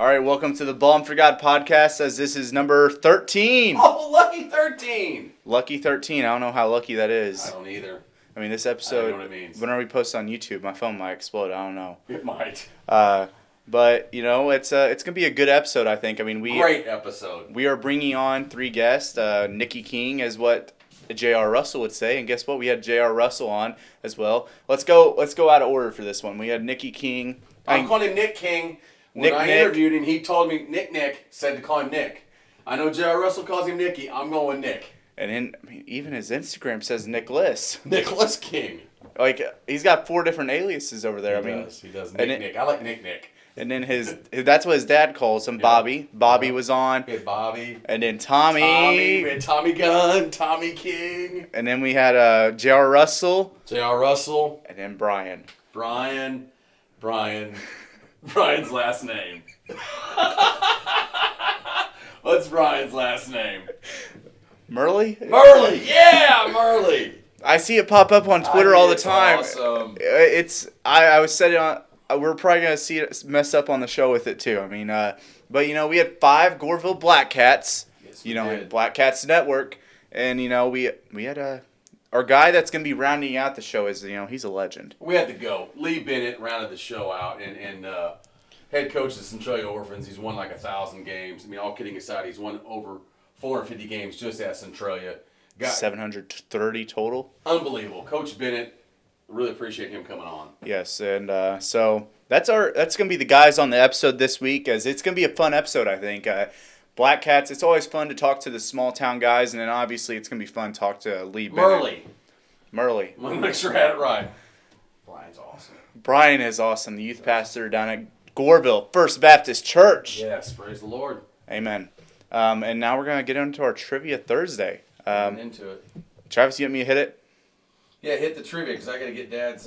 All right, welcome to the Ballin4God podcast, as this is number 13. Oh, lucky 13. Lucky 13. I don't know how lucky that is. I don't either. I mean, this episode, I don't know what it means. whenever we post on YouTube, my phone might explode. I don't know. It might. But, you know, it's going to be a good episode, I think. I mean, Great episode. We are bringing on 3 guests. Nikki King is what J.R. Russell would say. And guess what? We had J.R. Russell on as well. Let's go out of order for this one. We had Nikki King. I'm calling him Nick King. When I interviewed him, he told me, Nick said to call him Nick. I know J.R. Russell calls him Nicky. I'm going with Nick. And then, I mean, even his Instagram says Nicholas. Nicholas King. Like, he's got 4 different aliases over there. He does. Nick. I like Nick. And then that's what his dad calls him, Bobby. Bobby was on. We had Bobby. And then Tommy. We had Tommy Gunn, Tommy King. And then we had J.R. Russell. J.R. Russell. And then Brian. Brian's last name. What's Brian's last name? Murley? Murley! Yeah, Murley! I see it pop up on Twitter all the time. Awesome. I was setting on. We're probably going to see it mess up on the show with it too. I mean, but you know, we had 5 Goreville Blackcats. Yes, you know, did. Blackcats Network, and you know, we had our guy that's going to be rounding out the show is, you know, he's a legend. We had to go. Lee Bennett rounded the show out, and head coach of the Centralia Orphans. He's won like 1,000 games. I mean, all kidding aside, he's won over 450 games just at Centralia. 730 total. Unbelievable. Coach Bennett, really appreciate him coming on. Yes, and so that's going to be the guys on the episode this week, as it's going to be a fun episode, I think. Blackcats, it's always fun to talk to the small town guys, and then obviously it's going to be fun to talk to Lee Bennett. Murley. I'm going to make sure I had it right. Brian's awesome. Brian is awesome, the youth pastor down at Goreville First Baptist Church. Yes, praise the Lord. Amen. And now we're going to get into our Trivia Thursday. Into it. Travis, you want me to hit it? Yeah, hit the trivia, because I got to get Dad's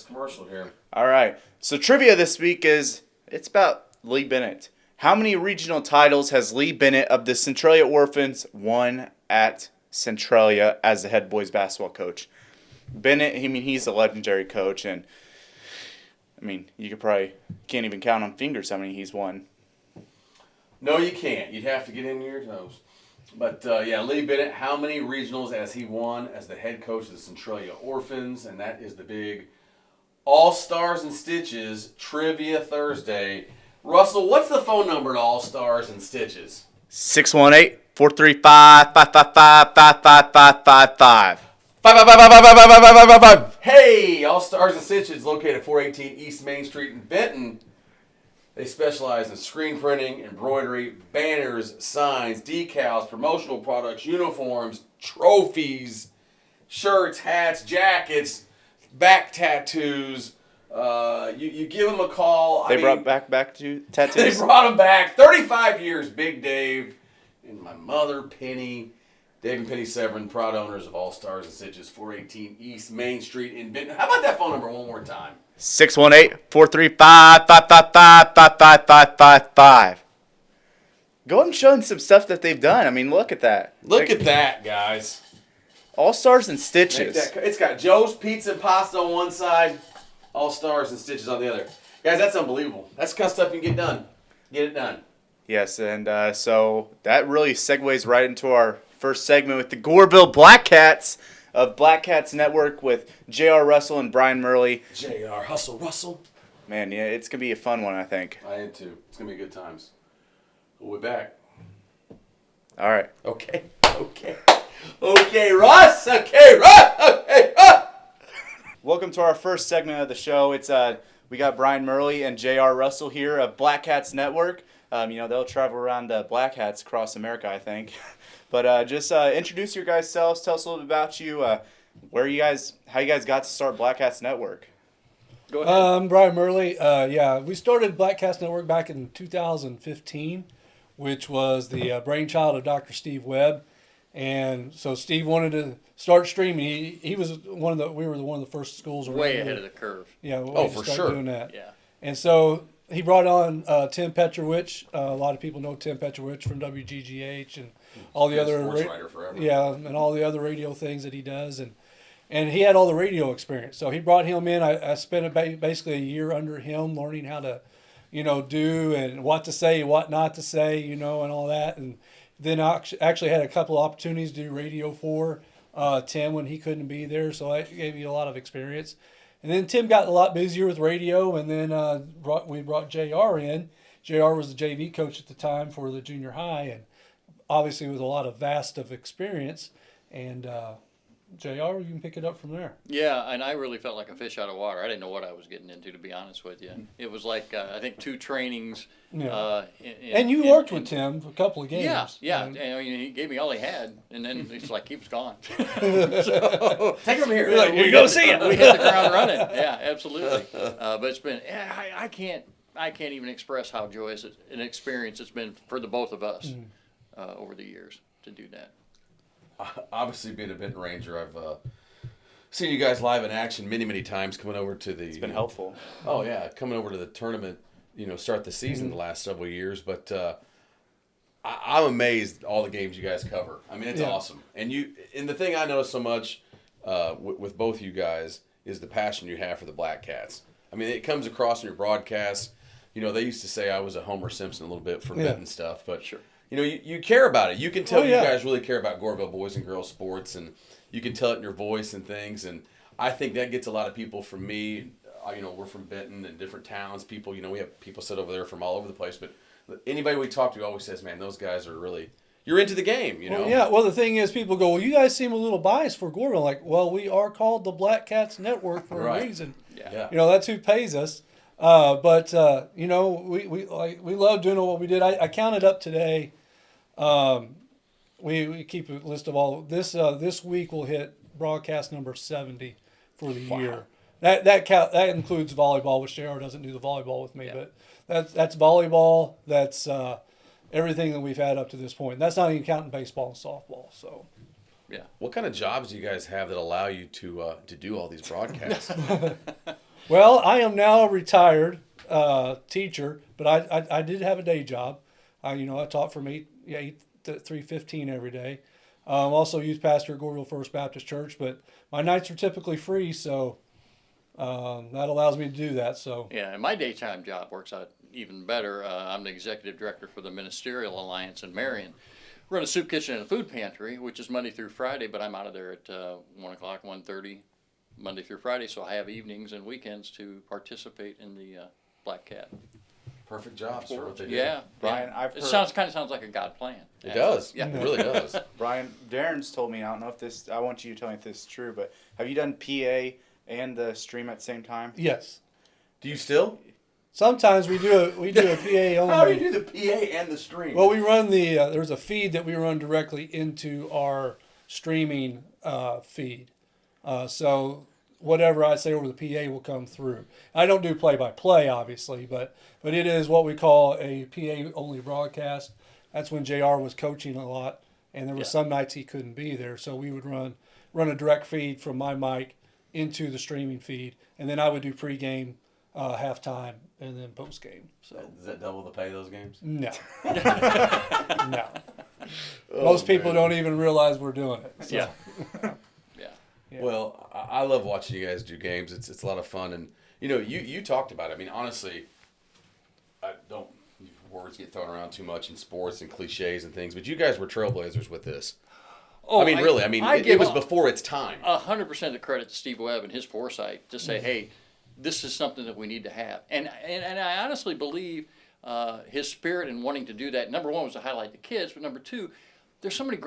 commercial here. All right. So trivia this week it's about Lee Bennett. How many regional titles has Lee Bennett of the Centralia Orphans won at Centralia as the head boys basketball coach? Bennett, I mean, he's a legendary coach, and I mean, you can't even count on fingers how many he's won. No, you can't. You'd have to get in your toes. But, yeah, Lee Bennett, how many regionals has he won as the head coach of the Centralia Orphans? And that is the big All Stars and Stitches Trivia Thursday. Russell, what's the phone number to All Stars and Stitches? 618-435-555-5555. Hey, All Stars and Stitches, located at 418 East Main Street in Benton. They specialize in screen printing, embroidery, banners, signs, decals, promotional products, uniforms, trophies, shirts, hats, jackets, back tattoos. You give them a call. They brought back tattoos? They brought them back. 35 years, Big Dave and my mother, Penny. Dave and Penny Severin, proud owners of All Stars and Stitches, 418 East Main Street in Benton. How about that phone number one more time? 618-435-555-5555. Go ahead and show them some stuff that they've done. I mean, look at that. Look at that, guys. All Stars and Stitches. It's got Joe's Pizza and Pasta on one side, All Stars and Stitches on the other. Guys, that's unbelievable. That's the kind of stuff you can get done. Get it done. Yes, and so that really segues right into our first segment with the Goreville Blackcats of Blackcats Network with J.R. Russell and Brian Murley. J.R. Russell. Man, yeah, it's going to be a fun one, I think. I am too. It's going to be good times. We'll be back. All right. Okay, Russ. Welcome to our first segment of the show. It's we got Brian Murley and J.R. Russell here of Blackcats Network. You know, they'll travel around the Blackcats across America, I think. But just introduce your guys' selves. Tell us a little bit about you, how you guys got to start Blackcats Network. Go ahead. I'm Brian Murley. We started Blackcats Network back in 2015, which was the brainchild of Dr. Steve Webb. And so Steve wanted to start streaming. We were one of the first schools around way here. ahead of the curve. Yeah, for sure. doing that. Yeah. And so he brought on Tim Petrovich. A lot of people know Tim Petrovich from WGGH and all the other writer forever. and all the other radio things that he does, and he had all the radio experience. So he brought him in. I spent basically a year under him learning how to do and what to say, what not to say, and all that. And then I actually had a couple of opportunities to do radio for Tim when he couldn't be there, so that gave me a lot of experience. And then Tim got a lot busier with radio, and then we brought JR in. JR was the JV coach at the time for the junior high, and obviously with a lot of vast of experience. And JR, you can pick it up from there. Yeah, and I really felt like a fish out of water. I didn't know what I was getting into, to be honest with you. It was like, I think 2 trainings. Yeah. And you worked with Tim for a couple of games. Yeah. And, he gave me all he had, and then it's like he was gone. So, Take him here. Like, you go see it. We hit the ground running. Yeah, absolutely. But it's been, I can't even express how joyous an experience it's been for the both of us over the years to do that. Obviously, being a Benton Ranger, I've seen you guys live in action many times. Coming over to the, It's been helpful. Oh yeah, coming over to the tournament, start the season the last several years. But I'm amazed at all the games you guys cover. I mean, it's awesome. And the thing I notice so much with both of you guys is the passion you have for the Blackcats. I mean, it comes across in your broadcasts. They used to say I was a Homer Simpson a little bit for Benton stuff, but sure. You care about it. You can tell you guys really care about Goreville boys and girls sports, and you can tell it in your voice and things. And I think that gets a lot of people from me. We're from Benton and different towns. People, we have people sit over there from all over the place. But anybody we talk to always says, man, those guys are really, you're into the game, Well, yeah. Well, the thing is, people go, well, you guys seem a little biased for Goreville. Like, well, we are called the Blackcats Network for a reason. Yeah. That's who pays us. But we love doing what we did. I counted up today. We keep a list of all this week we'll hit broadcast number 70 for the year. That includes volleyball, which JR doesn't do the volleyball with me, but that's volleyball. That's everything that we've had up to this point. That's not even counting baseball and softball. So, yeah. What kind of jobs do you guys have that allow you to do all these broadcasts? Well, I am now a retired teacher, but I did have a day job. I taught from 8 to 3:15 every day. Also youth pastor at Goreville First Baptist Church, but my nights are typically free, so that allows me to do that. So yeah, and my daytime job works out even better. I'm the executive director for the Ministerial Alliance in Marion. We run a soup kitchen and a food pantry, which is Monday through Friday, but I'm out of there at 1 o'clock, 1:30, Monday through Friday, so I have evenings and weekends to participate in the Black Cat. Perfect job, sir. What they do. Yeah, Brian, yeah. I've It heard- sounds like a God plan. It does. Yeah. It really does. Brian, Darren's told me, I don't know if this, I want you to tell me if this is true, but have you done PA and the stream at the same time? yes, Do you still? sometimes we do a PA only. How do you do the PA and the stream? Well, we run there's a feed that we run directly into our streaming feed. So whatever I say over the PA will come through. I don't do play-by-play, obviously, but it is what we call a PA-only broadcast. That's when JR was coaching a lot, and there were some nights he couldn't be there. So we would run a direct feed from my mic into the streaming feed, and then I would do pregame, halftime, and then postgame. So Does that double the pay those games? no, no. Most people don't even realize we're doing it. So. Yeah. Yeah. Well, I love watching you guys do games. It's a lot of fun, and you talked about it. I mean, honestly, I don't. Words get thrown around too much in sports and cliches and things, but you guys were trailblazers with this. Oh, I mean, really. I mean, it was before its time. 100% of the credit to Steve Webb and his foresight to say, hey, this is something that we need to have. And I honestly believe his spirit in wanting to do that, number one, was to highlight the kids, but number two, there's so many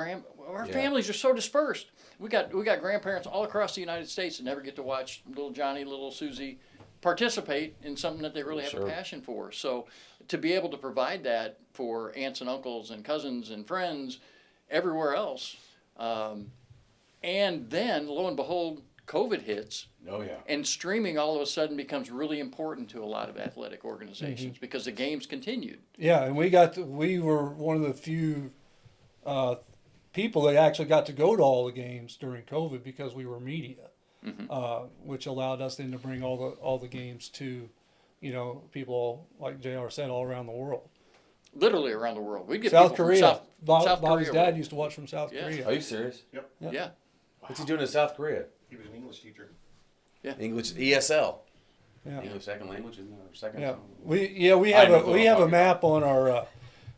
our families are so dispersed. We got grandparents all across the United States that never get to watch little Johnny, little Susie participate in something that they really have a passion for. So to be able to provide that for aunts and uncles and cousins and friends everywhere else, and then lo and behold, COVID hits. Oh yeah. And streaming all of a sudden becomes really important to a lot of athletic organizations because the games continued. Yeah, and we were one of the few people that actually got to go to all the games during COVID because we were media, which allowed us then to bring all the games to, people like JR said, all around the world. Literally around the world. We'd get South people Korea. from South Bobby's Korea. dad used to watch from South Korea. Are you serious? Yep. Yeah. What's he doing in South Korea? He was an English teacher. English ESL. Yeah. English second language isn't our second. Yeah, song? we I have know a what we I'm have a talking map on our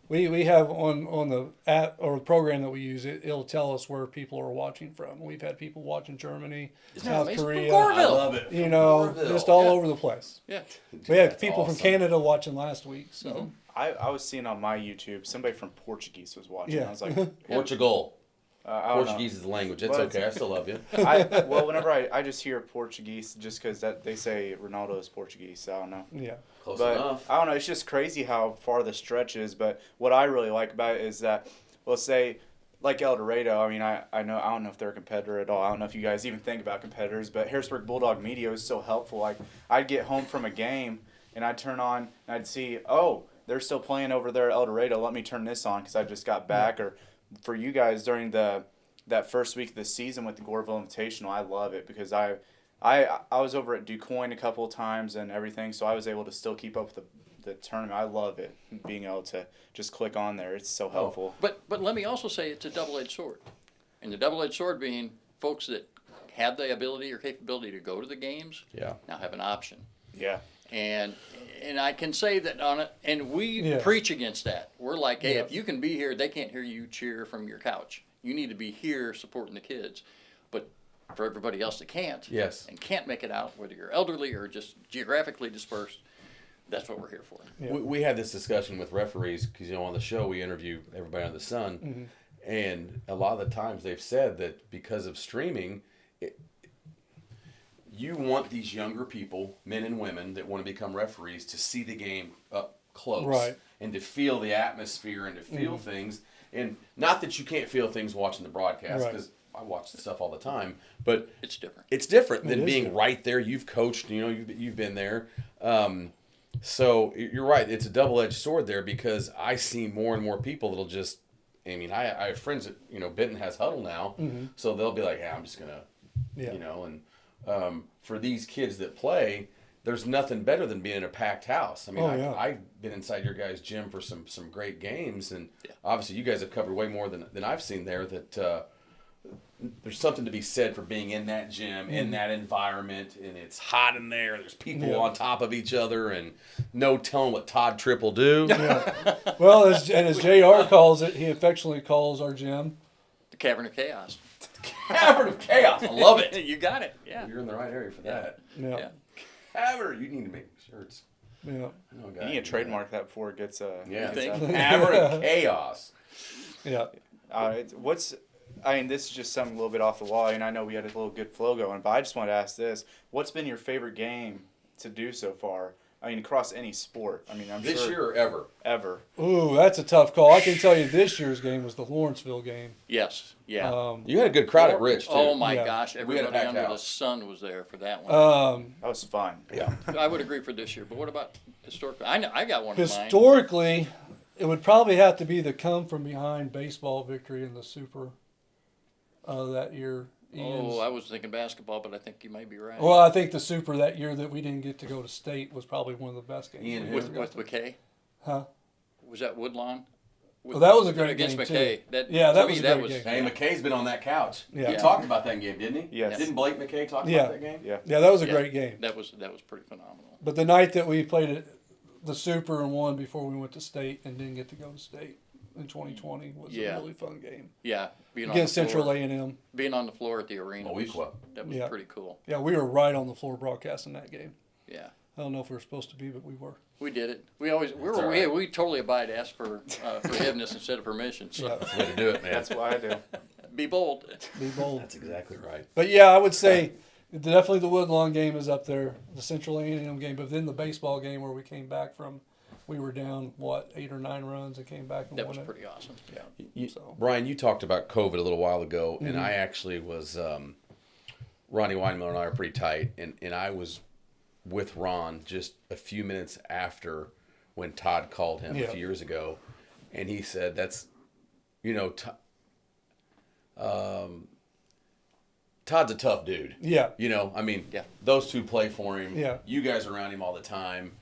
we have on the app or program that we use. It'll tell us where people are watching from. We've had people watching Germany, South amazing? Korea, From Goreville. I love it. you From know, Goreville. just all Yeah. over the place. Yeah. We had That's people from awesome. Canada watching last week. So I was seeing on my YouTube somebody from Portuguese was watching. Yeah. I was like, Portugal. I don't Portuguese is the language. It's Well, okay. I still love you. know. Well, whenever I just hear Portuguese, just because they say Ronaldo is Portuguese, so I don't know. yeah, Close But enough. I don't know. It's just crazy how far the stretch is. But what I really like about it is that, well, say like El Dorado. I mean, I don't know if they're a competitor at all. I don't know if you guys even think about competitors. But Harrisburg Bulldog Media is so helpful. Like I'd get home from a game and I'd turn on and I'd see, oh, they're still playing over there at El Dorado. Let me turn this on because I just got back. Or for you guys during that first week of the season with the Goreville Invitational, I love it because I was over at DuQuoin a couple of times and everything, so I was able to still keep up with the tournament. I love it, being able to just click on there. It's so helpful. But let me also say it's a double-edged sword. And the double-edged sword being folks that have the ability or capability to go to the games Yeah. now have an option. Yeah. And I can say that on it, and we Yeah. preach against that. We're like, hey, Yeah. if you can be here, they can't hear you cheer from your couch. You need to be here supporting the kids. But for everybody else that can't, Yes. and can't make it out, whether you're elderly or just geographically dispersed, that's what we're here for. Yeah. We had this discussion with referees because, on the show we interview everybody under the sun. And a lot of the times they've said that because of streaming, you want these younger people, men and women, that want to become referees to see the game up close. Right. And to feel the atmosphere and to feel things. And not that you can't feel things watching the broadcast, Right. because I watch the stuff all the time, but It's different. it's different than is being different. right there. You've coached, you've been there. So you're right. It's a double-edged sword there because I see more and more people that'll just, I mean, I have friends that, Benton has Huddle now. So they'll be like, hey, I'm just going to, yeah, and for these kids that play, there's nothing better than being in a packed house. I mean, Oh, yeah. I've been inside your guys' gym for some great games, and obviously you guys have covered way more than I've seen there. That there's something to be said for being in that gym, in that environment, and it's hot in there. There's people on top of each other, and no telling what Todd Tripp will do. Well, as JR calls it, he affectionately calls our gym. The Cavern of Chaos. Cavern of Chaos. I love it. You got it. Yeah. You're in the right area for that. Yeah, Yeah. Cavern. You need to make shirts. yeah. I know a guy You need who to trademark that before it gets Yeah, gets think? out. Cavern of Chaos. Yeah. This is just something a little bit off the wall, and I know we had a little good flow going, but I just wanted to ask this: what's been your favorite game to do so far? I mean, across any sport. I mean, I'm This sure year or ever? ever. Ooh, that's a tough call. I can tell you this year's game was the Lawrenceville game. Yes. Yeah. You had a good crowd at Rich, too. Oh my Yeah. gosh! We had a Everybody packed under the house. sun was there for that one. That was fun. Yeah. I would agree for this year, but what about historically? I got one in mind. Historically, it would probably have to be the come from behind baseball victory in the Super that year. Ian's. Oh, I was thinking basketball, but I think you may be right. Well, I think the Super that year that we didn't get to go to state was probably one of the best games. Ian we who? ever got with to. McKay, Huh? was that Woodlawn? Well, that was a great against game, McKay. too. That, Yeah, to that me, was a that great game. Hey, McKay's been on that couch. Yeah. He talked about that game, didn't he? Yes. Didn't Blake McKay talk Yeah. about that game? Yeah. Yeah, that was a Yeah. great game. That was pretty phenomenal. But the night that we played it, the Super and won before we went to state and didn't get to go to state in 2020 was Yeah. a really fun game Yeah, being against on the floor, Central A&M. being on the floor at the arena. Moequa. That was Yeah. pretty cool. Yeah, we were right on the floor broadcasting that game. Yeah. I don't know if we were supposed to be, but we were. We did it. all right. We totally abide ask for forgiveness instead of permission. So Yeah. That's the way to do it, man. That's what I do. be bold. Be bold. That's exactly right. But yeah, I would say definitely the Woodlawn game is up there, the Central A&M game. But then the baseball game where we came back from, we were down 8 or 9 runs and came back and That won was it. pretty awesome. Yeah. So Brian, you talked about COVID a little while ago, and I actually was, Ronnie Weinmiller and I are pretty tight, and I was with Ron just a few minutes after when Todd called him Yeah. a few years ago, and he said, that's, Todd's a tough dude. yeah, I mean, Yeah. those two play for him. Yeah. You guys are around him all the time.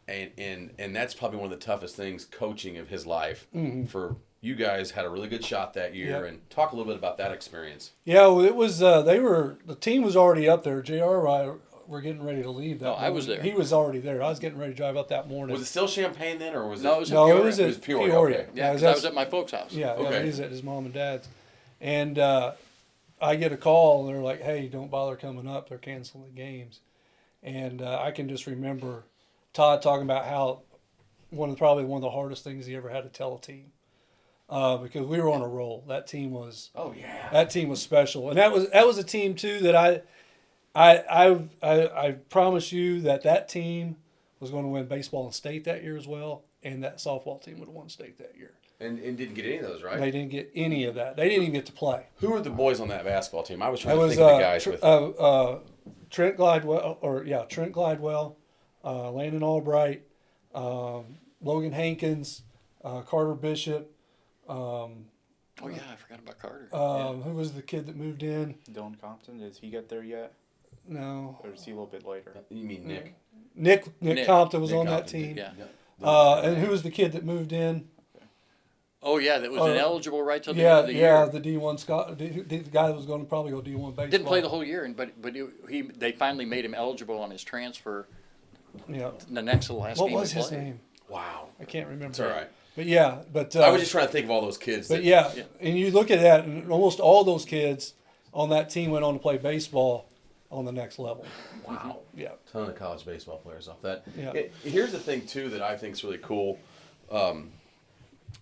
And that's probably one of the toughest things coaching of his life. For you guys had a really good shot that year. Yeah. And talk a little bit about that experience. yeah. Well, it was the team was already up there. JR were getting ready to leave. That No, I was morning. there. He was already there. I was getting ready to drive up that morning. Was it still Champaign then, or was No, it? it was no, Peoria. it was It was at Peoria, Peoria. okay. Yeah, 'cause I that's- was at my folks' house. Yeah, Okay. he was at his mom and dad's. And I get a call, and they're like, hey, don't bother coming up. They're canceling the games. And I can just remember Todd talking about how probably one of the hardest things he ever had to tell a team. Because we were on a roll. That team was Oh yeah. that team was special. And that was a team, too, that I promise you that team was going to win baseball and state that year as well. And that softball team would have won state that year. And didn't get any of those, right? They didn't get any of that. They didn't even get to play. Who were the boys on that basketball team? I was trying That to was think of the guys with. Trent Glidewell, Landon Albright, Logan Hankins, Carter Bishop. Oh yeah, I forgot about Carter. Who was the kid that moved in? Dylan Compton, did he get there yet? No, Or is he a little bit later? You mean Nick? Nick Compton was Nick on that Compton, team. Yeah. And who was the kid that moved in? Oh yeah, that was ineligible right till the end Yeah, of the year. the D1 Scott, the guy that was going to probably go D1 baseball. Didn't play the whole year, they finally made him eligible on his transfer. Yeah. The next to the last What game was we his played. name? Wow. I can't remember. It's all right. But yeah, but I was just trying to think of all those kids. But That, yeah, Yeah. and you look at that, and almost all those kids on that team went on to play baseball on the next level. Wow. Yeah. Ton of college baseball players off that. Yeah. Here's the thing too that I think is really cool.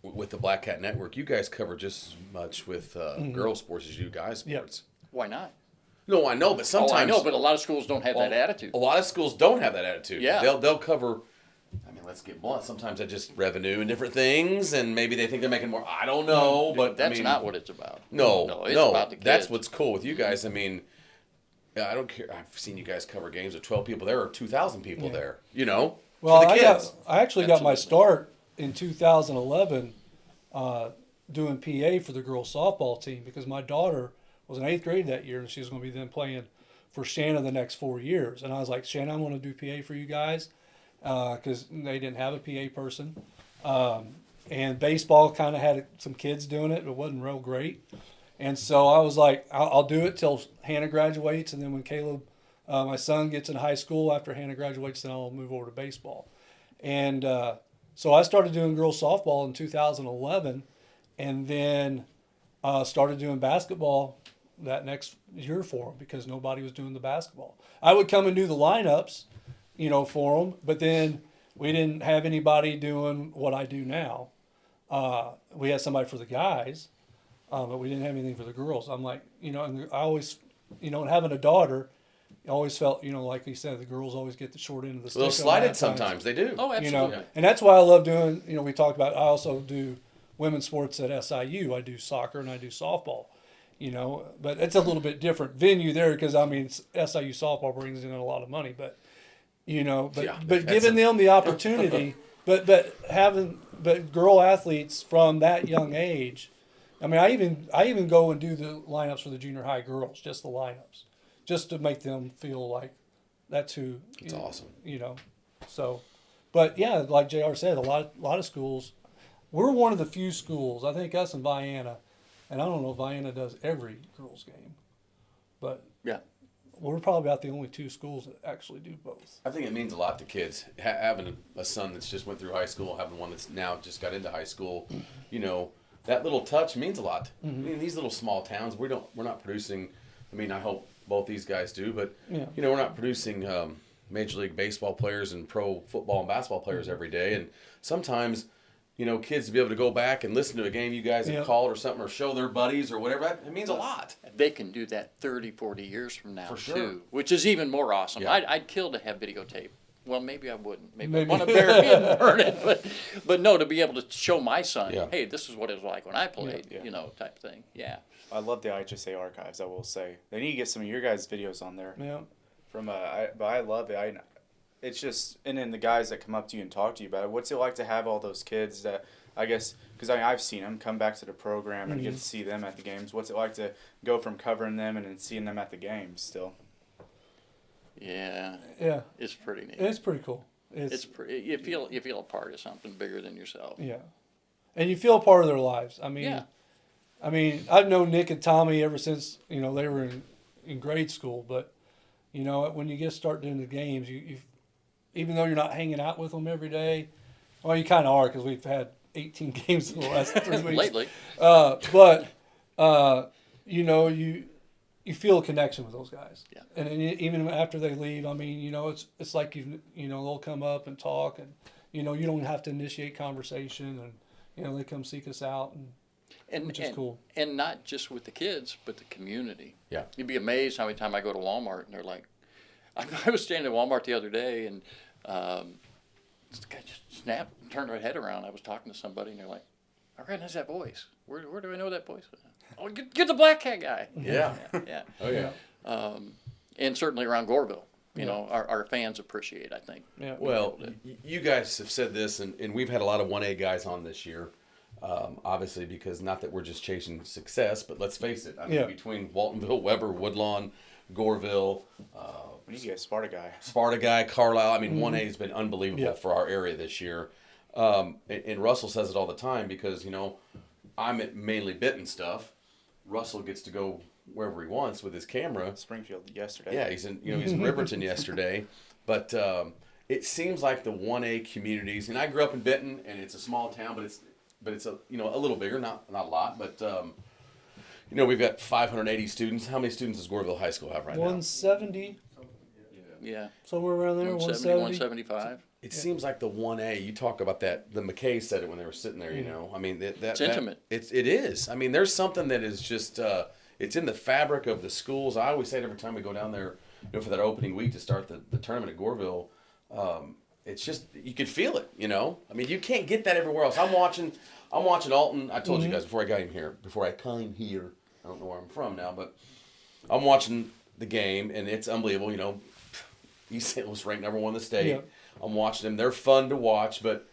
With the Blackcat Network, you guys cover just as much with girls sports as you do guys Yeah. sports. Why not? No, I know, but sometimes Oh, I know, but a lot of schools don't have that attitude. A lot of schools don't have that attitude. Yeah. They'll cover. I mean, let's get blunt. Sometimes that's just revenue and different things, and maybe they think they're making more. I don't know, but That's I mean, not what it's about. No, it's about the kids. That's what's cool with you guys. I mean, yeah, I don't care. I've seen you guys cover games with 12 people there or 2,000 people there. You know, Well, for the kids. I actually got my Absolutely. start in 2011 doing PA for the girls softball team because my daughter was in 8th grade that year and she was going to be then playing for Shanna the next 4 years. And I was like, Shanna, I'm going to do PA for you guys because they didn't have a PA person. And baseball kind of had some kids doing it, but it wasn't real great. And so I was like, I'll do it till Hannah graduates, and then when Caleb, my son, gets in high school after Hannah graduates, then I'll move over to baseball. And so I started doing girls softball in 2011, and then started doing basketball that next year for them because nobody was doing the basketball. I would come and do the lineups, for them, but then we didn't have anybody doing what I do now. We had somebody for the guys, but we didn't have anything for the girls. I'm like, and I always, and having a daughter, I always felt, like you said, the girls always get the short end of the stick. They'll on slide that it sometimes. They do. Oh, absolutely. And that's why I love doing, we talked about, I also do women's sports at SIU. I do soccer and I do softball, but it's a little bit different venue there because, SIU softball brings in a lot of money, but, but giving them the opportunity, but girl athletes from that young age, I even go and do the lineups for the junior high girls, just the lineups, just to make them feel like that's who. It's awesome. So, but yeah, like JR said, a lot of schools. We're one of the few schools. I think us and Vienna, and I don't know if Vienna does every girls game, but Yeah. we're probably about the only two schools that actually do both. I think it means a lot to kids having a son that's just went through high school, having one that's now just got into high school. That little touch means a lot. These little small towns, we're not producing. I hope both these guys do, but Yeah. we're not producing Major League Baseball players and pro football and basketball players every day. And sometimes, kids to be able to go back and listen to a game you guys have Yeah. called or something, or show their buddies or whatever, it means a lot. They can do that 30, 40 years from now, For sure. too, which is even more awesome. Yeah. I'd kill to have videotape. Well, maybe I wouldn't. Maybe Maybe. I want to bury it and burn it. But no, to be able to show my son, Yeah. hey, this is what it was like when I played, Yeah. type thing. Yeah. I love the IHSA archives, I will say. They need to get some of your guys' videos on there. Yeah. But I love it. It's just, and then the guys that come up to you and talk to you about it. What's it like to have all those kids that, I guess, because I've seen them come back to the program and get to see them at the games. What's it like to go from covering them and then seeing them at the games still? Yeah. Yeah. It's pretty neat. It's pretty cool. It's pretty. You feel a part of something bigger than yourself. Yeah. And you feel a part of their lives. Yeah. I've known Nick and Tommy ever since, they were in grade school, but, You know, when you start doing the games, you even though you're not hanging out with them every day, well, you kind of are because we've had 18 games in the last 3 weeks. Lately. But you know, you feel a connection with those guys. Yeah. And even after they leave, I mean, you know, it's like you know, they'll come up and talk, and you know, you don't have to initiate conversation, and you know, they come seek us out, which is cool. And not just with the kids, but the community. Yeah. You'd be amazed how many times I go to Walmart and they're like, I was standing at Walmart the other day and this guy just turned her head around. I was talking to somebody and they're like, I recognize that voice. Where do I know that voice? Oh, get the black cat guy. Yeah. Yeah. Oh, yeah. And certainly around Goreville, you know, our fans appreciate, I think. Yeah. Well, you guys have said this, and we've had a lot of 1A guys on this year. Obviously, because not that we're just chasing success, but let's face it. I mean, between Waltonville, Weber, Woodlawn, Goreville, What do you get, Sparta guy, Carlisle. I mean, 1A has been unbelievable for our area this year. And Russell says it all the time because, you know, I'm at mainly Benton stuff. Russell gets to go wherever he wants with his camera. Springfield yesterday. Yeah, he's in Riverton yesterday. But it seems like the 1A communities, and I grew up in Benton, and it's a small town, but it's a little bigger, not a lot, but you know, we've got 580 students. How many students does Goreville High School have right 170, Yeah. somewhere around there. 170, 170. 175. It seems like the 1A. You talk about that. The McKay said it when they were sitting there. You know, I mean, it's intimate. It is. I mean, there's something that is just. It's in the fabric of the schools. I always say it every time we go down there, you know, for that opening week to start the tournament at Goreville. It's just you could feel it. You know, I mean, you can't get that everywhere else. I'm watching Alton. I told you guys before I came here. I don't know where I'm from now, but I'm watching the game, and it's unbelievable. You know, East St. Louis ranked number 1 in the state. Yeah. I'm watching them. They're fun to watch, but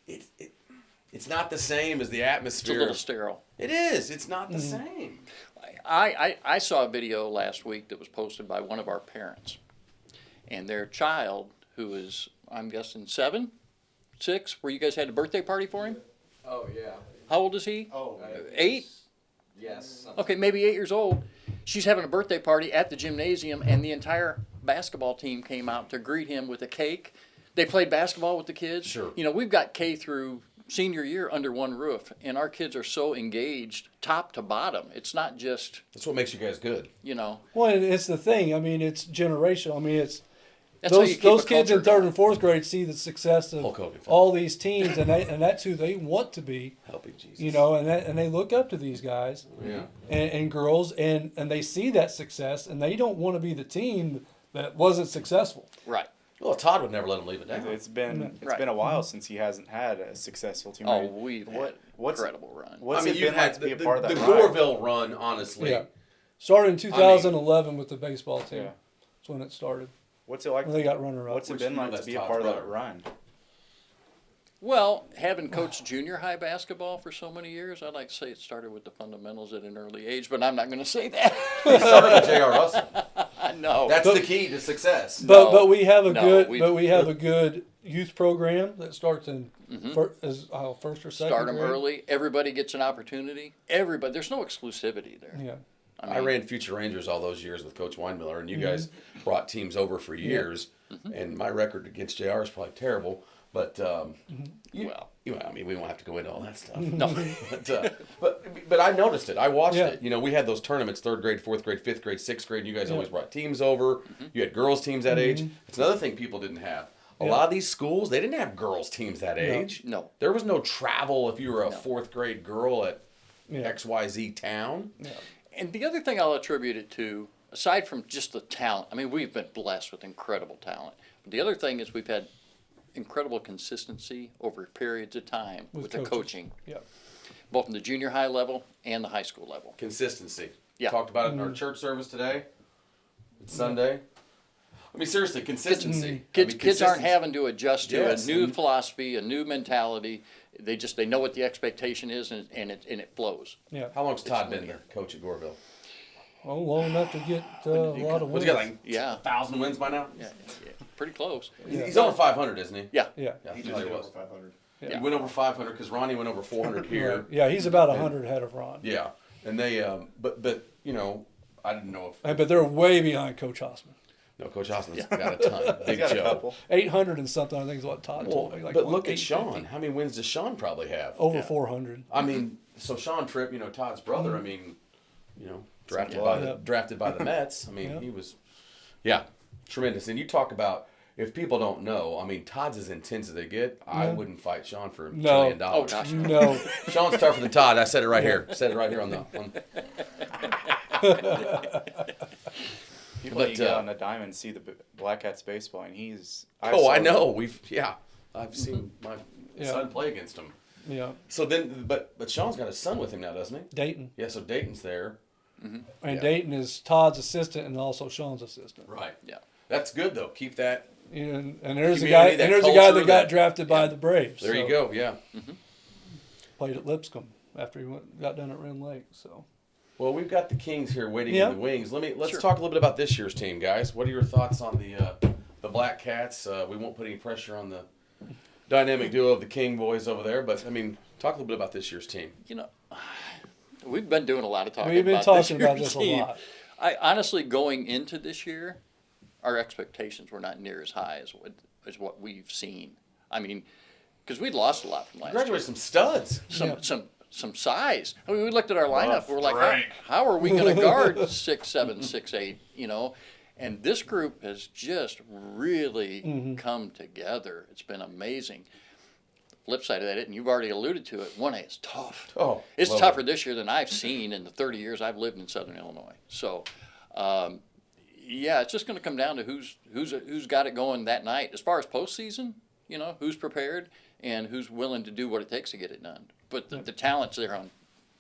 it's not the same as the atmosphere. It's a little sterile. It is. It's not the same. I saw a video last week that was posted by one of our parents, and their child, who is, I'm guessing, 7, 6, where you guys had a birthday party for him? Oh, yeah. How old is he? 8? Yes. Okay, maybe 8 years old. She's having a birthday party at the gymnasium, and the entire basketball team came out to greet him with a cake. They played basketball with the kids. Sure. You know, we've got K through senior year under one roof, and our kids are so engaged top to bottom. It's not just... That's what makes you guys good. You know. Well, it's the thing. I mean, it's generational. I mean, it's... That's how you keep those a kids in culture 3rd going. and 4th grade see the success of all these teams, and that's who they want to be. Helping Jesus. You know, and they look up to these guys and girls, and they see that success, and they don't want to be the team that wasn't successful. Right. Well, Todd would never let him leave it down. It's been a while since he hasn't had a successful team. Oh, we've had incredible run. What's it been like to be a part of that the ride? Goreville run, honestly. Yeah. Started in 2011 with the baseball team. Yeah. That's when it started. What's it like? They got runner-up. What's it been like to be a part of that run? Well, having coached junior high basketball for so many years, I'd like to say it started with the fundamentals at an early age, but I'm not going to say that. He started with J.R. Russell. No. That's the key to success. But we have a good youth program that starts in first or second Start them grade. early. Everybody gets an opportunity. Everybody. There's no exclusivity there. Yeah. I ran Future Rangers all those years with Coach Weinmiller, and you guys brought teams over for years, and my record against JR is probably terrible, but I mean, we won't have to go into all that stuff. No. but I noticed it. I watched it. You know, we had those tournaments, 3rd grade, 4th grade, 5th grade, 6th grade, and you guys always brought teams over. You had girls teams that age. It's another thing people didn't have. A lot of these schools, they didn't have girls teams that age. No. There was no travel if you were a 4th grade girl at XYZ town. Yeah. And the other thing I'll attribute it to, aside from just the talent, I mean, we've been blessed with incredible talent. But the other thing is we've had incredible consistency over periods of time with the coaching, both in the junior high level and the high school level. Consistency. Yeah. Talked about it in our church service today. It's Sunday. I mean, seriously, consistency. Kids aren't having to adjust to a new philosophy, a new mentality. They know what the expectation is, and it flows. Yeah. How long's Todd been there, coach at Goreville? Oh, long enough to get a lot of What's wins. he got, like 1,000 wins by now? Yeah, pretty close. He's over 500, isn't he? Yeah. Yeah. He just over 500. He went over 500 because Ronnie went over 400 here. Right. Yeah, he's about 100 ahead of Ron. Yeah, and they, but you know, I didn't know if. But they're way behind Coach Hossman. No, Coach Osmond's got a ton. Big Got a Joe. couple. 800 and something, I think is what Todd Well, told me. Like but look at 850. Sean. How many wins does Sean probably have? Over 400. I mean, so Sean Tripp, Todd's brother. I mean, drafted by the Mets. I mean, he was, tremendous. And you talk about if people don't know. I mean, Todd's as intense as they get. I wouldn't fight Sean for $1 trillion. Oh gosh. No. Sean's tougher than Todd. I said it right here. Said it right here on the. People But, need to get on the diamond and see the Blackcats baseball, and I know. I've seen my Yeah. son play against him. Yeah. So then, but Sean's got a son with him now, doesn't he? Dayton. Yeah. So Dayton's there. And Yeah. Dayton is Todd's assistant and also Sean's assistant. Right. Yeah. That's good though. Keep that. And there's a Community, guy. that And there's a guy culture, that got that- drafted by the Braves. There you so go. Yeah. Played at Lipscomb after he got done at Rim Lake. So Well, we've got the Kings here waiting Yeah. in the wings. Let's Sure. talk a little bit about this year's team, guys. What are your thoughts on the Blackcats? We won't put any pressure on the dynamic duo of the King boys over there, but I mean, talk a little bit about this year's team. We've been doing a lot of talking. we've been about talking about year's this a team. lot. I honestly, going into this year, our expectations were not near as high as what we've seen. I mean, because we'd lost a lot from last year. Graduated some studs. Some size. I mean, we looked at our lineup. We're like, Frank. how are we going to guard 6'7", 6'8", And this group has just really come together. It's been amazing. The flip side of that, and you've already alluded to it, 1A is tough. Oh, It's love tougher it. this year than I've seen in the 30 years I've lived in Southern Illinois. So, it's just going to come down to who's got it going that night. As far as postseason, who's prepared and who's willing to do what it takes to get it done. But the talent's there on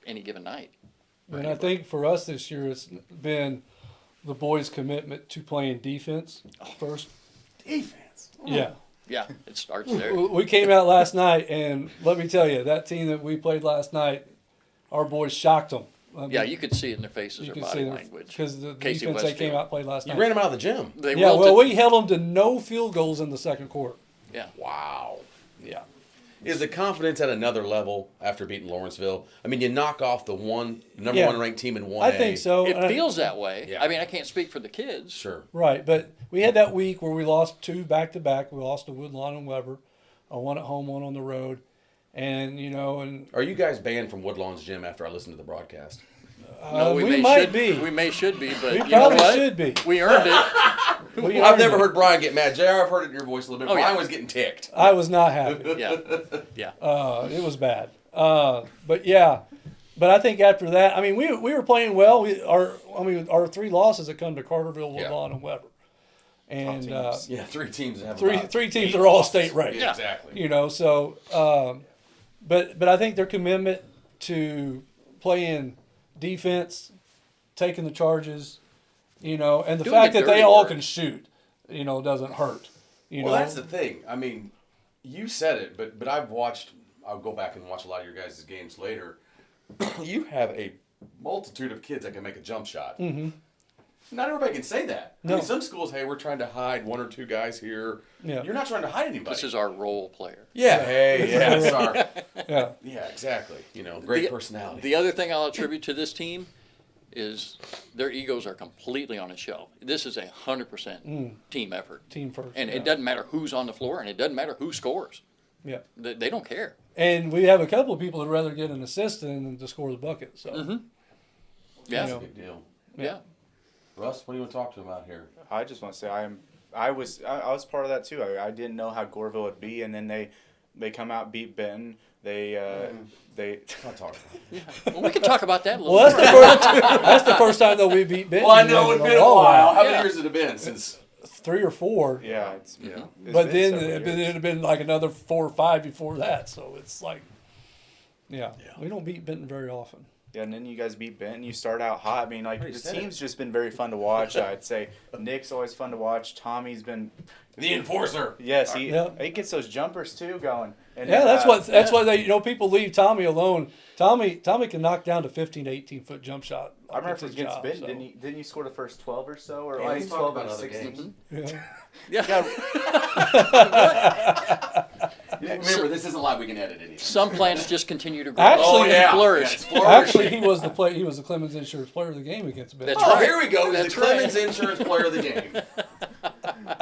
any given night. And I think for us this year, it's been the boys' commitment to playing defense first. Defense. Yeah. Yeah, it starts there. We came out last night, and let me tell you, that team that we played last night, our boys shocked them. I mean, Yeah, you could see it in their faces, you their could body see language. because the Casey defense they came Westfield. out and played last You night. ran them out of the gym. They Yeah, wilted. well, we held them to no field goals in the second quarter. Yeah. Wow. Yeah. Is the confidence at another level after beating Lawrenceville? I mean, you knock off the number Yeah. one ranked team in 1A. I think so. It And feels that way. Yeah. I mean, I can't speak for the kids. Sure. Right, but we had that week where we lost 2 back-to-back. We lost to Woodlawn and Weber, one at home, one on the road. And, and Are you guys banned from Woodlawn's gym after I listened to the broadcast? No, we might should, be. We should be, but We you know probably what? should be. We earned it. I've never heard Brian get mad. JR, I've heard it in your voice a little bit. Oh, yeah. Brian was getting ticked. I was not happy. Yeah. Yeah. It was bad. But I think after that, I mean, we were playing well. Our 3 losses have come to Carterville, Yeah. Woodlawn, and Weber, and teams. Yeah, 3 teams that have three about teams 8 that are all losses. state ranked. Yeah, exactly. So but I think their commitment to playing defense, taking the charges, and the Doing fact the that they dirty all work. can shoot, doesn't hurt. Well, that's the thing. I mean, you said it, but I've watched. I'll go back and watch a lot of your guys' games later. You have a multitude of kids that can make a jump shot. Mm-hmm. Not everybody can say that. No. I mean, some schools, hey, we're trying to hide 1 or 2 guys here. Yeah. You're not trying to hide anybody. This is our role player. yeah. Hey, yeah, sorry. Yeah. Yeah, exactly. Great The- personality. The other thing I'll attribute to this team is their egos are completely on a shelf. This is 100% team effort. Team first. And yeah. it doesn't matter who's on the floor, and it doesn't matter who scores. Yeah. They don't care. And we have a couple of people that'd rather get an assist than to score the bucket. So Yeah. That's a big deal. Yeah. Russ, what do you want to talk to him about here? I just want to say I was part of that too. I didn't know how Goreville would be, and then they come out, beat Benton. They Not talk about it. Well, we can talk about that a little well, more. that's the first time that we beat Benton. Well, I know it's been a while. How many Yeah. years has it been since? 3 or 4. yeah. It's But been then several it years. had been like another 4 or 5 before that. So it's like, yeah. We don't beat Benton very often. Yeah, and then you guys beat Benton. You start out hot. I mean, like, Already the said team's just been very fun to watch. I'd say Nick's always fun to watch. Tommy's been, The enforcer. yes, Yeah. he gets those jumpers too going. And Yeah, then, that's why they people leave Tommy alone. Tommy can knock down to 15 to 18-foot jump shot. I remember It's his against job, Benton, so. didn't you score the first 12 or so, or Yeah, like let's talk 12 about or other 16? games. Yeah. Remember, this isn't live. We can edit anything. Some plants just continue to grow Actually- and flourish. Yes, flourish. Actually, he was the Clemens Insurance Player of the game against Benton. That's Oh, right. here we go. He's That's the Clemens right. Insurance Player of the game.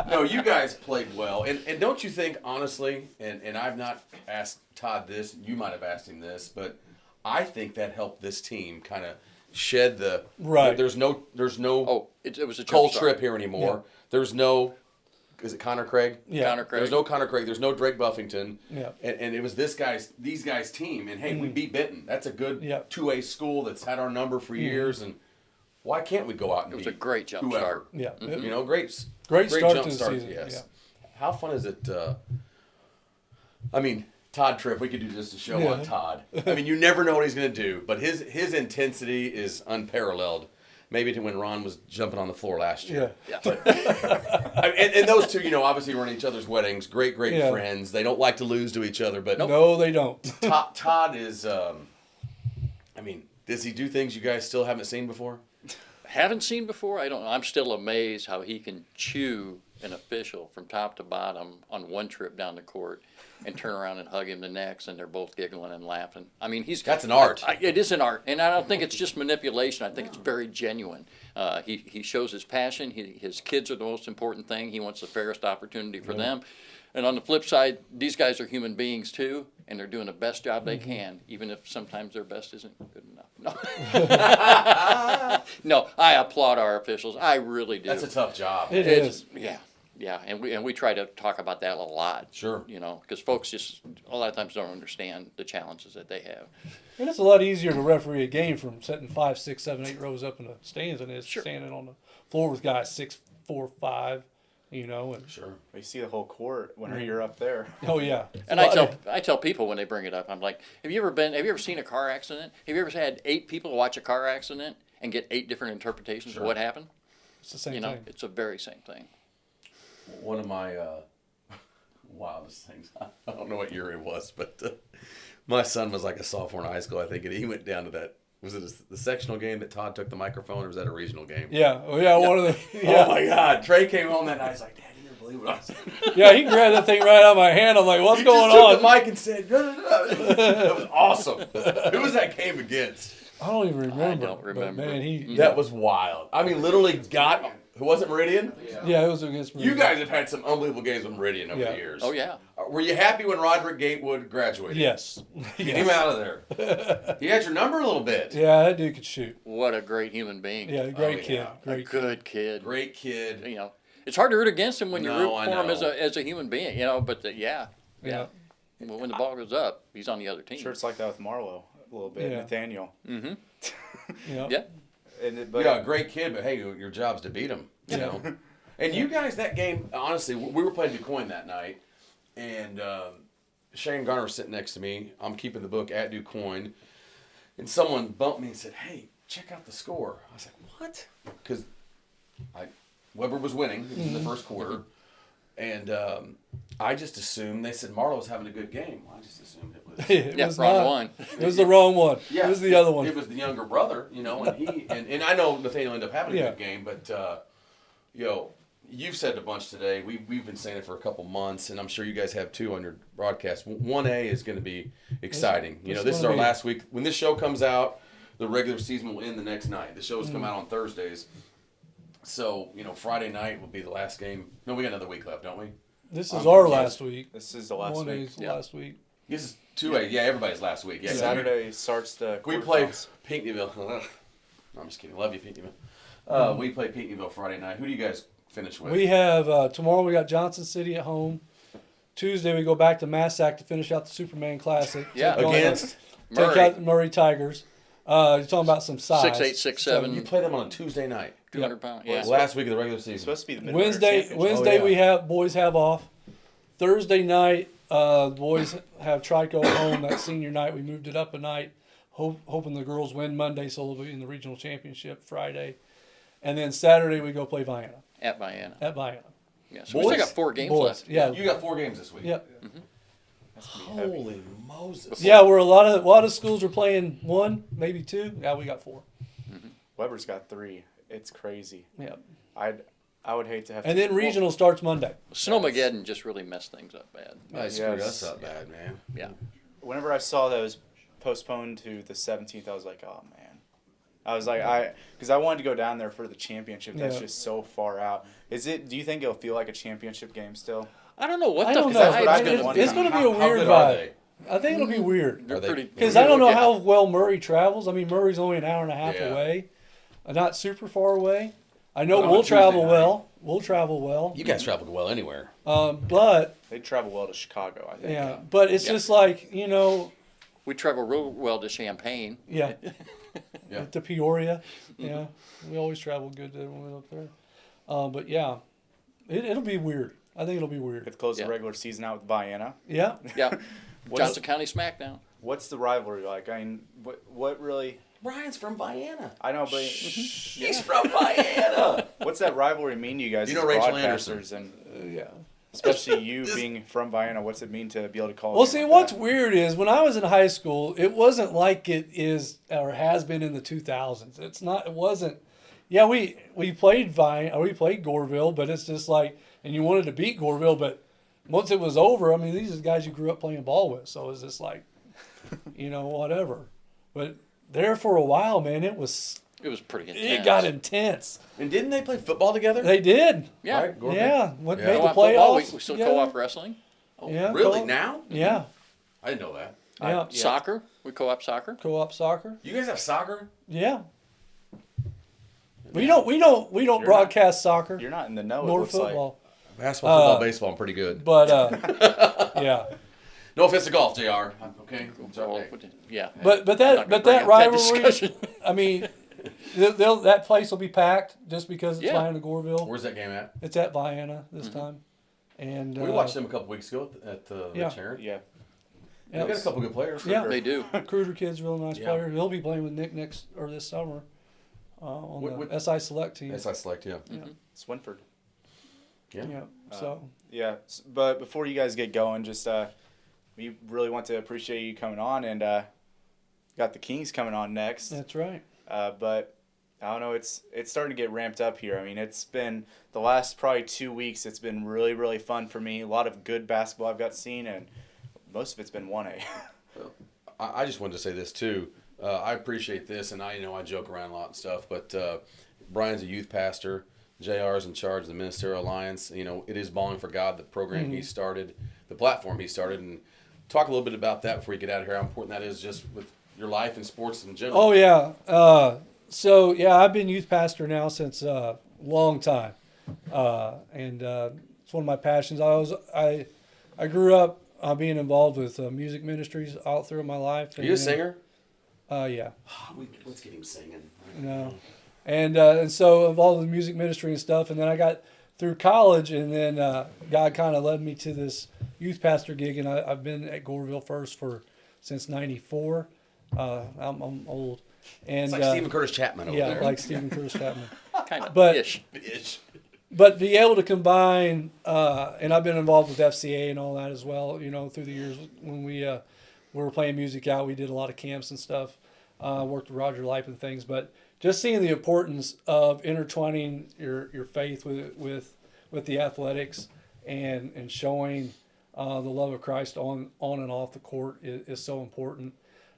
No, you guys played well. And don't you think, honestly, and I've not asked Todd this, you might have asked him this, but I think that helped this team kind of shed the... Right. There's no Oh, it was a Cole jump start. Tripp here anymore. There's no... Is it Connor Craig? Yeah. Connor Craig. There's no Connor Craig. There's no Drake Buffington. Yeah. And it was these guys' team. And hey, we beat Benton. That's a good Yeah. 2A school that's had our number for years. And why can't we go out and It was beat a great jump whoever? start. Yeah. You know, great Great start jump to the start. season, Yes. yeah. How fun is it? I mean, Todd Tripp. We could do just a show Yeah. on Todd. I mean, you never know what he's going to do, but his intensity is unparalleled. Maybe to when Ron was jumping on the floor last year. Yeah. And those two, you know, obviously were in each other's weddings. Great Yeah. friends. They don't like to lose to each other, but No, they don't. Todd is. I mean, does he do things you guys still haven't seen before? Haven't seen before? I don't know. I'm still amazed how he can chew an official from top to bottom on one trip down the court and turn around and hug him the next, and they're both giggling and laughing. I mean, That's an art. It is an art, and I don't think it's just manipulation. I think it's very genuine. He shows his passion. His kids are the most important thing. He wants the fairest opportunity for them. And on the flip side, these guys are human beings too, and they're doing the best job they can, even if sometimes their best isn't good enough. No, no, I applaud our officials. I really do. That's a tough job. It is. Yeah, and we try to talk about that a lot. Sure. You know, because folks just a lot of times don't understand the challenges that they have. And it's a lot easier to referee a game from sitting 5, 6, 7, 8 rows up in the stands than it is Sure. standing on the floor with guys 6, 4, 5. You know, and Sure. You see the whole court when you're up there. oh yeah. And I tell people when they bring it up, I'm like, have you ever seen a car accident? Have you ever had 8 people watch a car accident and get 8 different interpretations of what happened? It's the same You know, thing. it's the very same thing. One of my wildest things. I don't know what year it was, but my son was like a sophomore in high school, I think, and he went down to that. Was it the sectional game that Todd took the microphone, or was that a regional game? Yeah. Oh yeah. One of the. Yeah. Oh my God! Trey came home that night. He's like, "Dad, you never believe what I said." Yeah. He grabbed that thing right out of my hand. I'm like, what's He going just on? took the mic and said, "That was awesome." Who was that game against? I don't even remember. I don't remember. But man, he. That was wild. I mean, literally got. Who was it, Meridian? Yeah, it was against. You guys have had some unbelievable games with Meridian over Yeah. the years. Oh yeah. Were you happy when Roderick Gatewood graduated? Yes. Get him out of there. He had your number a little bit. Yeah, that dude could shoot. What a great human being. Yeah, great Oh, kid. yeah. Great. Good kid. Great kid. You know, it's hard to root against him when you No, root I for him know. as a human being. You know, but yeah. Yeah. Well, when the ball goes up, he's on the other team. Sure, it's like that with Marlowe a little bit. Yeah. Nathaniel. Yeah. Yeah. But Yeah, great kid, but hey, your job's to beat him. You know. And you guys, that game, honestly, we were playing DuQuoin that night, and Shane Garner was sitting next to me. I'm keeping the book at DuQuoin, and someone bumped me and said, "Hey, check out the score." I was like, "What?" Because Weber was winning. It was in the first quarter, and I just assumed they said Marlowe was having a good game. I just assumed it was. It Yeah, was wrong not. one. It was the wrong one. Yeah, It was the other one. It was the younger brother, you know, and he and I know Nathaniel ended up having a Yeah. good game, but you know, you've said a bunch today. We've been saying it for a couple months, and I'm sure you guys have too on your broadcast. 1A is going to be exciting. You know, this is our last week. When this show comes out, the regular season will end the next night. The shows come out on Thursdays, so you know, Friday night will be the last game. No, we got another week left, don't we? This is our last week. this is the last One week. is the last week. This is 2A. Yeah, everybody's last week. Yeah, Saturday starts the We play quarterfinals. Pinckneyville. No, I'm just kidding. Love you, Pinckneyville. We play Pinckneyville Friday night. Who do you guys finish with? We have tomorrow. We got Johnson City at home. Tuesday we go back to Massac to finish out the Superman Classic. Yeah. Take on- Against? take Murray. out the Murray Tigers. You're talking about some size. 6'8", 6'7". You play them on a Tuesday night. 200 pounds. Yeah. Last week of the regular It's season. supposed to be the Midwinter Wednesday, Championship. Wednesday yeah. we have boys have off. Thursday night, the boys have Trico at home. That senior night, we moved it up a night, hoping the girls win Monday, so they'll be in the regional championship Friday. And then Saturday we go play Vienna At Vienna. at Vienna. Yeah. So we still got 4 games Boys, left. yeah, You got 4 games this week. yep. That's gonna be heavy. Holy Moses. Yeah, where a lot of schools are playing 1, maybe 2. Yeah, we got 4. Weber's got 3. It's crazy. Yeah, I would hate to have. and to, then regional starts Monday. Snowmageddon just really messed things up bad. They screwed Yes. us up bad, man. Yeah. Whenever I saw that it was postponed to the 17th, I was like, oh man. I was like, because I wanted to go down there for the championship. That's Yeah. just so far out. Do you think it'll feel like a championship game still? I don't know what I the don't know. That's what I've been It's wondering. going to be a How weird good are vibe. they? I think it'll be weird. They're Are they- pretty. Because I don't know yeah. how well Murray travels. I mean, Murray's only an hour and a half Yeah. away, not super far away. I know But on a we'll Tuesday travel night- well. We'll travel well. You guys travel well anywhere. But They travel well to Chicago, I think. yeah, but it's Yeah. just like We travel real well to Champaign. yeah, Yeah. to Peoria. Yeah, we always travel good when we're up there. But yeah, it'll be weird. I think it'll be weird. It's close Yeah. the regular season out with Vienna. Yeah. Yeah. What's- Johnson County SmackDown. What's the rivalry like? I mean, what really? Ryan's from Vienna. I know, but He's from Vienna. what's that rivalry mean to you guys? You as know Rachel broadcasters, and Yeah. especially you being from Vienna? What's it mean to be able to call? a Well, game see, like what's that? weird is when I was in high school, it wasn't like it is or has been in the 2000s. It's not. It wasn't. Yeah, we played we played Goreville, but it's just like, and you wanted to beat Goreville, but once it was over, I mean, these are the guys you grew up playing ball with, so it's just like, whatever. But there for a while, man, it was pretty intense. it got intense. And didn't they play football together? They did. Yeah. Right, Goreville? Yeah, what Yeah. made the Co-op football. We playoffs? still together. co-op wrestling. Yeah, Really? co-op. Now? Yeah, I didn't know that. yeah. Soccer. We co-op soccer. Co-op soccer. You guys have soccer? Yeah. We don't broadcast soccer You're not in the know. It nor looks football, Basketball, football, baseball, I'm pretty good. but yeah. No offense to golf, JR. Okay? It's okay. Yeah. But Not that gonna but bring that up rivalry. discussion. I mean, that place will be packed just because it's Yeah. Vienna Goreville. Where's that game at? It's at Vienna this time, and We watched them a couple weeks ago at yeah. the Sharon. like. Yeah. They got a couple good players. Yeah. They do. Cruiser kid's a real nice Yeah. player. He'll be playing with Nick next or this summer on What- the SI Select team. SI Select, yeah. Swinford. Yeah. Yeah. So Yeah, but before you guys get going, just we really want to appreciate you coming on, and got the Kings coming on next. that's right. But I don't know, it's starting to get ramped up here. I mean, it's been the last probably 2 weeks. It's been really, really fun for me. A lot of good basketball I've got seen, and most of it's been 1A. I just wanted to say this too. I appreciate this, and I joke around a lot and stuff, but Brian's a youth pastor. JR's in charge of the Ministerial Alliance. It is Ballin4God, the program he started, the platform he started, and talk a little bit about that before you get out of here. How important that is just with your life and sports in general. Oh yeah. So yeah, I've been youth pastor now since a long time, and it's one of my passions. I grew up being involved with music ministries all through my life. Are you a singer? Yeah. Let's get him singing. No. And so involved with music ministry and stuff, and then I got through college, and then God kind of led me to this youth pastor gig, and I've been at Goreville First since '94. I'm old, and It's like Stephen Curtis Chapman over yeah, there. like Stephen Curtis Chapman. Kind of. But- ish. Ish. But be able to combine, and I've been involved with FCA and all that as well. Through the years when we were playing music out, we did a lot of camps and stuff. Worked with Roger Lipe and things, but just seeing the importance of intertwining your faith with the athletics and showing the love of Christ on and off the court is so important.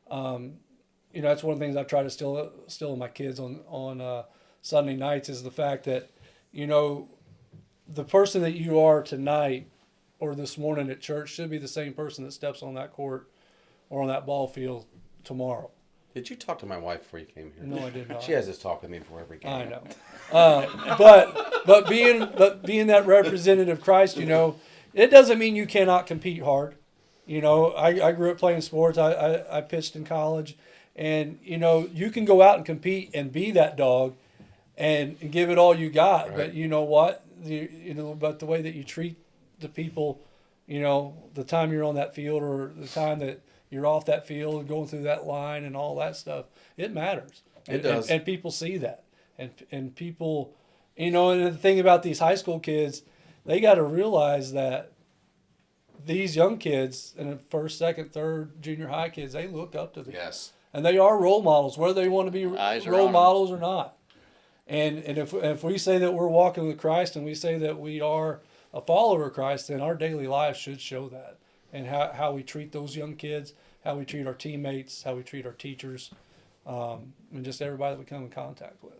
That's one of the things I try to still in my kids on Sunday nights is the fact that the person that you are tonight or this morning at church should be the same person that steps on that court or on that ball field tomorrow. Did you talk to my wife before you came here? No, I did not. She has this talk with me before every game. I know, but being that representative of Christ, it doesn't mean you cannot compete hard. I grew up playing sports. I pitched in college, and you can go out and compete and be that dog, and give it all you got. Right. But you know what? But the way that you treat the people, the time you're on that field or the time that you're off that field and going through that line and all that stuff, it matters. It does. And people see that. And people, and the thing about these high school kids, they got to realize that these young kids and the first, second, third, junior high kids, they look up to them. Yes. And they are role models, whether they want to be Eyes are role on 'em. models or not. And if we say that we're walking with Christ and we say that we are a follower of Christ, then our daily lives should show that. And how we treat those young kids, how we treat our teammates, how we treat our teachers, and just everybody that we come in contact with.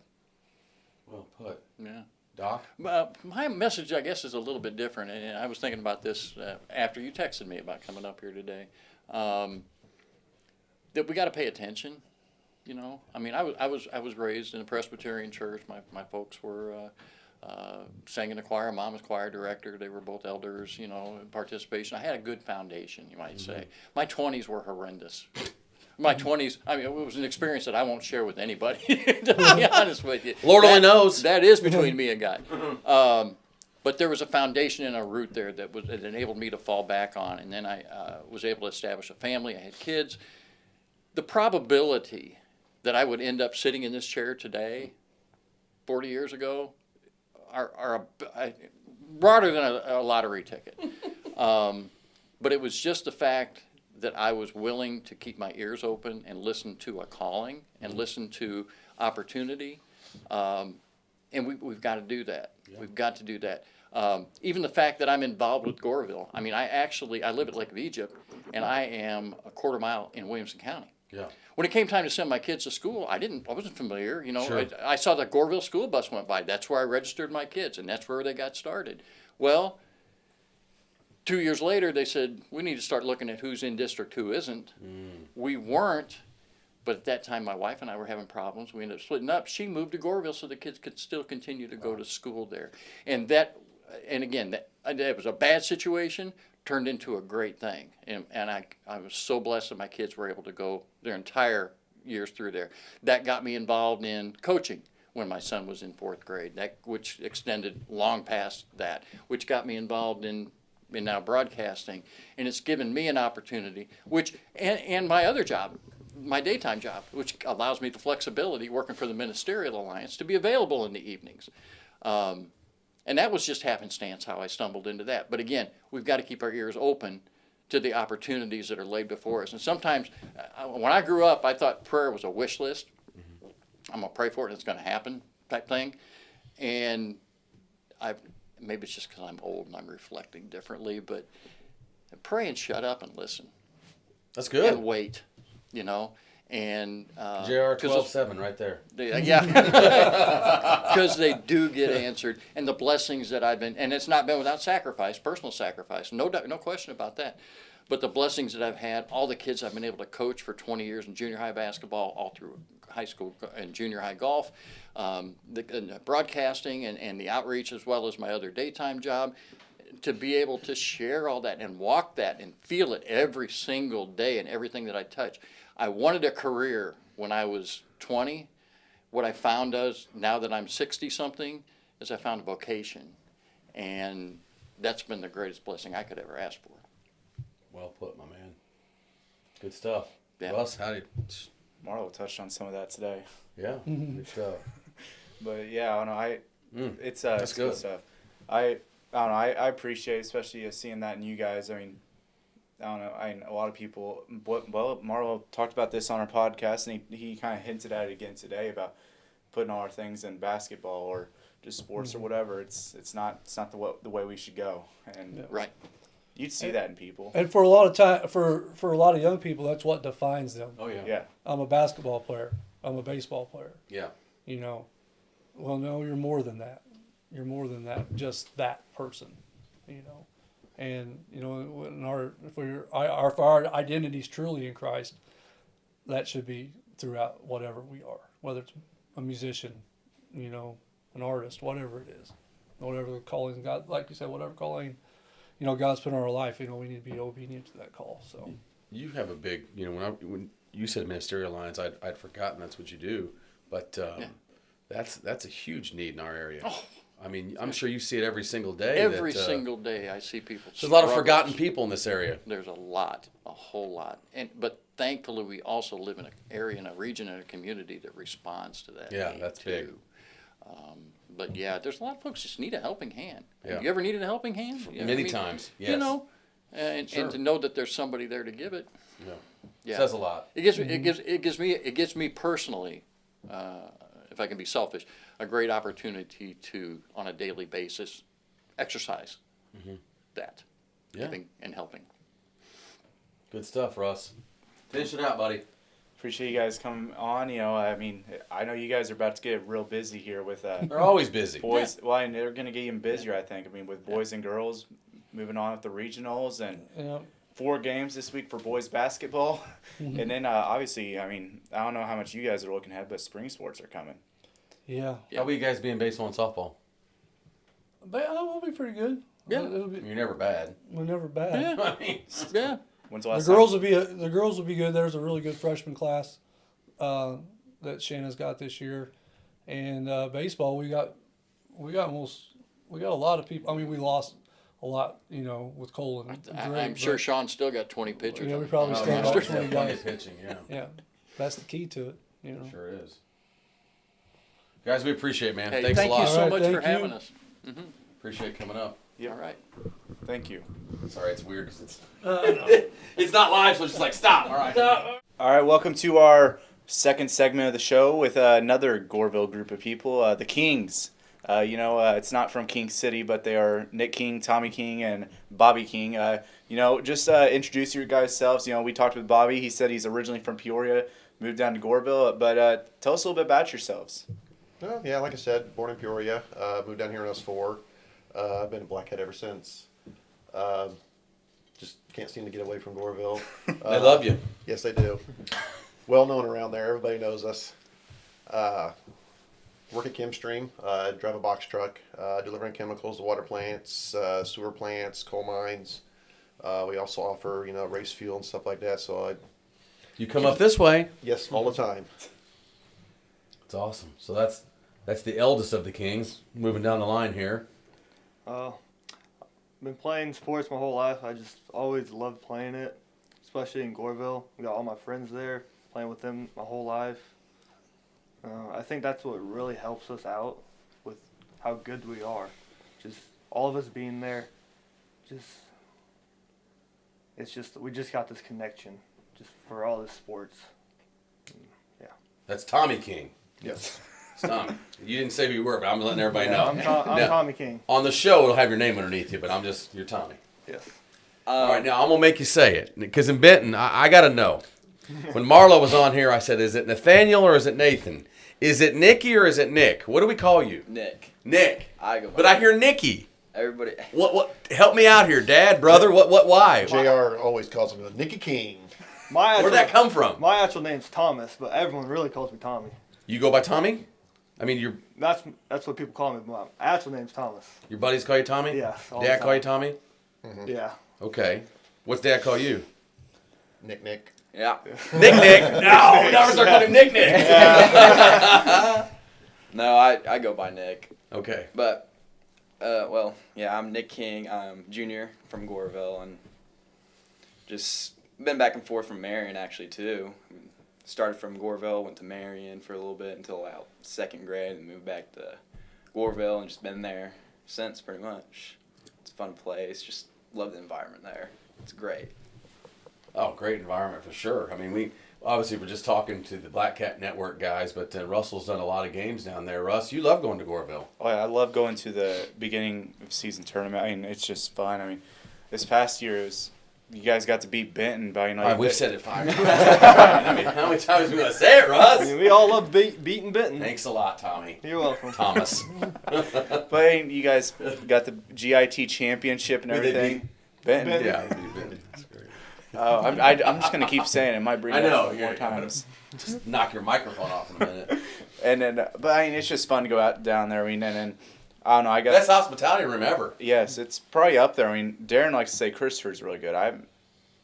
Well put. Yeah. Doc? My message, I guess, is a little bit different, and I was thinking about this after you texted me about coming up here today. That we got to pay attention. You know, I mean, I was raised in a Presbyterian church. My folks were sang in the choir. Mom was choir director. They were both elders. You know, in participation. I had a good foundation, you might say. My 20s were horrendous. My 20s, I mean, it was an experience that I won't share with anybody, to be honest with you. Lord only knows. That is between me and God. But there was a foundation and a root there that enabled me to fall back on. And then I was able to establish a family. I had kids. The probability that I would end up sitting in this chair today, 40 years ago, are broader than a lottery ticket. But it was just the fact that I was willing to keep my ears open and listen to a calling and listen to opportunity. And we've got to do that. Yeah. We've got to do that. Even the fact that I'm involved with Goreville. I mean, I live at Lake of Egypt, and I am a quarter mile in Williamson County. Yeah. When it came time to send my kids to school, I wasn't familiar. You know, Sure. I saw the Goreville school bus went by. That's where I registered my kids, and that's where they got started. Well, 2 years later, they said, we need to start looking at who's in district, who isn't. We weren't, but at that time, my wife and I were having problems. We ended up splitting up. She moved to Goreville so the kids could still continue to go to school there. And again, that was a bad situation, turned into a great thing. And I was so blessed that my kids were able to go their entire years through there. That got me involved in coaching when my son was in 4th grade, which extended long past that, which got me involved in now broadcasting, and it's given me an opportunity, and my other job, my daytime job, which allows me the flexibility working for the Ministerial Alliance to be available in the evenings. And that was just happenstance how I stumbled into that. But again, we've got to keep our ears open to the opportunities that are laid before us. And sometimes, when I grew up, I thought prayer was a wish list. I'm going to pray for it and it's going to happen type thing. And maybe it's just because I'm old and I'm reflecting differently, but pray and shut up and listen. That's good. And wait, you know. And JR 12:7 right there. Yeah, because they do get answered, and the blessings that I've been, and it's not been without sacrifice, personal sacrifice, no question about that. But the blessings that I've had, all the kids I've been able to coach for 20 years in junior high basketball, all through high school and junior high golf, the broadcasting and the outreach, as well as my other daytime job, to be able to share all that and walk that and feel it every single day in everything that I touch. I wanted a career when I was 20. What I found is, now that I'm 60-something, is I found a vocation. And that's been the greatest blessing I could ever ask for. Well put, my man. Good stuff. Yeah. Russ, how do you... Marlo touched on some of that today. Yeah, good stuff. But yeah, I don't know. It's good stuff. I don't know. I appreciate, especially seeing that in you guys. I mean, I don't know. A lot of people. Well, Marlo talked about this on our podcast, and he kind of hinted at it again today about putting all our things in basketball or just sports or whatever. It's not the way we should go. And right. You'd see that in people. And for a lot of time, for a lot of young people, that's what defines them. Oh yeah. Yeah. I'm a basketball player. I'm a baseball player. Yeah. You know, well, no, you're more than that. You're more than that. Just that person. You know, and you know, if our identity's truly in Christ, that should be throughout whatever we are, whether it's a musician, you know, an artist, whatever it is, whatever the calling God, like you said, whatever calling, you know, God's put in our life, you know, we need to be obedient to that call. So you have a big, you know, when you said Ministerial Alliance, I'd forgotten that's what you do, but that's a huge need in our area. Oh. I mean, I'm sure you see it every single day. Every single day I see people. There's a lot of forgotten people in this area. There's a whole lot. But thankfully, we also live in an area, in a region, in a community that responds to that. Yeah, that's too. big. But yeah, there's a lot of folks just need a helping hand. Yeah. Have you ever needed a helping hand? Many times, yes. You know, and to know that there's somebody there to give it. Yeah. Says a lot. It gives me personally, if I can be selfish, a great opportunity to, on a daily basis, exercise that, giving and helping. Good stuff, Russ. Finish it out, buddy. Appreciate you guys coming on. You know, I mean, I know you guys are about to get real busy here with They're always busy. boys. Well, and they're going to get even busier, I think. I mean, with boys and girls moving on with the regionals and Yeah. 4 games this week for boys basketball. And then, obviously, I mean, I don't know how much you guys are looking at, but spring sports are coming. Yeah. How will you guys be in baseball and softball? But we'll be pretty good. Yeah. You're never bad. We're never bad. Yeah. I mean, Yeah. When's the The last girls time? will be good. There's a really good freshman class that Shanna's got this year, and baseball we got a lot of people. I mean, we lost a lot, with Cole and Drake, I'm sure but, Sean's still got 20 pitchers. we probably still yeah, got there's 20 plenty guys. of pitching, yeah. Yeah, that's the key to it. Sure is. Guys, we appreciate it, man. Hey, Thanks thank a lot. you so All right, much thank for you. having us. Appreciate coming up. Yep. All right. Thank you. Sorry, it's weird because it's it's not live, so it's just like stop. All right. All right, welcome to our second segment of the show with another Goreville group of people, the Kings. It's not from King City, but they are Nick King, Tommy King, and Bobby King. Just introduce your guys' selves. We talked with Bobby. He said he's originally from Peoria, moved down to Goreville. But tell us a little bit about yourselves. Oh, yeah, like I said, born in Peoria, moved down here when I was 4. I've been a Blackcat ever since. Just can't seem to get away from Goreville. They love you. Yes, they do. Well known around there. Everybody knows us. Work at Chemstream. Drive a box truck, delivering chemicals to water plants, sewer plants, coal mines. We also offer, race fuel and stuff like that. So, You come up this way. yes, all the time. It's awesome. So that's the eldest of the Kings moving down the line here. Been playing sports my whole life. I just always loved playing it, especially in Goreville. We got all my friends there, playing with them my whole life. I think that's what really helps us out with how good we are. Just all of us being there, we just got this connection just for all the sports. Yeah. That's Tommy King. Yes. It's Tommy. You didn't say who you were, but I'm letting everybody Yeah, know. I'm Now, Tommy King. on the show, it'll have your name underneath you, but you're Tommy. Yes. All right, now I'm going to make you say it. Because in Benton, I got to know. When Marlo was on here, I said, is it Nathaniel or is it Nathan? Is it Nicky or is it Nick? What do we call you? Nick. Nick. I go. But I hear Nicky. Everybody. What? Help me out here, Dad, brother. What? Why? JR always calls him Nicky King. Where'd that come from? My actual name's Thomas, but everyone really calls me Tommy. You go by Tommy? I mean, That's what people call me. But my actual name's Thomas. your buddies call you Tommy? Yeah. all the Dad call you time. Tommy? Yeah. Okay. What's Dad call you? Nick. Yeah. Nick. No, we never start calling him Nick. No, I go by Nick. Okay. But, I'm Nick King. I'm junior from Goreville and just been back and forth from Marion actually too. Started from Goreville, went to Marion for a little bit until out 2nd grade and moved back to Goreville and just been there since pretty much. It's a fun place. Just love the environment there. It's great. Oh, great environment for sure. I mean, we obviously were just talking to the Blackcat Network guys, but Russell's done a lot of games down there. Russ, you love going to Goreville. Oh, yeah, I love going to the beginning of season tournament. I mean, it's just fun. I mean, this past year you guys got to beat Benton by All right, we've bit- said it 5 times. I mean, how many times are we going to say it, Russ? We all love beating Benton. Thanks a lot, Tommy. You're welcome. Thomas. But you guys got the GIT championship and Who they everything. Benton. Yeah, you've been. That's great. I'm just gonna keep saying it. Might bring I it know, up yeah, more yeah, times. Just knock your microphone off in a minute. And then, but I mean, it's just fun to go out down there. I mean, and then I don't know. I got Best hospitality room ever. yes, it's probably up there. I mean, Darren likes to say Christopher's really good.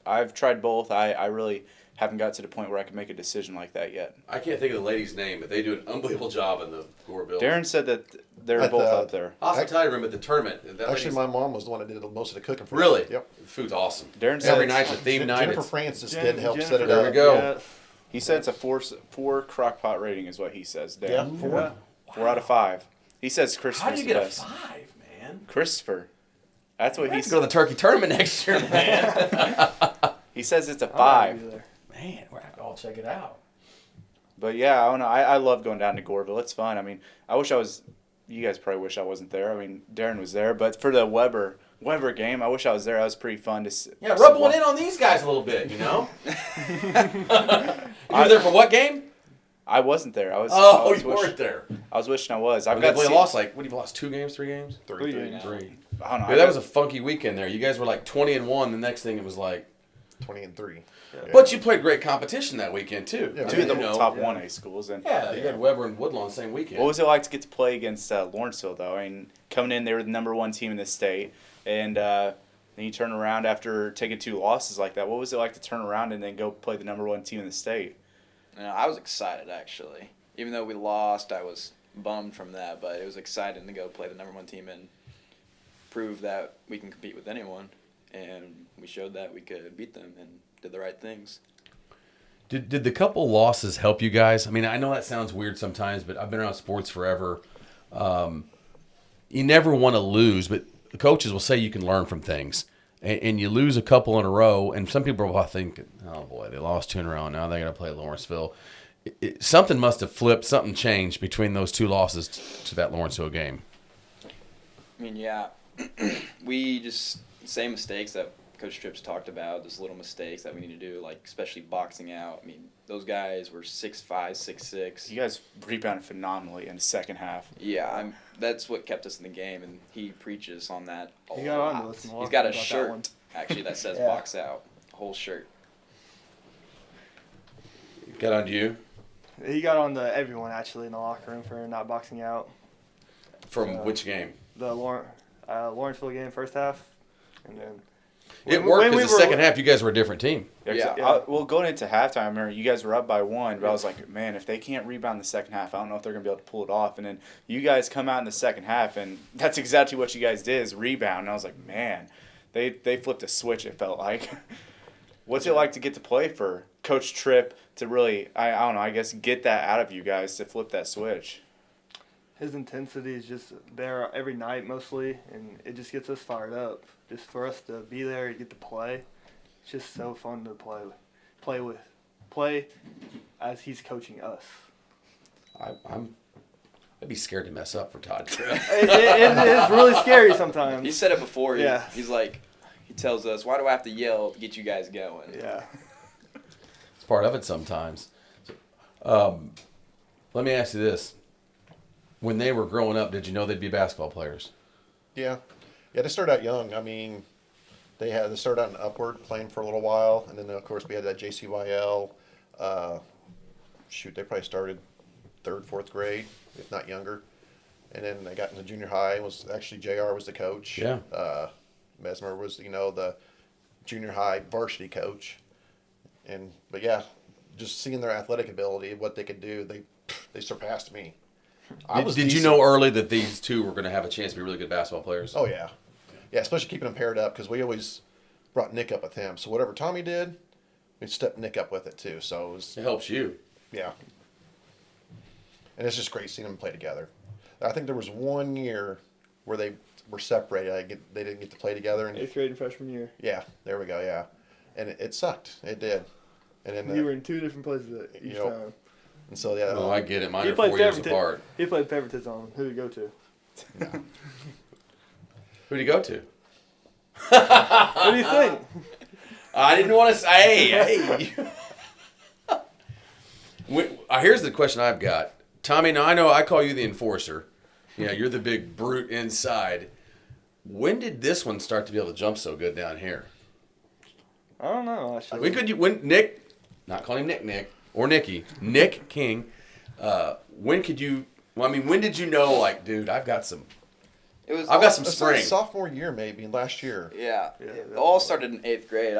I've tried both. I really haven't got to the point where I can make a decision like that yet. I can't think of the lady's name, but they do an unbelievable job in the Goreville. Darren said that they're At both the- up there. Hospitality room at the tournament. That Actually, lady's- my mom was the one that did most of the cooking for us. Really? Yep. The food's awesome. Darren said Every it's- night's a theme night. Jennifer It's- Francis did help set it There up. we go. Yes. He said it's a four crock pot rating is what he says. Yeah, Darren. 4. 4 out of 5. He says How Christopher's do you the get a best. 5, man? Christopher. That's what We he have to go to the turkey tournament next year, man. He says it's a I'll 5. be there. Man, we're have to all check it out. But yeah, I don't know. I love going down to Goreville. It's fun. I mean, I wish I was. You guys probably wish I wasn't there. I mean, Darren was there, but for the Weber game, I wish I was there. That was pretty fun to. Yeah, rub one in on these guys a little bit, you know? You were there for what game? I wasn't there. I was. Oh, you weren't there. I was wishing I was. I've They got lost like, what, you've lost 2 games, 3 games? Three. Three now. 3. I don't know. Yeah, that was a funky weekend there. You guys were like 20-1. The next thing it was like, 20-3. Yeah. but you played great competition that weekend too. Yeah, two of the You know, top 1A schools. And Yeah, you had Weber and Woodlawn same weekend. what was it like to get to play against Lawrenceville, though? I mean, coming in, they were the number 1 team in the state, and then you turn around after taking 2 losses like that. What was it like to turn around and then go play the number 1 team in the state? You know, I was excited actually. Even though we lost, I was bummed from that, but it was exciting to go play the number 1 team and prove that we can compete with anyone. And we showed that we could beat them and did the right things. Did the couple losses help you guys? I mean, I know that sounds weird sometimes, but I've been around sports forever. You never want to lose, but the coaches will say you can learn from things. And you lose a couple in a row, and some people are thinking, oh boy, they lost 2 in a row. Now they got to play Lawrenceville. Something must have flipped, something changed between those 2 losses to that Lawrenceville game. I mean, yeah, we just same mistakes that Coach Trips talked about, those little mistakes that we need to do, like especially boxing out. I mean, those guys were 6'5", 6'6". You guys rebounded phenomenally in the second half. Yeah, that's what kept us in the game, and he preaches on that a He got lot. on to us in the He's locker got room a about that shirt, one. actually, that says Yeah. box out, a whole shirt. Got on to you? He got on to everyone actually in the locker room for not boxing out. From which game? The Lawrenceville game first half, and then It when worked we because the were- second half you guys were a different team. Yeah. Well, going into halftime, I remember you guys were up by 1, but I was like, man, if they can't rebound the second half, I don't know if they're going to be able to pull it off. And then you guys come out in the second half, and that's exactly what you guys did is rebound. And I was like, man, they flipped a switch, it felt like. What's it like to get to play for Coach Tripp to really, I don't know, I guess get that out of you guys to flip that switch? His intensity is just there every night mostly, and it just gets us fired up. Just for us to be there and get to play, it's just so fun to play as he's coaching us. I'd be scared to mess up for Todd Tripp. It is really scary sometimes. He said it before. Yeah. He's like, he tells us, why do I have to yell to get you guys going? Yeah. It's part of it sometimes. So, let me ask you this. When they were growing up, did you know they'd be basketball players? Yeah. Yeah, they started out young. I mean, they started out in Upward playing for a little while, and then of course we had that JCYL. They probably started 3rd, 4th grade, if not younger. And then they got into junior high. It was actually JR was the coach. Yeah. Mesmer was the junior high varsity coach. But yeah, just seeing their athletic ability, what they could do, they surpassed me. Did you decent. know early that these two were going to have a chance to be really good basketball players? Oh, yeah. Yeah, especially keeping them paired up because we always brought Nick up with him. So whatever Tommy did, we'd step Nick up with it too. So It helps you. yeah. And it's just great seeing them play together. I think there was 1 year where they were separated. They didn't get to play together. And 8th grade and freshman year. yeah, there we go, yeah. And it sucked. It did. And then We were in 2 different places at each Yep. time. and so yeah. Oh, I get it. Mine He are played 4 years favoritism. apart. He played favoritism. Who did he go to? Who did you go to? What do you think? I didn't want to say. Hey. Here's the question I've got. Tommy, now I know I call you the enforcer. Yeah, you're the big brute inside. When did this one start to be able to jump so good down here? I don't know. Actually, When Nick, not calling him Nick, or Nicky, Nick King, when did you know, like, dude, I've got some It's spring. sophomore year maybe last year. Yeah. Yeah, It all started in 8th grade.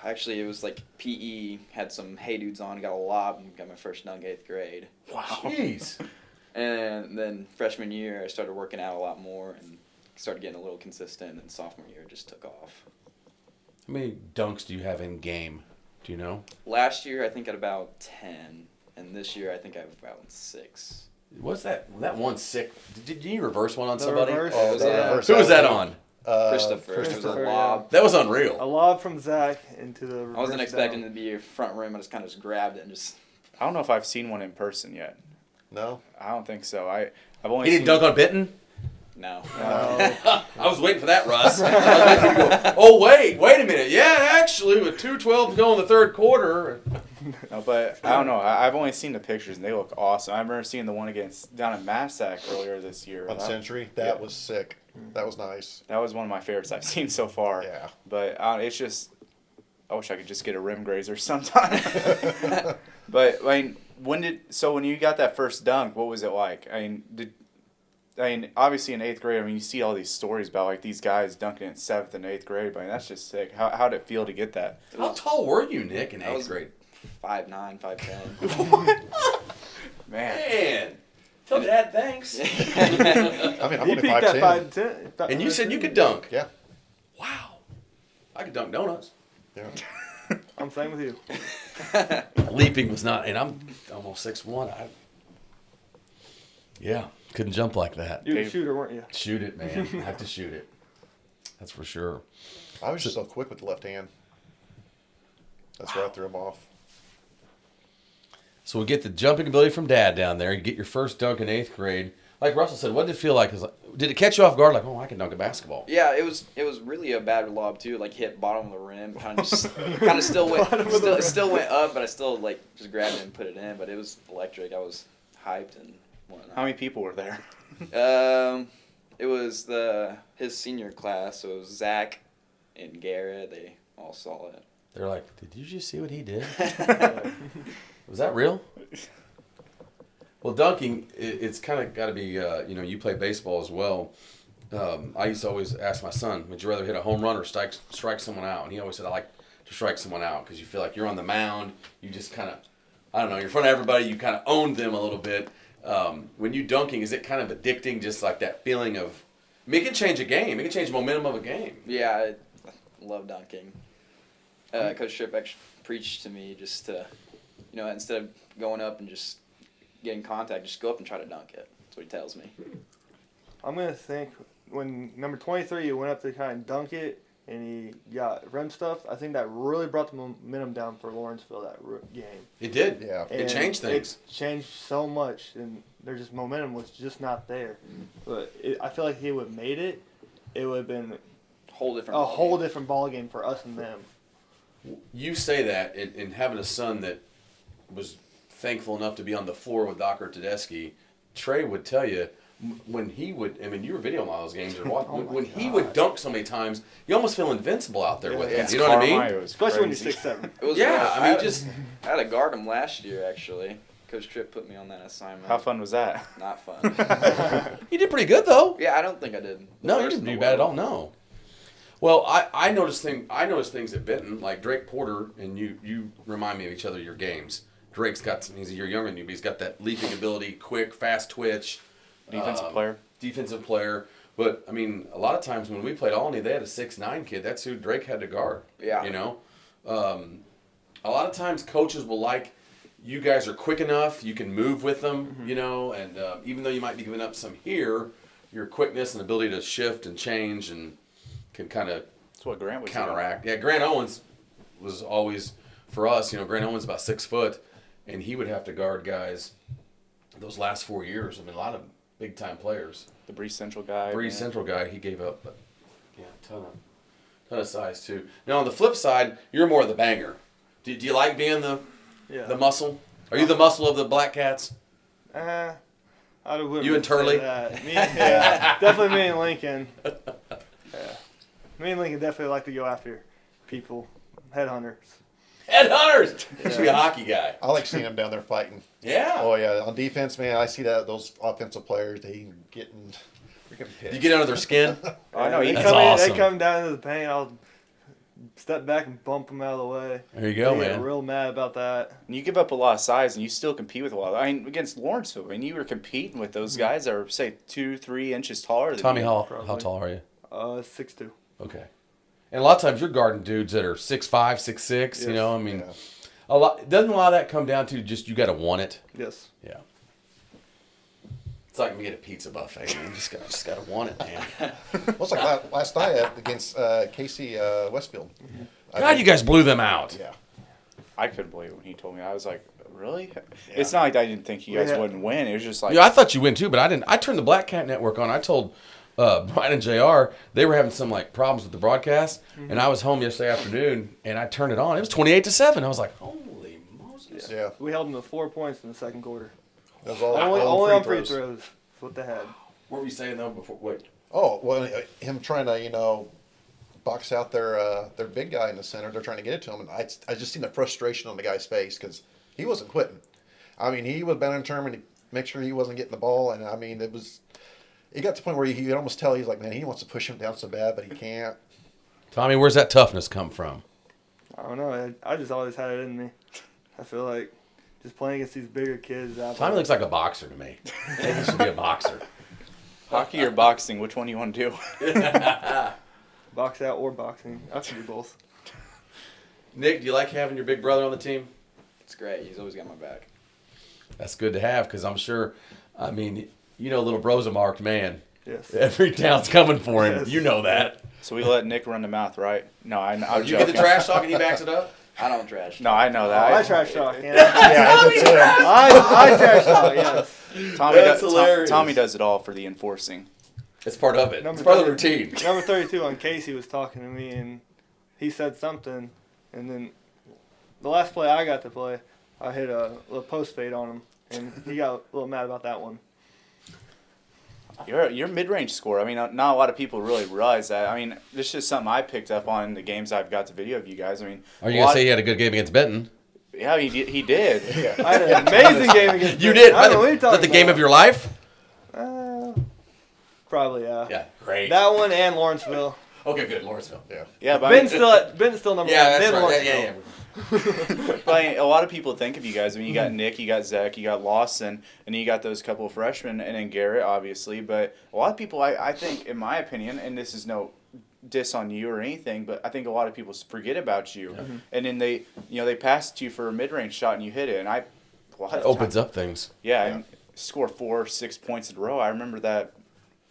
Actually, it was like PE, had some hey dudes on, got a lob, and got my first dunk 8th grade. Wow. Jeez. And then freshman year, I started working out a lot more and started getting a little consistent, and sophomore year just took off. How many dunks do you have in game? Do you know? Last year, I think at about 10, and this year, I think I have about 6. What's that? That one sick. Did you reverse one on The somebody? reverse. Oh, the Yeah. reverse Who was that alley-oop. on? Christopher. It was a Christopher, lob. That was A unreal. lob from Zach into the. I wasn't reverse expecting down. it to be a front rim. I just kind of grabbed it and just. I don't know if I've seen one in person yet. No? I don't think so. I've only He seen didn't dunk on Benton? No. I was waiting for that, Russ. I was waiting to go, oh, wait a minute. Yeah, actually, with 2:12 to go in the third quarter. No, but I don't know. I've only seen the pictures, and they look awesome. I remember seeing the one down at Massac earlier this year. On Century, that was sick. That was nice. That was one of my favorites I've seen so far. Yeah. But it's just, I wish I could just get a rim grazer sometime. But I mean, when you got that first dunk, what was it like? I mean, obviously in 8th grade, I mean, you see all these stories about like these guys dunking in 7th and 8th grade. But I mean, that's just sick. How did it feel to get that? How tall were you, Nick, in 8th grade? 5'9", 5'10". Man. Tell Dad thanks. I mean, I'm He only peaked at 5'10". 5'10". And you said you could dunk. Yeah. Wow. I could dunk donuts. Yeah. I'm same with you. Leaping was not, and I'm almost 6'1". Couldn't jump like that. You were a shooter, weren't you? Shoot it, man. I have to shoot it. That's for sure. I was just so quick with the left hand. That's where I threw him off. So we get the jumping ability from Dad down there. You get your first dunk in 8th grade. Like Russell said, what did it feel like? Did it catch you off guard? Like, oh, I can dunk a basketball. Yeah, it was really a bad lob too. Like hit bottom of the rim, kind of still went up, but I still like just grabbed it and put it in. But it was electric. I was hyped and whatnot. How many people were there? It was his senior class, so it was Zach and Garrett. They all saw it. They're like, did you just see what he did? Was that real? Well, dunking, it's kind of got to be, you play baseball as well. I used to always ask my son, would you rather hit a home run or strike someone out? And he always said, I like to strike someone out because you feel like you're on the mound. You just kind of, I don't know, you're in front of everybody. You kind of owned them a little bit. When you dunking, is it kind of addicting, just like that feeling of, it can change a game. It can change the momentum of a game. Yeah, I love dunking. Coach Tripp actually preached to me just to, instead of going up and just getting contact, just go up and try to dunk it. That's what he tells me. I'm going to think when number 23 went up to kind of dunk it and he got rim stuff, I think that really brought the momentum down for Lawrenceville that game. It did. Yeah. It changed things. It changed so much, and their just momentum was just not there. But I feel like if he would have made it, it would have been a whole different ball game for us and them. You say that, and having a son that was thankful enough to be on the floor with Dr. Tedeschi, Trey would tell you, when he would, I mean, you were videoing all those games. When he would dunk so many times, you almost feel invincible out there with him. You know what I mean? Especially when you're 6'7". I had to guard him last year, actually. Coach Tripp put me on that assignment. How fun was that? Not fun. You did pretty good, though. Yeah, I don't think I did. No, you didn't do bad at all, no. Well, I noticed things at Benton, like Drake Porter, and you remind me of each other, your games. Drake's he's a year younger than you, but he's got that leaping ability, quick, fast twitch. Defensive player. But, I mean, a lot of times when we played Albany, they had a 6'9" kid. That's who Drake had to guard. Yeah. A lot of times coaches will like, you guys are quick enough, you can move with them, and even though you might be giving up some here, your quickness and ability to shift and change and can kind of counteract. Yeah, Grant Owens was always, for us, Grant Owens about 6 foot, and he would have to guard guys those last 4 years. I mean, a lot of big-time players. The Breeze Central guy. He gave up, but ton of size too. Now on the flip side, you're more the banger. Do you like being the muscle? Are you the muscle of the Blackcats? I wouldn't You and Turley? Definitely me and Lincoln. Me and Lincoln definitely like to go after people, headhunters. Headhunters! Should be a hockey guy. I like seeing him down there fighting. Yeah. Oh, yeah. On defense, man, I see those offensive players, they getting pissed. You get under their skin? I know. That's awesome. They come down into the paint, I'll step back and bump them out of the way. There you go, They man. get real mad about that. And you give up a lot of size, and you still compete with a lot. I mean, against Lawrenceville, you were competing with those guys that are, say, 2-3 inches taller than Tommy, you. how tall are you? 6'2". Okay. And a lot of times you're guarding dudes that are 6'5", 6'6", Yeah. Doesn't a lot of that come down to just you got to want it? Yes. Yeah. It's like me at a pizza buffet, man. Just got to want it, man. Well, it's like last night against Casey Westfield. God, you guys blew them out. Yeah. I couldn't believe it when he told me. I was like, really? Yeah. It's not like I didn't think you guys wouldn't win. It was just like... Yeah, I thought you win too, but I didn't. I turned the Blackcat Network on. I told Brian and JR, they were having some problems with the broadcast, and I was home yesterday afternoon, and I turned it on. It was 28-7. I was like, holy Moses. Yeah. We held them to 4 points in the second quarter. That was all, Only all on free throws. That's what they had. What were you saying though before? Wait. Oh, well, him trying to, box out their big guy in the center. They're trying to get it to him, and I just seen the frustration on the guy's face because he wasn't quitting. I mean, he was bound and determined to make sure he wasn't getting the ball, and I mean, it got to the point where you could almost tell he's like, man, he wants to push him down so bad, but he can't. Tommy, where's that toughness come from? I don't know. I just always had it in me. I feel like just playing against these bigger kids. Tommy looks like a boxer to me. He should be a boxer. Hockey or boxing? Which one do you want to do? Box out or boxing. I can do both. Nick, do you like having your big brother on the team? It's great. He's always got my back. That's good to have because I'm sure, I mean, little bro's a marked man. Yes. Every town's coming for him. Yes. You know that. So we let Nick run the mouth, right? No, I'm You joking. get the trash talk and he backs it up? I don't trash. No, I know that. I trash talk. Yeah. Yeah, that's it. I trash talk. Yes. That's hilarious. Tommy does it all for the enforcing. It's part of it. Number It's part of the 30. routine. Number 32 on Casey was talking to me, and he said something, and then the last play I got to play, I hit a little post fade on him, and he got a little mad about that one. Your mid-range score. I mean, not a lot of people really realize that. I mean, this is just something I picked up on in the games I've got to video of you guys. I mean, Are you going to say he had a good game against Benton? Yeah, he did. Yeah. I had an amazing game against You him. did? I don't know what you're Is that talking the game about. of your life? Probably, yeah. Yeah, great. That one and Lawrenceville. Okay, good. Lawrenceville. Yeah. Yeah, but Ben's still number one. Yeah, that's Then right. Lawrenceville. But I mean, a lot of people think of you guys. I mean, you got Nick, you got Zach, you got Lawson, and you got those couple of freshmen, and then Garrett, obviously. But a lot of people, I think, in my opinion, and this is no diss on you or anything, but I think a lot of people forget about you. Mm-hmm. And then they pass it to you for a mid-range shot, and you hit it. And It opens up things. Yeah, and score 4-6 points in a row. I remember that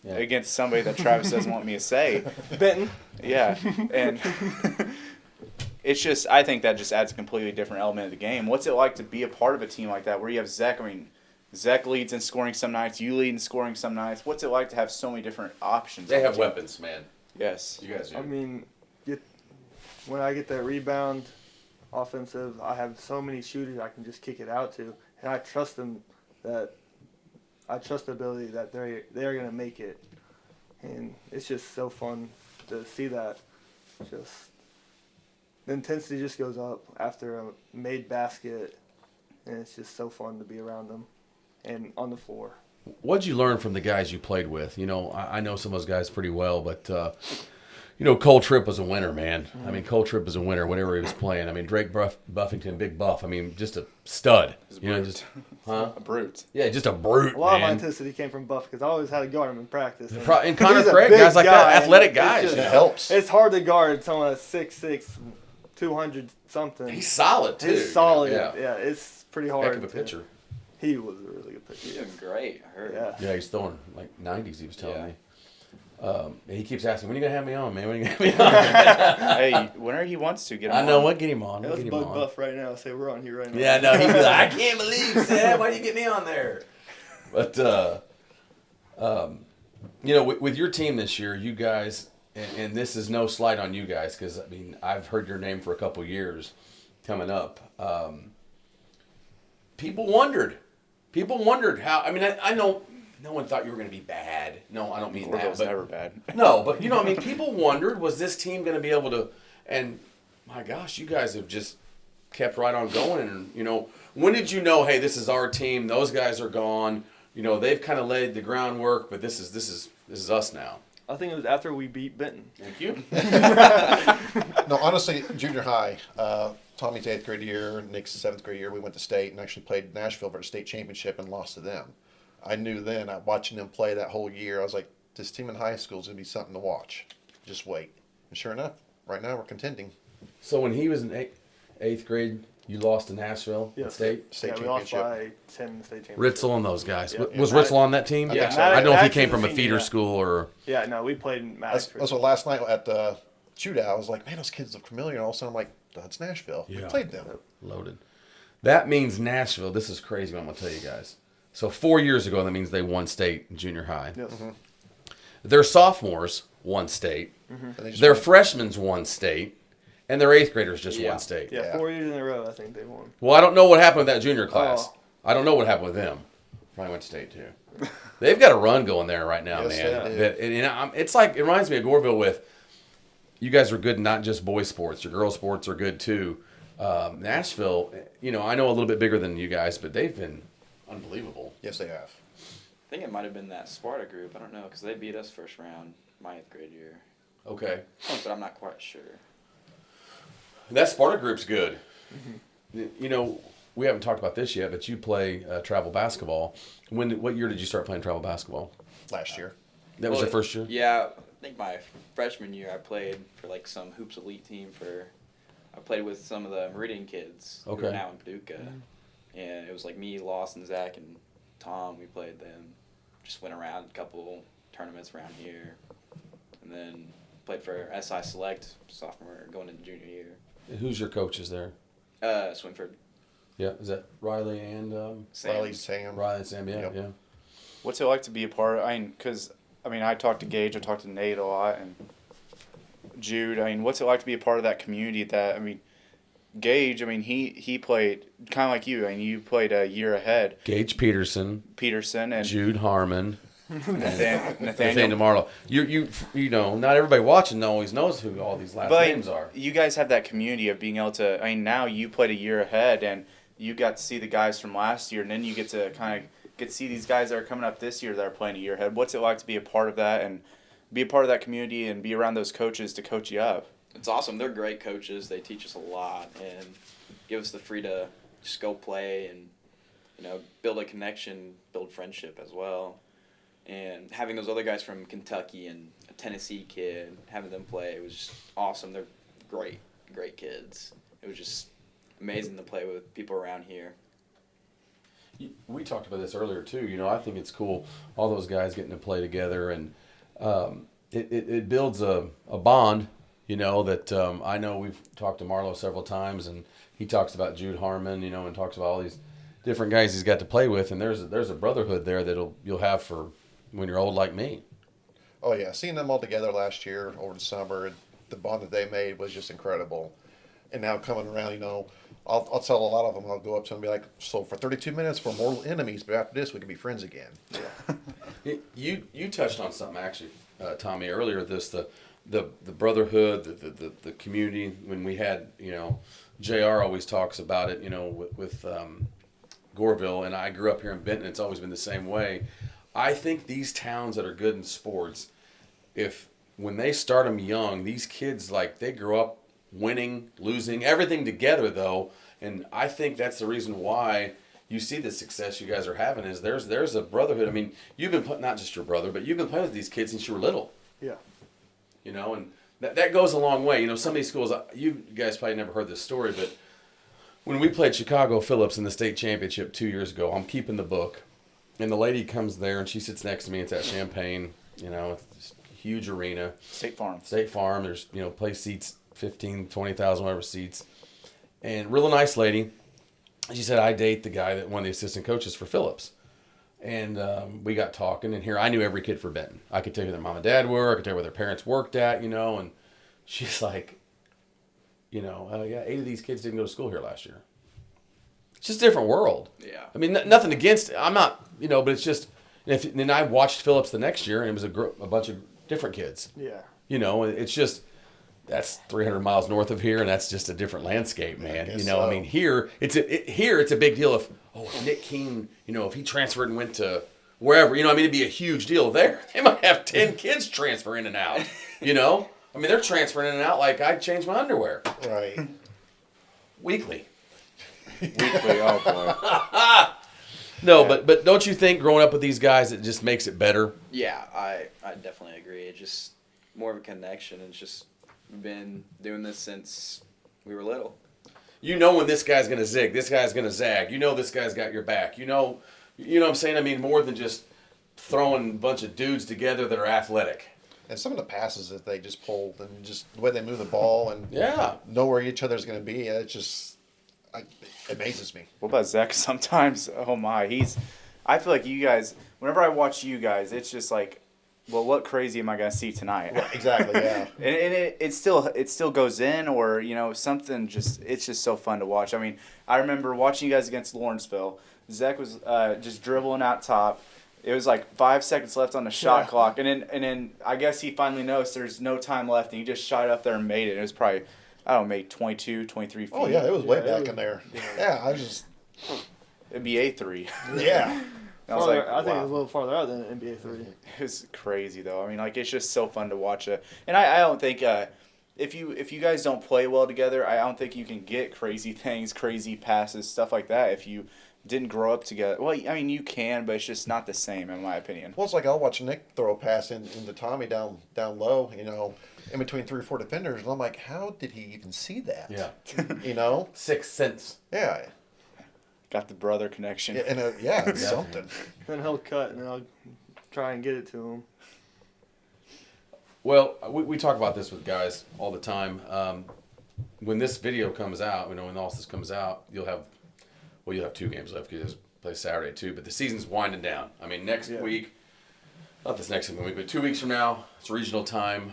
against somebody that Travis doesn't want me to say. Benton. Yeah, and it's just, I think that just adds a completely different element of the game. What's it like to be a part of a team like that where you have Zach? I mean, Zach leads in scoring some nights, you lead in scoring some nights. What's it like to have so many different options? They on the have team? weapons, man. Yes. You guys do. I mean, when I get that rebound offensive, I have so many shooters I can just kick it out to, and I trust them I trust the ability that they're gonna make it, and it's just so fun to see that. Just the intensity just goes up after a made basket, and it's just so fun to be around them and on the floor. What'd you learn from the guys you played with? I know some of those guys pretty well, but Cole Tripp was a winner, man. I mean, Cole Tripp was a winner whenever he was playing. I mean, Drake Buffington, big buff. I mean, just a stud. A brute. Yeah, just a brute, A lot of my man. intensity came from Buff because I always had to guard him in practice. And Connor He's a Craig, big guys like guy, that, and athletic it's guys. just- It helps. It's hard to guard someone that's 6'6", 200 something. He's solid, too. He's solid. Yeah. Yeah, it's pretty hard. Heck of a to- pitcher. He was a really good pitcher. He's doing great. I heard. Yeah. Yeah, he's throwing like 90s, he was telling Yeah. me. He keeps asking, when are you going to have me on, man? When are you going to have me on? Hey, whenever he wants to, get him I know, on. what? Get him on. Let's Get him bug on. Buff right now. Say we're on here right now. Yeah, no, he'd be like, I can't believe, Sam, why do you get me on there? But, with your team this year, you guys, and this is no slight on you guys, because, I mean, I've heard your name for a couple years coming up. People wondered how, I mean, I know no one thought you were going to be bad. No, I don't mean Goreville's that. But, never bad. no, but, I mean, people wondered, was this team going to be able to, and my gosh, you guys have just kept right on going. And, when did you know, hey, this is our team, those guys are gone, they've kind of laid the groundwork, but this is us now. I think it was after we beat Benton. Thank you. No, honestly, junior high, Tommy's 8th grade year, Nick's 7th grade year, we went to state and actually played Nashville for the state championship and lost to them. I knew then, watching them play that whole year, I was like, this team in high school is going to be something to watch. Just wait. And sure enough, right now we're contending. So when he was in eighth grade, you lost to Nashville State? State we lost championship. by 10 in the state championship. Ritzel and those guys. Yeah. Was Yeah. Ritzel on that team? I think so. I don't know if he Maddox came is from a a senior, feeder yeah. school or... Yeah, no, we played Maddox. That's what last night at the shootout, I was like, man, those kids look familiar. And all of a sudden I'm like, that's Nashville. We Yeah. played them. Loaded. That means Nashville. This is crazy what I'm going to tell you guys. So 4 years ago, that means they won state in junior high. Yes. Their sophomores won state. And they just Their went- freshmen won state. and their 8th graders just Yeah. won state. Yeah, Yeah. 4 years in a row, I think they won. Well, I don't know what happened with that junior class. Oh. I don't know what happened with them. Probably went to state too. They've got a run going there right now, Yes, man. they do. It's like, it reminds me of Goreville with, you guys are good in not just boys sports. Your girls sports are good too. Nashville, I know a little bit bigger than you guys, but they've been unbelievable. Yes, they have. I think it might have been that Sparta group. I don't know because they beat us first round my 8th grade year, Okay. but I'm not quite sure. That Sparta group's good. We haven't talked about this yet, but you play travel basketball. What year did you start playing travel basketball? Last year. That was your first year? Yeah, I think my freshman year I played for like some hoops elite team I played with some of the Meridian kids who Okay. are now in Paducah, and it was like me, Lawson, Zach, and Tom. We played them. Just went around a couple tournaments around here, and then played for SI Select sophomore going into junior year. Who's your coaches there? Swinford. Yeah, is that Riley and Sam. Riley, Sam. Riley and Sam? Yeah, Yep. yeah. What's it like to be a part of? I talked to Gage, I talked to Nate a lot, and Jude. What's it like to be a part of that community? Gage. He played kind of like you. You played a year ahead. Gage Peterson, Peterson and Jude Harmon, Nathaniel. Nathaniel Marlowe. Not everybody watching always knows who all these last names are. You guys have that community of being able to. Now you played a year ahead, and you got to see the guys from last year, and then you get to see these guys that are coming up this year that are playing a year ahead. What's it like to be a part of that and be a part of that community and be around those coaches to coach you up? It's awesome. They're great coaches. They teach us a lot and give us the free to just go play and build a connection, build friendship as well. And having those other guys from Kentucky and a Tennessee kid, having them play, it was just awesome. They're great, great kids. It was just amazing to play with people around here. We talked about this earlier too. I think it's cool, all those guys getting to play together, and it builds a bond. That I know we've talked to Marlo several times, and he talks about Jude Harmon, and talks about all these different guys he's got to play with, and there's a brotherhood there that you'll have for when you're old like me. Oh yeah, seeing them all together last year over the summer, the bond that they made was just incredible. And now coming around, I'll tell a lot of them. I'll go up to them and be like, "So for 32 minutes, we're mortal enemies, but after this, we can be friends again." You touched on something actually, Tommy, earlier. The brotherhood, the community. When we had, JR always talks about it. With Goreville, and I grew up here in Benton. It's always been the same way. I think these towns that are good in sports, when they start them young, these kids they grow up winning, losing, everything together though, and I think that's the reason why you see the success you guys are having. Is there's a brotherhood. You've been not just your brother, but you've been playing with these kids since you were little. Yeah. And that goes a long way. Some of these schools, you guys probably never heard this story, but when we played Chicago Phillips in the state championship 2 years ago, I'm keeping the book, and the lady comes there and she sits next to me. It's at Champaign, it's this huge arena. State Farm. There's, place seats 15, 20,000, whatever seats. And real nice lady. She said, I date the guy that one of the assistant coaches for Phillips. And we got talking, and here I knew every kid for Benton. I could tell you who their mom and dad were. I could tell you where their parents worked at, and she's like, yeah, 8 of these kids didn't go to school here last year. It's just a different world. Yeah. Nothing against it. I'm not, but it's just, and I watched Phillips the next year, and it was a bunch of different kids. Yeah. It's just, that's 300 miles north of here, and that's just a different landscape, man. So. Here it's a big deal if Nick King, if he transferred and went to wherever, it'd be a huge deal there. They might have 10 kids transfer in and out, they're transferring in and out like I change my underwear. Right. Weekly. Oh boy. No, but don't you think growing up with these guys, it just makes it better? Yeah, I definitely agree. It's just more of a connection. It's just we've been doing this since we were little. When this guy's going to zig, this guy's going to zag. This guy's got your back. You know what I'm saying? More than just throwing a bunch of dudes together that are athletic. And some of the passes that they just pulled and just the way they move the ball and know where each other's going to be, it just it amazes me. What about Zach? Sometimes, oh my, I feel like you guys, whenever I watch you guys, it's just like well, what crazy am I gonna see tonight? Right, exactly. Yeah. And it still goes in, or something. It's just so fun to watch. I mean, I remember watching you guys against Lawrenceville. Zach was just dribbling out top. It was like 5 seconds left on the shot clock, and then I guess he finally noticed there's no time left, and he just shot up there and made it. It was probably, I don't know, made 22, 23 feet. Oh yeah, it was way back was- in there. Yeah, I was just. It'd be A3. Yeah. I was Farther, like, I think it wow. was a little farther out than NBA 3. It was crazy though. I mean, like it's just so fun to watch it. And I don't think if you guys don't play well together, I don't think you can get crazy things, crazy passes, stuff like that. If you didn't grow up together, well, I mean you can, but it's just not the same in my opinion. Well, it's like I'll watch Nick throw a pass into Tommy down low, in between 3 or 4 defenders, and I'm like, how did he even see that? Yeah. Sixth sense. Yeah. Got the brother connection. And it's something. Then he'll cut, and then I'll try and get it to him. Well, we talk about this with guys all the time. When this video comes out, when all this comes out, you'll have 2 games left because you play Saturday too. But the season's winding down. I mean, next week, not this next week, but 2 weeks from now, it's regional time.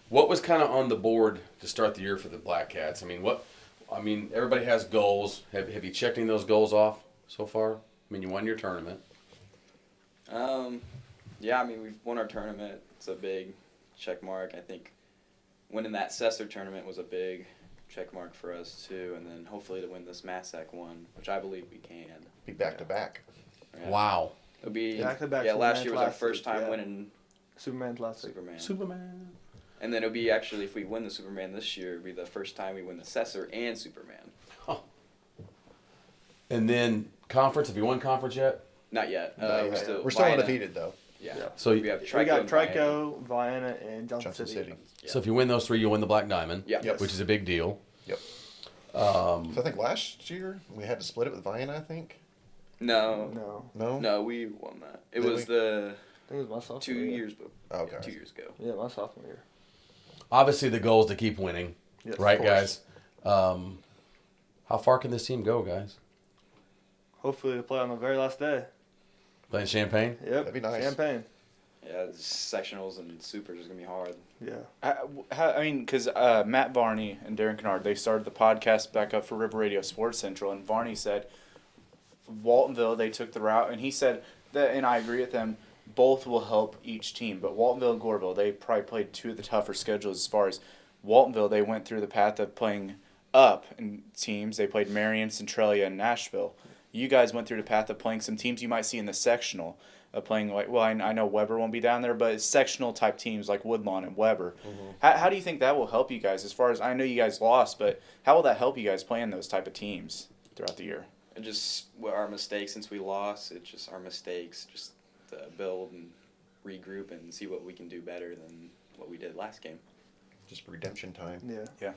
What was kind of on the board to start the year for the Blackcats? I mean, everybody has goals. Have you checked any of those goals off so far? I mean, you won your tournament. Yeah, I mean, we've won our tournament. It's a big check mark. I think winning that Cessor tournament was a big check mark for us, too. And then hopefully to win this Massac one, which I believe we can. Be back to back. Yeah. Wow. It'll be, Back-to-back last Superman year was our Classic, first time yeah. winning Superman Classic. Superman. And then it'll be actually, if we win the Superman this year, it'll be the first time we win the Cessor and Superman. Huh. And then conference, have you won conference yet? Not yet. No, We're we're still Vienna. undefeated, though. Yeah. Yeah. So we have Trico. We got and Vienna. Trico, Vienna, and Johnson Johnson City. City. Yeah. So if you win those 3, you'll win the Black Diamond. Yeah. Yep. Which is a big deal. Yep. So I think last year we had to split it with Vienna, I think. No. No? No, we won that. It Did was we? the I think it was my sophomore 2 year. years, Oh, okay. 2 years ago. Yeah, my sophomore year. Obviously, the goal is to keep winning. Yes, right, of guys? How far can this team go, guys? Hopefully to play on the very last day. Playing Champaign? Yep. That'd be nice. Champagne. Yeah, sectionals and supers is gonna be hard. Yeah. I mean, because Matt Varney and Darren Kennard, they started the podcast back up for River Radio Sports Central, and Varney said Waltonville, they took the route, and he said that, and I agree with them, both will help each team. But Waltonville and Goreville, they probably played 2 of the tougher schedules. As far as Waltonville, they went through the path of playing up in teams. They played Marion, Centralia, and Nashville. You guys went through the path of playing some teams you might see in the sectional. Playing I know Weber won't be down there, but it's sectional type teams like Woodlawn and Weber. Mm-hmm. How do you think that will help you guys? As far as I know, you guys lost, but how will that help you guys playing those type of teams throughout the year? And just our mistakes since we lost. It's just our mistakes. Just to build and regroup and see what we can do better than what we did last game. Just redemption time. Yeah.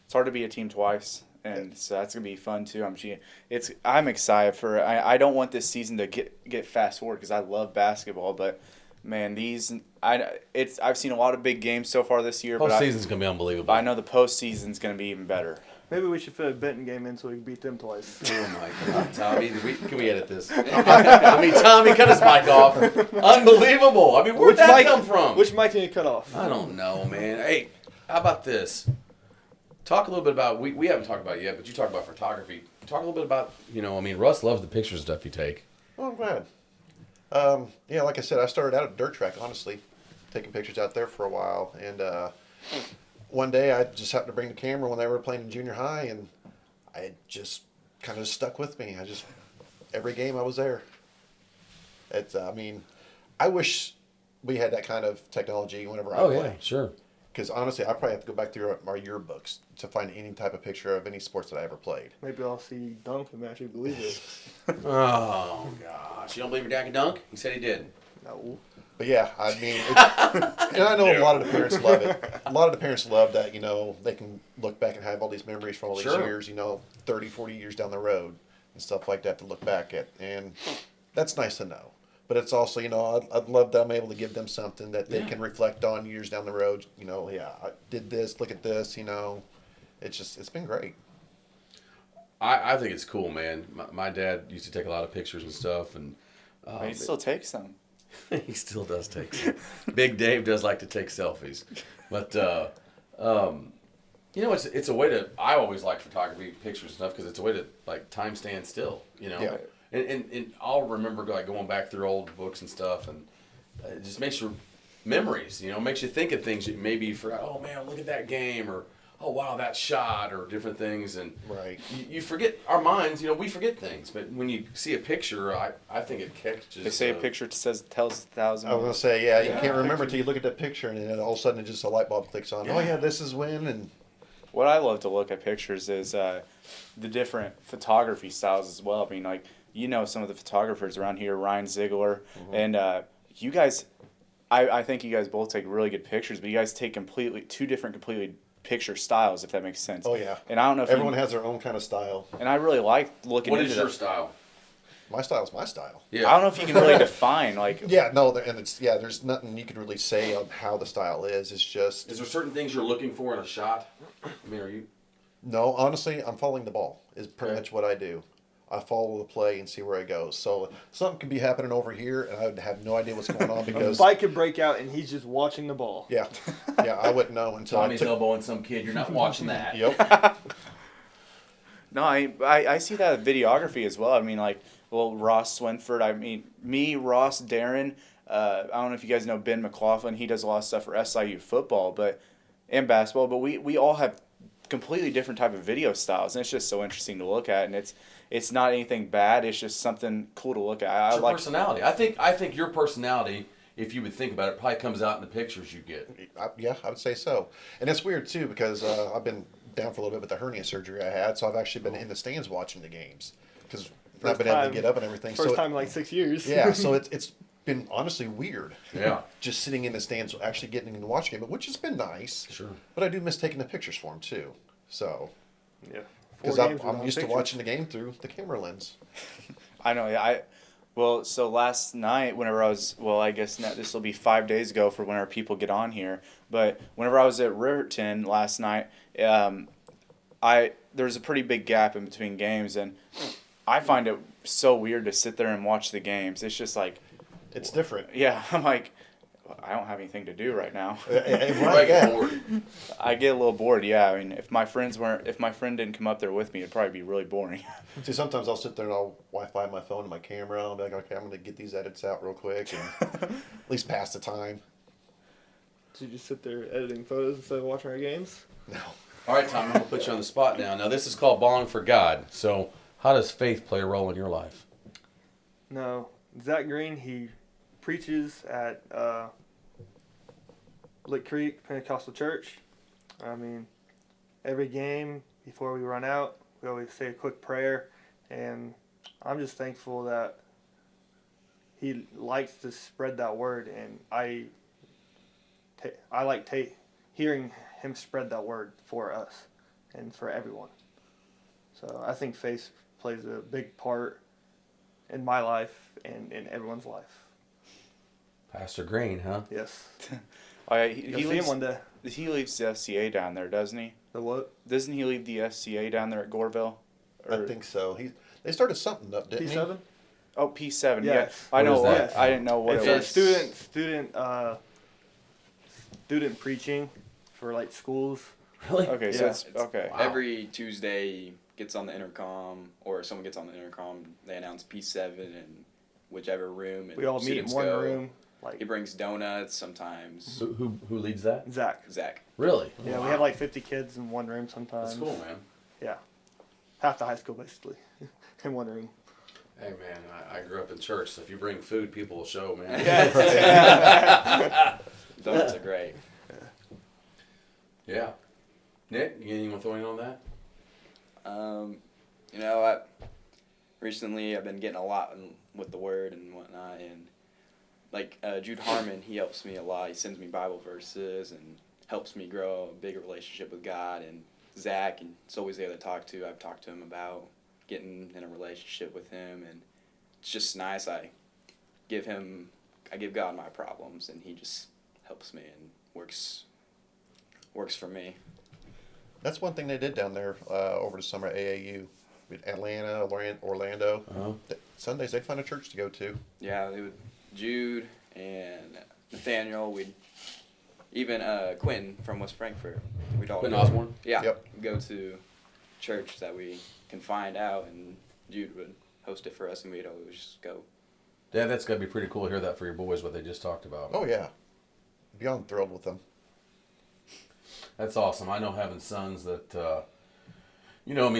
It's hard to be a team twice. And so that's gonna be fun too. I'm excited for. I don't want this season to get fast forward because I love basketball, but man, I've seen a lot of big games so far this year. Postseason's going to be unbelievable. But I know the postseason's gonna be even better. Maybe we should fit a Benton game in so we can beat them twice. Oh my God, Tommy! Can we edit this? I mean, Tommy, cut his mic off. Unbelievable! I mean, where'd that come from? Which mic can you cut off? I don't know, man. Hey, how about this? Talk a little bit about we haven't talked about it yet, but you talk about photography. Talk a little bit about Russ loves the pictures stuff you take. Oh, I'm glad. Yeah, like I said, I started out at dirt track, honestly, taking pictures out there for a while, and one day I just happened to bring the camera when they were playing in junior high, and it just kind of stuck with me. Every game I was there. I wish we had that kind of technology whenever I play. Yeah, sure. Because honestly, I probably have to go back through our yearbooks to find any type of picture of any sports that I ever played. Maybe I'll see Dunk and actually believe it. Oh gosh, you don't believe your dad can dunk? He said he did. No. But yeah, and I know a lot of the parents love it. A lot of the parents love that, they can look back and have all these memories from all these Sure. years, 30, 40 years down the road and stuff like that to look back at. And that's nice to know. But it's also, I'd love that I'm able to give them something that they can reflect on years down the road. I did this, look at this, it's been great. I think it's cool, man. My dad used to take a lot of pictures and stuff, and He still takes some. He still does take. Big Dave does like to take selfies, but you know, it's a way to. I always like photography, pictures and stuff because it's a way to like time stand still. You know, Yeah. and I'll remember like going back through old books and stuff, and it just makes your memories. You know, makes you think of things that maybe you forgot. Oh man, look at that game, or oh wow, that shot, or different things, and Right. you forget our minds. You know, we forget things, but when you see a picture, I think it catches. They say a picture tells 1,000. I was gonna say, yeah, you Yeah, can't remember until you look at that picture, and then all of a sudden, just a light bulb clicks on. Oh yeah, this is when, and What I love to look at pictures is the different photography styles as well. I mean, like, you know, some of the photographers around here, Ryan Ziegler, and you guys, I think you guys both take really good pictures, but you guys take two different completely picture styles, if that makes sense. oh yeah, And I don't know if everyone has their own kind of style. and I really like looking What into is your that. style? My style's my style. Yeah. I don't know if you can really define, like, Yeah, no, and it's there's nothing you could really say on how the style is. It's just Is there certain things you're looking for in a shot? I mean, are you? no. Honestly, I'm following the ball. Is pretty Okay. much what I do. I follow the play and see where it goes. So something could be happening over here, and I would have no idea what's going on A because fight could break out and he's just watching the ball. yeah, I wouldn't know until Tommy's I took. elbowing some kid. You're not watching that. Yep. no, I see that in videography as well. I mean, like, well, Ross Swinford, I mean, me, Ross, Darren, I don't know if you guys know Ben McLaughlin. He does a lot of stuff for SIU football and basketball, but we all have completely different type of video styles, and it's just so interesting to look at, and it's not anything bad. It's just something cool to look at. I It's your like personality. I think your personality, if you would think about it, probably comes out in the pictures you get. Yeah, I would say so. And it's weird too because I've been down for a little bit with the hernia surgery I had, so I've actually been in the stands watching the games because I've been able to get up and everything. First so time in like 6 years. yeah, so it's been honestly weird. Yeah. Just sitting in the stands, actually getting to watch the game, which has been nice. Sure. But I do miss taking the pictures for them too. So Yeah. because Four I'm games without used to pictures. watching the game through the camera lens. I know. Yeah, well, so last night, whenever I was, well, I guess this will be 5 days ago for whenever people get on here. But whenever I was at Riverton last night, there was a pretty big gap in between games, and I find it so weird to sit there and watch the games. It's just like, It's different. yeah, I'm like, I don't have anything to do right now. Right, yeah. Bored. I get a little bored. Yeah, I mean, if my friend didn't come up there with me, it'd probably be really boring. See, sometimes I'll sit there and I'll Wi-Fi my phone and my camera. And I'll be like, okay, I'm going to get these edits out real quick and at least pass the time. So you just sit there editing photos instead of watching our games? No. All right, Tom, I'm going to put you on the spot now. Now, this is called Ballin4God. So, how does faith play a role in your life? No. Zach Green, he preaches at Lick Creek Pentecostal Church. I mean, every game before we run out, we always say a quick prayer, and I'm just thankful that he likes to spread that word, and I like hearing him spread that word for us and for everyone. So I think faith plays a big part in my life and in everyone's life. Pastor Green, huh? Yes. Oh, yeah, You'll see him one day. he leaves the FCA down there, doesn't he? The what? Doesn't he leave the FCA down there at Goreville? I think so. They started something up, didn't P7? he? Oh, P7. Yes. Yeah, I What know. is that? I didn't know what It's it a was. student preaching for like schools. Really? Okay, so Yeah. it's okay. Wow. Every Tuesday gets on the intercom, or someone gets on the intercom, they announce P7 in whichever room. And We all meet in students one go. room. He Like brings donuts sometimes. Who leads that? Zach. Zach. Really? Yeah, we have like 50 kids in one room sometimes. That's cool, man. Yeah. Half the high school basically in one room. Hey, man, I grew up in church, so if you bring food, people will show, man. Donuts are great. Yeah. Nick, you want to throw in on that? Recently I've been getting a lot with the word and whatnot, and like Jude Harmon, he helps me a lot. He sends me Bible verses and helps me grow a bigger relationship with God. And Zach, and it's always there to talk to. I've talked to him about getting in a relationship with him, and it's just nice. I give God my problems, and he just helps me and works for me. That's one thing they did down there over the summer at AAU. With Atlanta, Orlando. Uh-huh. Sundays, they'd find a church to go to. Yeah, Jude and Nathaniel. Even Quentin from West Frankfort. We'd all Quentin go- Osborne? Yeah. Yep. Go to church that we can find out, and Jude would host it for us, and we'd always just go. Yeah, that's got to be pretty cool to hear that for your boys, what they just talked about. Oh yeah, beyond thrilled with them. That's awesome. I know having sons that,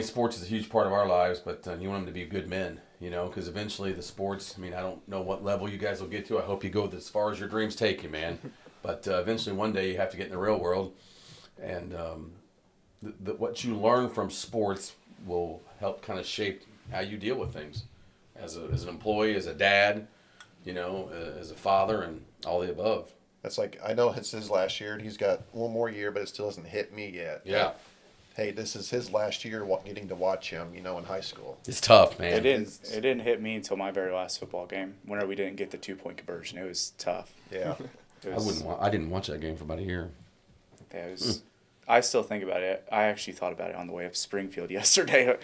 sports is a huge part of our lives, but you want them to be good men, because eventually the sports, I don't know what level you guys will get to. I hope you go as far as your dreams take you, man. But eventually one day you have to get in the real world. And what you learn from sports will help kind of shape how you deal with things as an employee, as a dad, as a father, and all the above. That's like, I know it's his last year, and he's got one more year, but it still hasn't hit me yet. Yeah. Hey, this is his last year getting to watch him, in high school. It's tough, man. It didn't hit me until my very last football game. Whenever we didn't get the 2-point conversion, it was tough. Yeah. I didn't watch that game for about a year. Yeah, it was. I still think about it. I actually thought about it on the way up Springfield yesterday.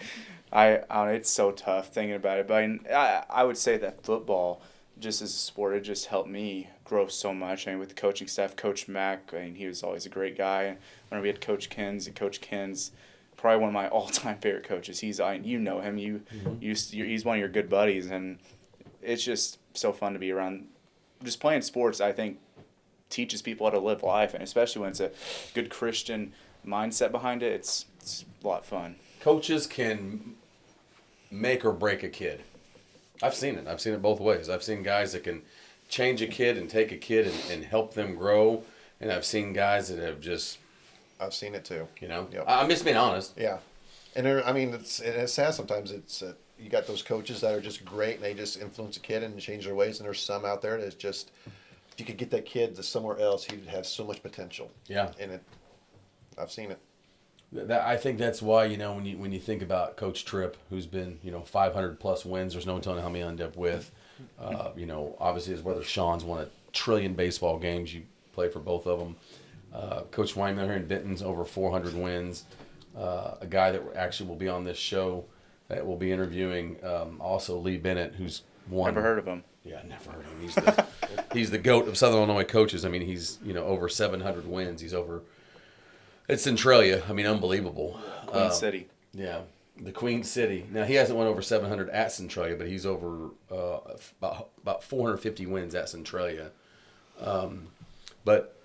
It's so tough thinking about it. But I would say that football, just as a sport, it just helped me grow so much. With the coaching staff, Coach Mack, he was always a great guy. Whenever we had Coach Kins, probably one of my all-time favorite coaches. He's him. He's one of your good buddies, and it's just so fun to be around. Just playing sports, I think, teaches people how to live life, and especially when it's a good Christian mindset behind it, it's a lot of fun. Coaches can make or break a kid. I've seen it. I've seen it both ways. I've seen guys that can change a kid and take a kid and help them grow, and I've seen guys that have just... I've seen it too. Yep. I'm just being honest. Yeah. And it's sad sometimes. It's you got those coaches that are just great, and they just influence a kid and change their ways, and there's some out there that's just... If you could get that kid to somewhere else, he'd have so much potential. Yeah. And I've seen it. I think that's why, when you think about Coach Tripp, who's been, 500 plus wins, there's no telling how many he'll end up with. Obviously his brother Sean's won 1 trillion baseball games. You play for both of them. Coach Wyman here in Benton's over 400 wins. A guy that actually will be on this show that will be interviewing, also Lee Bennett, who's won. Never heard of him. Yeah, never heard of him. He's the GOAT of Southern Illinois coaches. He's, over 700 wins. He's over at Centralia. Unbelievable. Queen City. Yeah, the Queen City. Now, he hasn't won over 700 at Centralia, but he's over about 450 wins at Centralia. But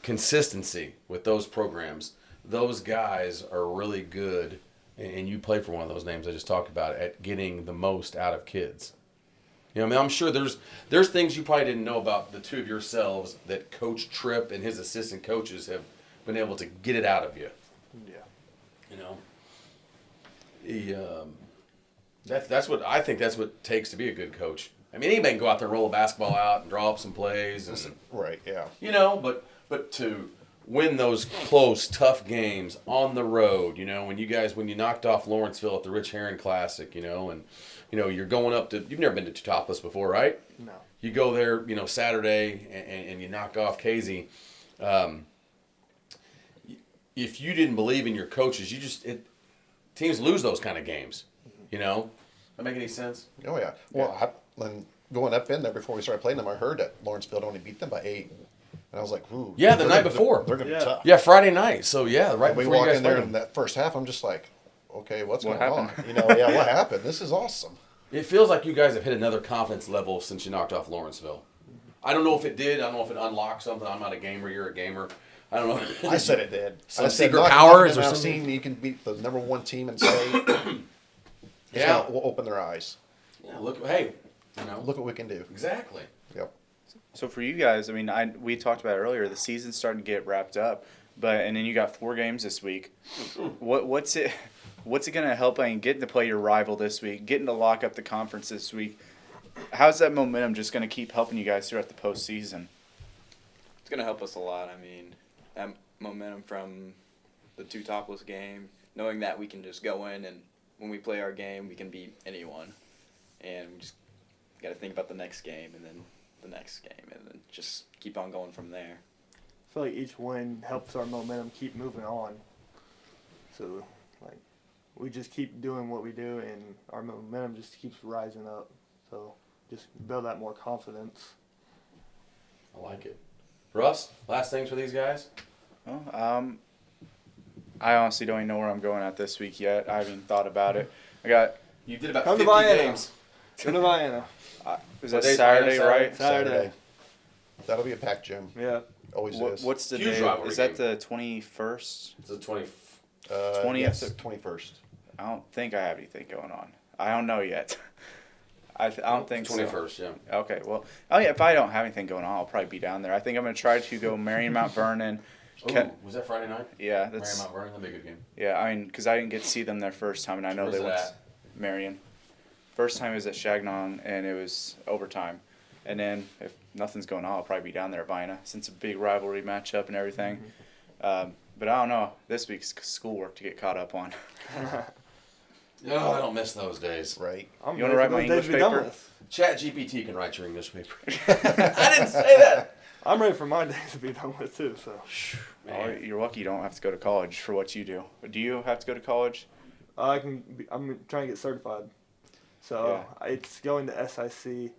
consistency with those programs, those guys are really good, and you play for one of those names I just talked about, at getting the most out of kids. I'm sure there's things you probably didn't know about the two of yourselves that Coach Tripp and his assistant coaches have been able to get it out of you. Yeah. That's what I think. That's what it takes to be a good coach. Anybody can go out there and roll a basketball out and draw up some plays, and Right, yeah. but to win those close, tough games on the road, when you knocked off Lawrenceville at the Rich Herring Classic, and you're going up to, you've never been to Topless before, right? No. You go there, Saturday, and you knock off Casey. If you didn't believe in your coaches, teams lose those kind of games. That make any sense? Oh, yeah. Well, when going up in there before we started playing them, I heard that Lawrenceville only beat them by 8. And I was like, ooh. Yeah, the night before. They're going to be tough. Yeah, Friday night. So, yeah, right And we before you walk guys in there played in them. that first half, I'm just like, okay, what's What going happened? on? What happened? This is awesome. It feels like you guys have hit another confidence level since you knocked off Lawrenceville. I don't know if it did. I don't know if it unlocked something. I'm not a gamer. You're a gamer. I don't know. I said it did. Some I said, secret knocking powers them or out, something? seeing you can beat the number 1 team in state. Yeah. Will open their eyes. Yeah, look, hey, Look what we can do. exactly. Yep. So for you guys, we talked about it earlier. The season's starting to get wrapped up, and then you got 4 games this week. What's it going to help? Getting to play your rival this week, getting to lock up the conference this week. How's that momentum just going to keep helping you guys throughout the postseason? It's going to help us a lot. That momentum from the 2 Topless game, knowing that we can just go in and when we play our game, we can beat anyone. And we just got to think about the next game and then the next game and then just keep on going from there. I feel like each win helps our momentum keep moving on. So, we just keep doing what we do, and our momentum just keeps rising up. So, just build that more confidence. I like it. Russ, last things for these guys? Well, I honestly don't even know where I'm going at this week yet. I haven't even thought about it. You did about Come to 50 Vienna. games. Go to Vienna. Is that What day's Saturday, Vienna, right? Saturday. That'll be a packed gym. Yeah. Always is. What's the Huge day? rivalry Is that game. the 21st? It's the 20. 20th? Yes, 21st. I don't think I have anything going on. I don't know yet. I don't think so. 21st, yeah. Okay, well, if I don't have anything going on, I'll probably be down there. I think I'm going to try to go Marion Mount Vernon. Ooh, was that Friday night? Yeah, Marion that's Mount Vernon, that'd be a good game. yeah. I mean, because I didn't get to see them their first time, and I know Where's they it went at? Marion. First time was at Shagnon, and it was overtime. And then if nothing's going on, I'll probably be down there at Vienna since it's a big rivalry matchup and everything. But I don't know. This week's schoolwork to get caught up on. Oh, I don't miss those days. Right. I'm You wanna ready write for my those days English to be done paper? with. Chat GPT can write your English paper. I didn't say that. I'm ready for my days to be done with too. So Oh, you're lucky you don't have to go to college for what you do. Do you have to go to college? I'm trying to get certified. So it's going to SIC.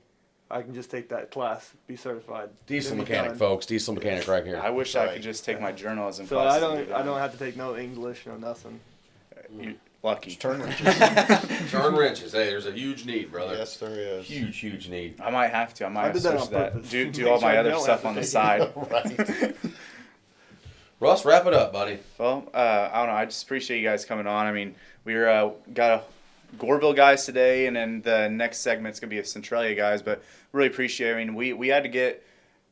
I can just take that class, be certified. Diesel then be mechanic, done. folks. Diesel mechanic right here. I wish I Right. could just take my journalism So classes. I and do that. don't have to take no English, no nothing. You're lucky. Just turn wrenches. Turn wrenches. Hey, there's a huge need, brother. Yes, there is. Huge, huge need. I might have to. I might I have to did that switch on that. purpose. Do Make all sure my I other don't stuff have on to the take side. Right. Russ, wrap it up, buddy. Well, I don't know. I just appreciate you guys coming on. I mean, we got a Goreville guys today, and then the next segment's gonna be a Centralia guys. But really appreciate it. I mean,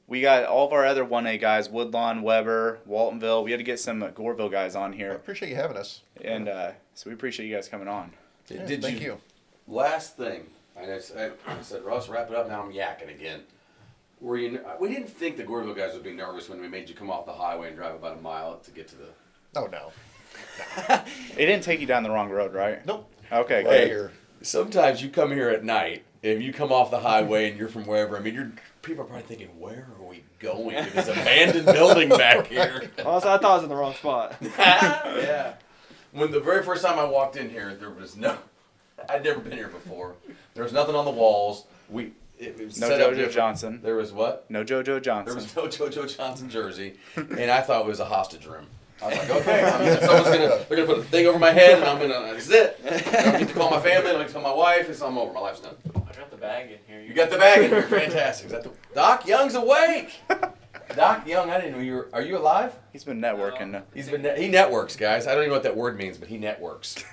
we got all of our other 1A guys, Woodlawn, Weber, Waltonville. We had to get some Goreville guys on I here, appreciate you having us. and so we appreciate you guys coming on. Yeah, Did thank you. Last thing. I said, Russ, wrap it up. Now I'm yakking again. We didn't think the Goreville guys would be nervous when we made you come off the highway and drive about a mile to get to the. Oh, no. It didn't take you down the wrong road, right? Nope. Okay, Right good. here. Sometimes you come here at night. If you come off the highway and you're from wherever, I mean, people are probably thinking, "Where are we going to this abandoned building back here?" Honestly, I thought I was in the wrong spot. Yeah. When the very first time I walked in here, there was I'd never been here before. There was nothing on the walls. It was No set up JoJo different. Johnson. There was what? No JoJo There Johnson. was no JoJo Johnson jersey, and I thought it was a hostage room. I was like, okay, they're gonna put a thing over my head, and that's it. I don't get to call my family, I don't get to tell my wife, it's I'm over. My life's done. I got the bag in here. You got the bag in here, fantastic. Is that Doc Young's awake. Doc Young, I didn't know you were. Are you alive? He's been networking. He networks, guys. I don't even know what that word means, but he networks.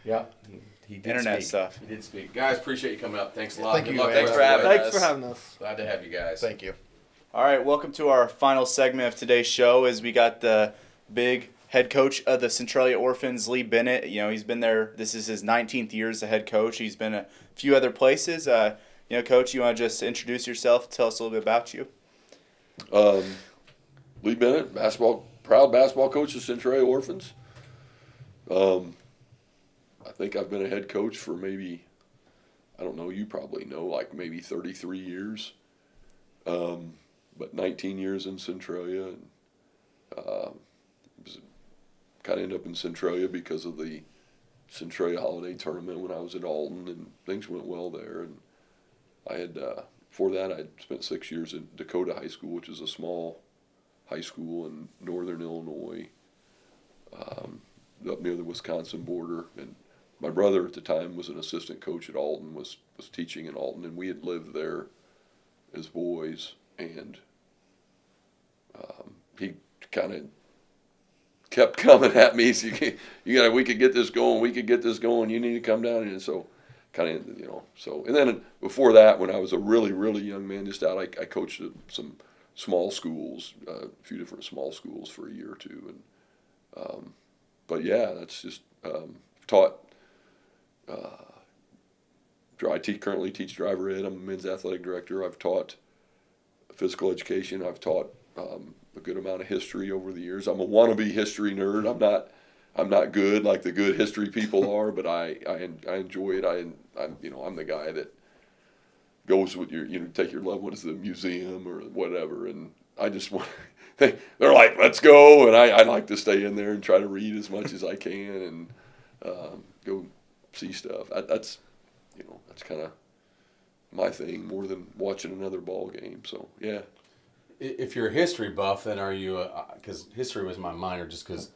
Yeah, he did Internet speak. stuff. He did speak. Guys, appreciate you coming up. Thanks a lot. Thank Good you, luck man. the Thanks rest for of the having way. Thanks for having us. Glad to have you guys. Thank you. All right, welcome to our final segment of today's show. As we got the big head coach of the Centralia Orphans, Lee Bennett. You know, he's been there. This is his 19th year as a head coach. He's been a few other places. Coach, you want to just introduce yourself? Tell us a little bit about you. Lee Bennett, proud basketball coach of Centralia Orphans. I think I've been a head coach for maybe, I don't know, you probably know, like maybe 33 years. But 19 years in Centralia. And kind of ended up in Centralia because of the Centralia Holiday Tournament when I was at Alton, and things went well there. And I had, before that, I spent 6 years at Dakota High School, which is a small high school in northern Illinois, up near the Wisconsin border. And my brother at the time was an assistant coach at Alton, was teaching in Alton, and we had lived there as boys. And he kind of kept coming at me. So we could get this going. You need to come down. And so kind of, so, and then before that, when I was a really, really young man, just out, I coached at some small schools, a few different small schools for a year or two. And, but yeah, that's just, taught, I currently teach driver ed. I'm a men's athletic director. I've taught physical education. I've taught, a good amount of history over the years. I'm a wannabe history nerd. I'm not good like the good history people are, but I enjoy it. I'm the guy that goes with take your loved ones to the museum or whatever, and I just want. They're like, let's go, and I like to stay in there and try to read as much as I can and go see stuff. That's kind of my thing more than watching another ball game. So yeah. If you're a history buff, then are you? Because history was my minor, just because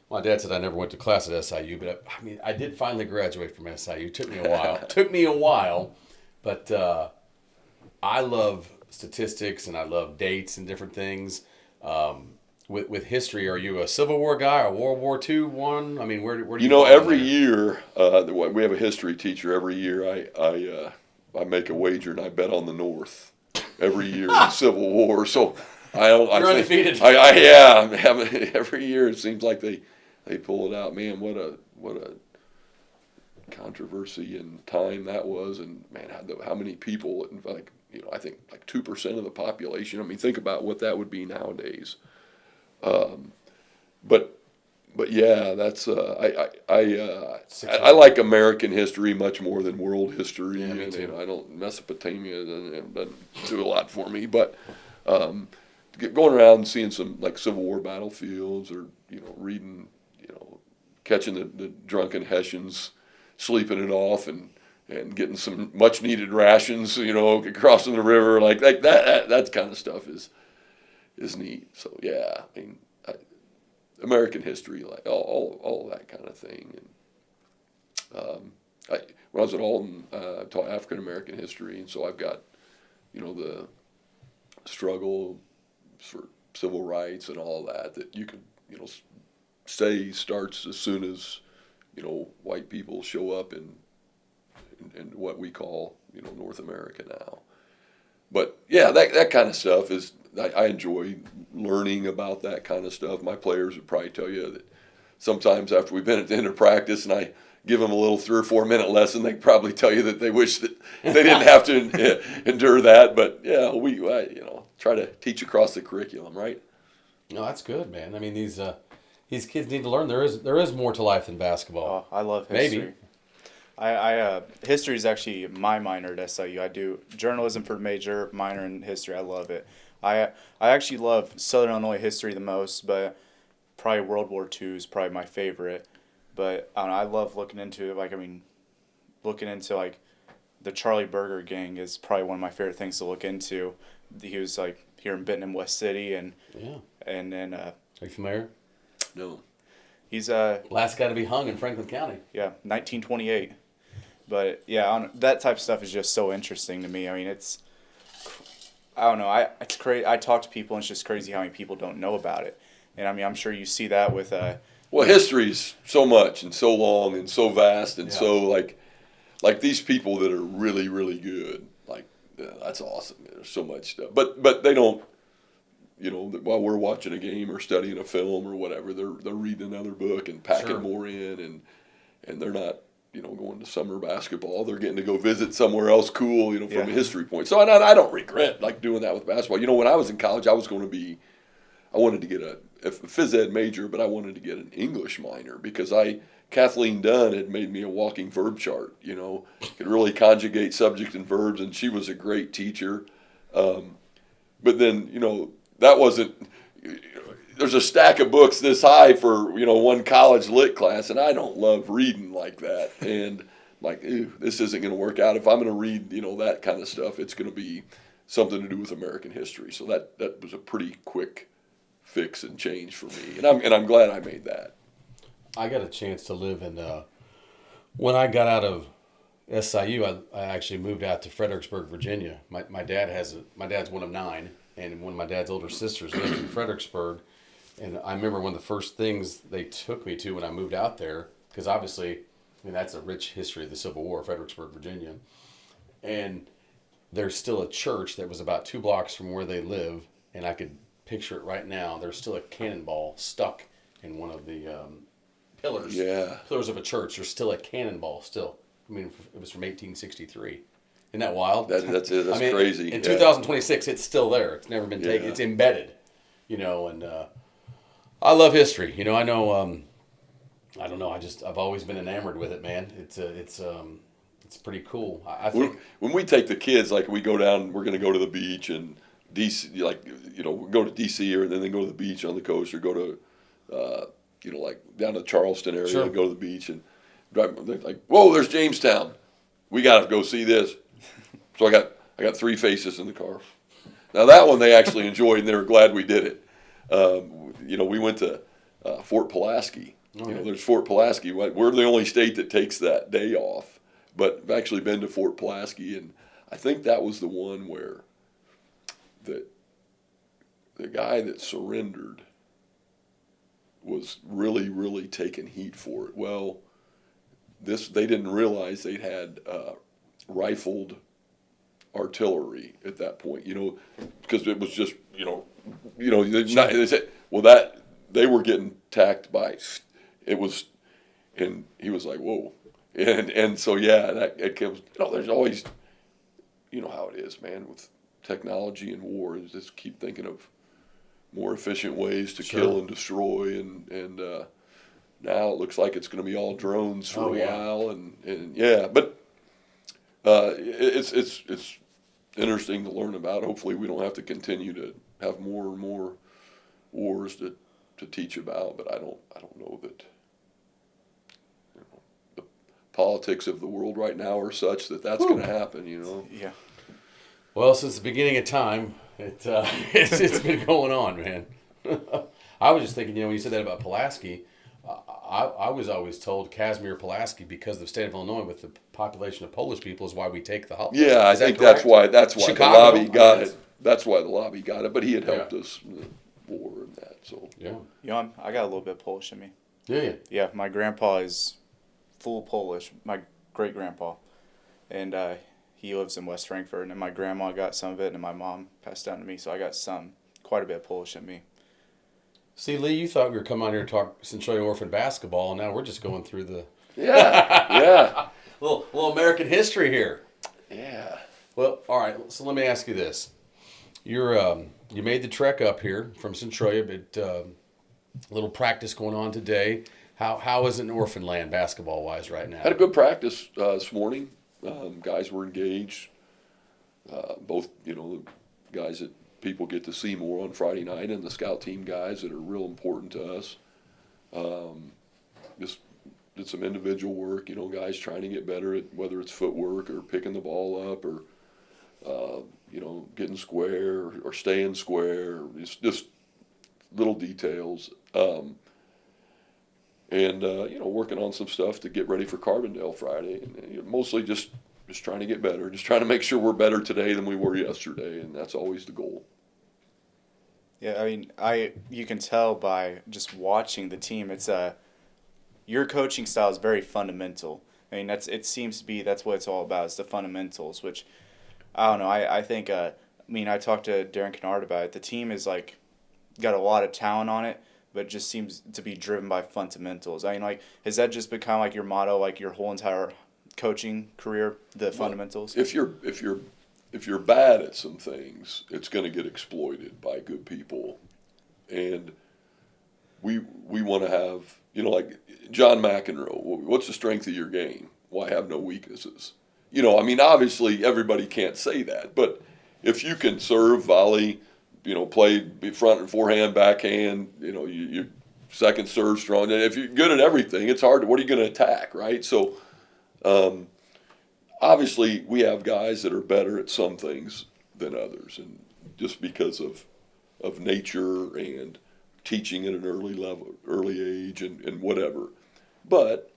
my dad said I never went to class at SIU. But I mean, I did finally graduate from SIU. It took me a while. But I love statistics and I love dates and different things. With history, are you a Civil War guy or World War II one? I mean, where do you? Fall Every in there? year we have a history teacher. Every year I make a wager and I bet on the North. Every year in the Civil War, so You're undefeated. I'm having every year. It seems like they pull it out. Man, what a controversy and time that was, and man, how many people? Like I think like 2% of the population. I mean, think about what that would be nowadays. But yeah, that's I like American history much more than world history. Yeah, me too. I don't Mesopotamia doesn't do a lot for me, but going around and seeing some like Civil War battlefields, or reading, catching the drunken Hessians sleeping it off and getting some much needed rations, crossing the river like that kind of stuff is neat. So yeah, I mean. American history, like all that kind of thing. And when I was at Alton, I taught African American history, and so I've got, the struggle for civil rights and all that you could, say starts as soon as, white people show up in what we call, North America now. But yeah, that kind of stuff is. I enjoy learning about that kind of stuff. My players would probably tell you that sometimes after we've been at the end of practice and I give them a little 3 or 4 minute lesson, they probably tell you that they wish that they didn't have to endure that. But yeah, I try to teach across the curriculum, right? No, that's good, man. I mean, these kids need to learn. There is more to life than basketball. Oh, I love history. Maybe. History is actually my minor at SIU. I do journalism for major, minor in history. I love it. I actually love Southern Illinois history the most, but probably World War II is probably my favorite. But I don't know, I love looking into it. Looking into like the Charlie Burger gang is probably one of my favorite things to look into. He was like here in Benton, West City, and then Are you familiar? No. he's Last guy to be hung in Franklin County. 1928. But yeah, that type of stuff is just so interesting to me. I mean, I don't know. It's crazy. I talk to people, and it's just crazy how many people don't know about it. And I mean, I'm sure you see that with. Well, history's so much and so long and so vast and so like these people that are really really good. Like that's awesome. There's so much stuff, but they don't. While we're watching a game or studying a film or whatever, they're reading another book and packing more in, and they're not. Going to summer basketball, they're getting to go visit somewhere else cool, from a history point. So I don't regret like doing that with basketball. When I was in college, I wanted to get a phys ed major, but I wanted to get an English minor because Kathleen Dunn had made me a walking verb chart, could really conjugate subject and verbs, and she was a great teacher. But then, that wasn't, there's a stack of books this high for, one college lit class, and I don't love reading like that. And like, ew, this isn't going to work out. If I'm going to read, that kind of stuff, it's going to be something to do with American history. So that was a pretty quick fix and change for me. And I'm glad I made that. I got a chance to live in, when I got out of SIU, I actually moved out to Fredericksburg, Virginia. My dad's one of 9, and one of my dad's older sisters lived in Fredericksburg. And I remember one of the first things they took me to when I moved out there, because obviously, that's a rich history of the Civil War, Fredericksburg, Virginia. And there's still a church that was about 2 blocks from where they live, and I could picture it right now. There's still a cannonball stuck in one of the pillars. Yeah. Pillars of a church. There's still a cannonball still. It was from 1863. Isn't that wild? That's it. That's crazy. In 2026, it's still there. It's never been taken. It's embedded. And I love history. I know. I don't know. I've always been enamored with it, man. It's pretty cool. I think when we take the kids, like we go down, we're going to go to the beach and DC, we go to DC or then go to the beach on the coast or go to, like down to the Charleston area and go to the beach and drive. They're like, whoa, there's Jamestown. We got to go see this. So I got 3 faces in the car. Now that one they actually enjoyed, and they were glad we did it. We went to Fort Pulaski. There's Fort Pulaski. We're the only state that takes that day off, but I've actually been to Fort Pulaski, and I think that was the one where the guy that surrendered was really, really taking heat for it. Well, they didn't realize they'd had rifled artillery at that point, because it was just, they said, well, that they were getting attacked by, it was, and he was like, whoa. And so, yeah, it comes, there's always, how it is, man, with technology and war, is just keep thinking of more efficient ways to kill and destroy, and now it looks like it's going to be all drones for a while, and yeah, but it's interesting to learn about. Hopefully, we don't have to continue to have more and more wars to teach about, but I don't know that the politics of the world right now are such that that's going to happen. Yeah. Well, since the beginning of time, it's been going on, man. I was just thinking, when you said that about Pulaski, I was always told Casimir Pulaski, because of the state of Illinois with the population of Polish people, is why we take the holiday. Yeah, I think that's why Chicago, the lobby got it. That's why the lobby got it, but he had helped us in the war and that. So yeah, I got a little bit Polish in me. Yeah. Yeah, my grandpa is full Polish. My great grandpa, and he lives in West Frankfort, and my grandma got some of it, and my mom passed down to me, so I got quite a bit of Polish in me. See, Lee, you thought we were coming out here to talk Centralia Orphan basketball, and now we're just going through the little American history here. Yeah. Well, all right. So let me ask you this: you made the trek up here from Centralia, but a little practice going on today. How is it in orphan land basketball wise right now? Had a good practice this morning. Guys were engaged. Both, the guys that people get to see more on Friday night, and the scout team guys that are real important to us. Just did some individual work, guys trying to get better at whether it's footwork or picking the ball up or, getting square or staying square. It's just little details. Working on some stuff to get ready for Carbondale Friday. And mostly just trying to get better, just trying to make sure we're better today than we were yesterday, and that's always the goal. Yeah, I mean, you can tell by just watching the team. It's your coaching style is very fundamental. I mean, it seems to be that's what it's all about. It's the fundamentals, which I don't know. I think I talked to Darren Kennard about it. The team is got a lot of talent on it, but it just seems to be driven by fundamentals. I mean, has that just become your motto, your whole entire coaching career, the fundamentals? If you're bad at some things, it's going to get exploited by good people, and we want to have John McEnroe. What's the strength of your game? Why have no weaknesses? Obviously everybody can't say that, but if you can serve, volley, play front and forehand, backhand, you second serve strong. And if you're good at everything, it's hard. What are you going to attack, right? So. Obviously, we have guys that are better at some things than others, and just because of nature and teaching at an early age, and whatever. But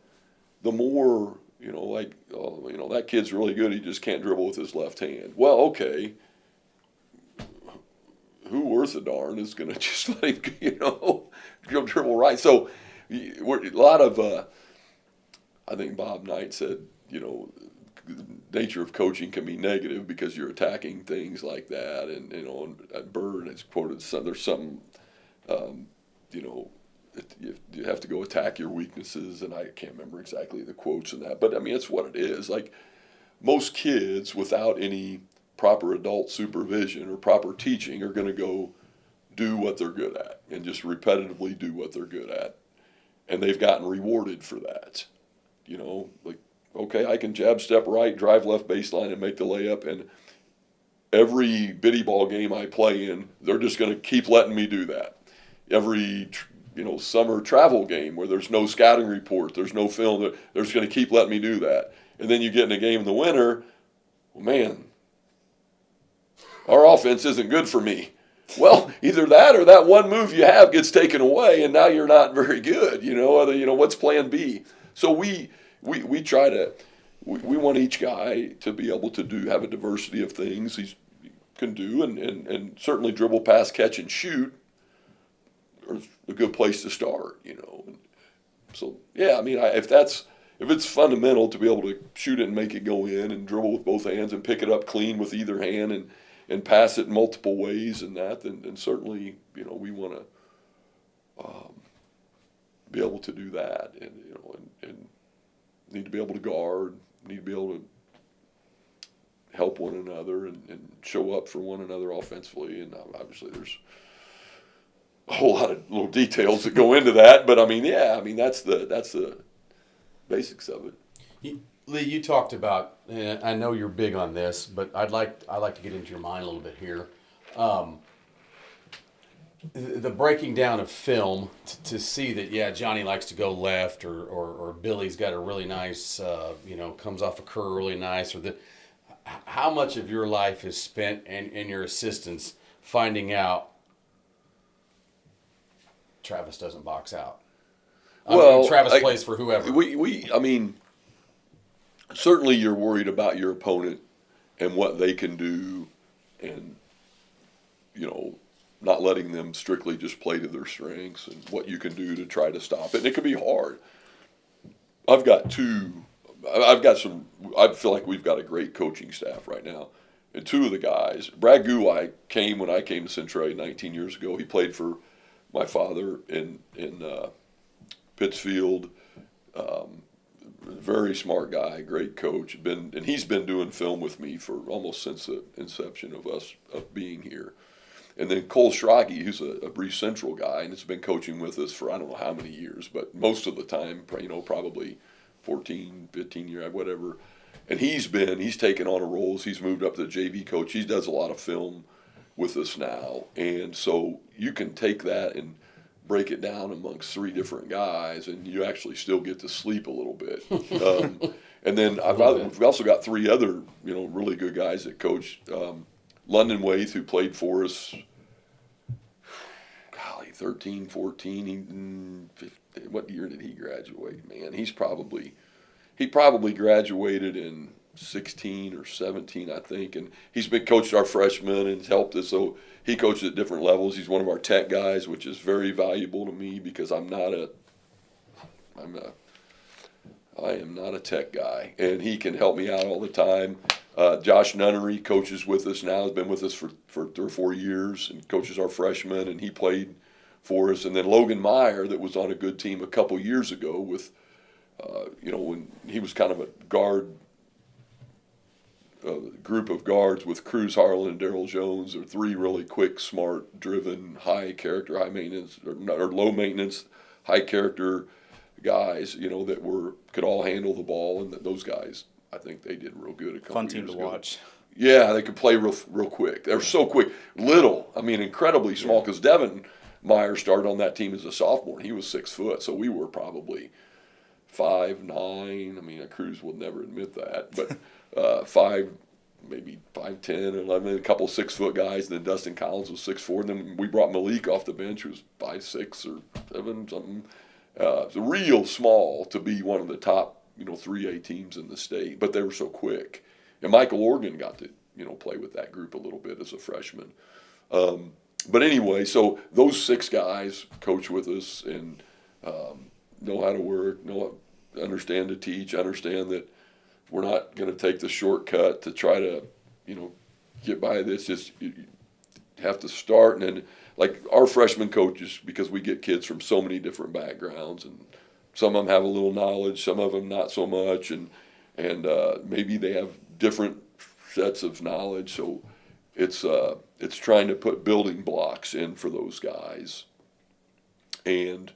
the more that kid's really good, he just can't dribble with his left hand. Well, okay, who worth a darn is going to just let him dribble right? So, a lot of I think Bob Knight said, the nature of coaching can be negative because you're attacking things like that, and and Bird has quoted there's something, you have to go attack your weaknesses, and I can't remember exactly the quotes in that, but it's what it is. Most kids without any proper adult supervision or proper teaching are going to go do what they're good at and just repetitively do what they're good at, and they've gotten rewarded for that. Okay, I can jab step right, drive left baseline, and make the layup. And every biddy ball game I play in, they're just going to keep letting me do that. Every summer travel game where there's no scouting report, there's no film, they're just going to keep letting me do that. And then you get in a game in the winter, well, man, our offense isn't good for me. Well, either that or that one move you have gets taken away, and now you're not very good. What's plan B? So we try to we want each guy to be able to have a diversity of things he can do, and certainly dribble, pass, catch, and shoot are a good place to start. So yeah, I mean, if it's fundamental to be able to shoot it and make it go in, and dribble with both hands and pick it up clean with either hand, and pass it in multiple ways, and then certainly we want to be able to do that, and need to be able to guard, need to be able to help one another and show up for one another offensively. And obviously there's a whole lot of little details that go into that, but that's the basics of it. Lee, you talked about, and I know you're big on this, but I'd like to get into your mind a little bit here. The breaking down of film to see that, Johnny likes to go left, or Billy's got a really nice, comes off a curl really nice, or how much of your life is spent and your assistants finding out Travis doesn't box out? Travis plays for whoever. Certainly you're worried about your opponent and what they can do, and not letting them strictly just play to their strengths, and what you can do to try to stop it. And it can be hard. I feel like we've got a great coaching staff right now. And two of the guys, Brad Guai when I came to Centralia 19 years ago. He played for my father in Pittsfield. Very smart guy, great coach. And he's been doing film with me for almost since the inception of being here. And then Cole Schrage, who's a Breeze Central guy, and has been coaching with us for I don't know how many years, but most of the time, probably 14, 15 years, whatever. And he's taken on a role. He's moved up to the JV coach. He does a lot of film with us now. And so you can take that and break it down amongst three different guys, and you actually still get to sleep a little bit. And then we've also got three other, really good guys that coach. London Waith, who played for us, 13, 14, 15, what year did he graduate? Man, he probably graduated in 16 or 17, I think, and he's been coached our freshmen and helped us. So he coaches at different levels. He's one of our tech guys, which is very valuable to me because I am not a tech guy, and he can help me out all the time. Josh Nunnery coaches with us now, has been with us for 3 or 4 years and coaches our freshmen, and he played for us. And then Logan Meyer, that was on a good team a couple years ago with, when he was kind of a guard, group of guards with Cruz Harlan and Daryl Jones, are three really quick, smart, driven, high character, high maintenance, or low maintenance, high character guys, that could all handle the ball, and those guys, I think they did real good a couple Fun team years to ago. watch. Yeah, they could play real quick. They're so quick. Incredibly small, because Devin Meyer started on that team as a sophomore. He was 6 foot, so we were probably 5'9". Cruz will never admit that, but 5, maybe 5'10", 11, a couple 6 foot guys, and then Dustin Collins was 6'4", and then we brought Malik off the bench, who was 5'6" or 7 something. It's real small to be one of the top 3A teams in the state, but they were so quick. And Michael Organ got to play with that group a little bit as a freshman. But anyway, so those 6 guys coach with us and know how to work, understand to teach, understand that we're not going to take the shortcut to try to get by this. Just you have to start, and then like our freshman coaches, because we get kids from so many different backgrounds, and some of them have a little knowledge, some of them not so much, and maybe they have different sets of knowledge. So it's trying to put building blocks in for those guys, and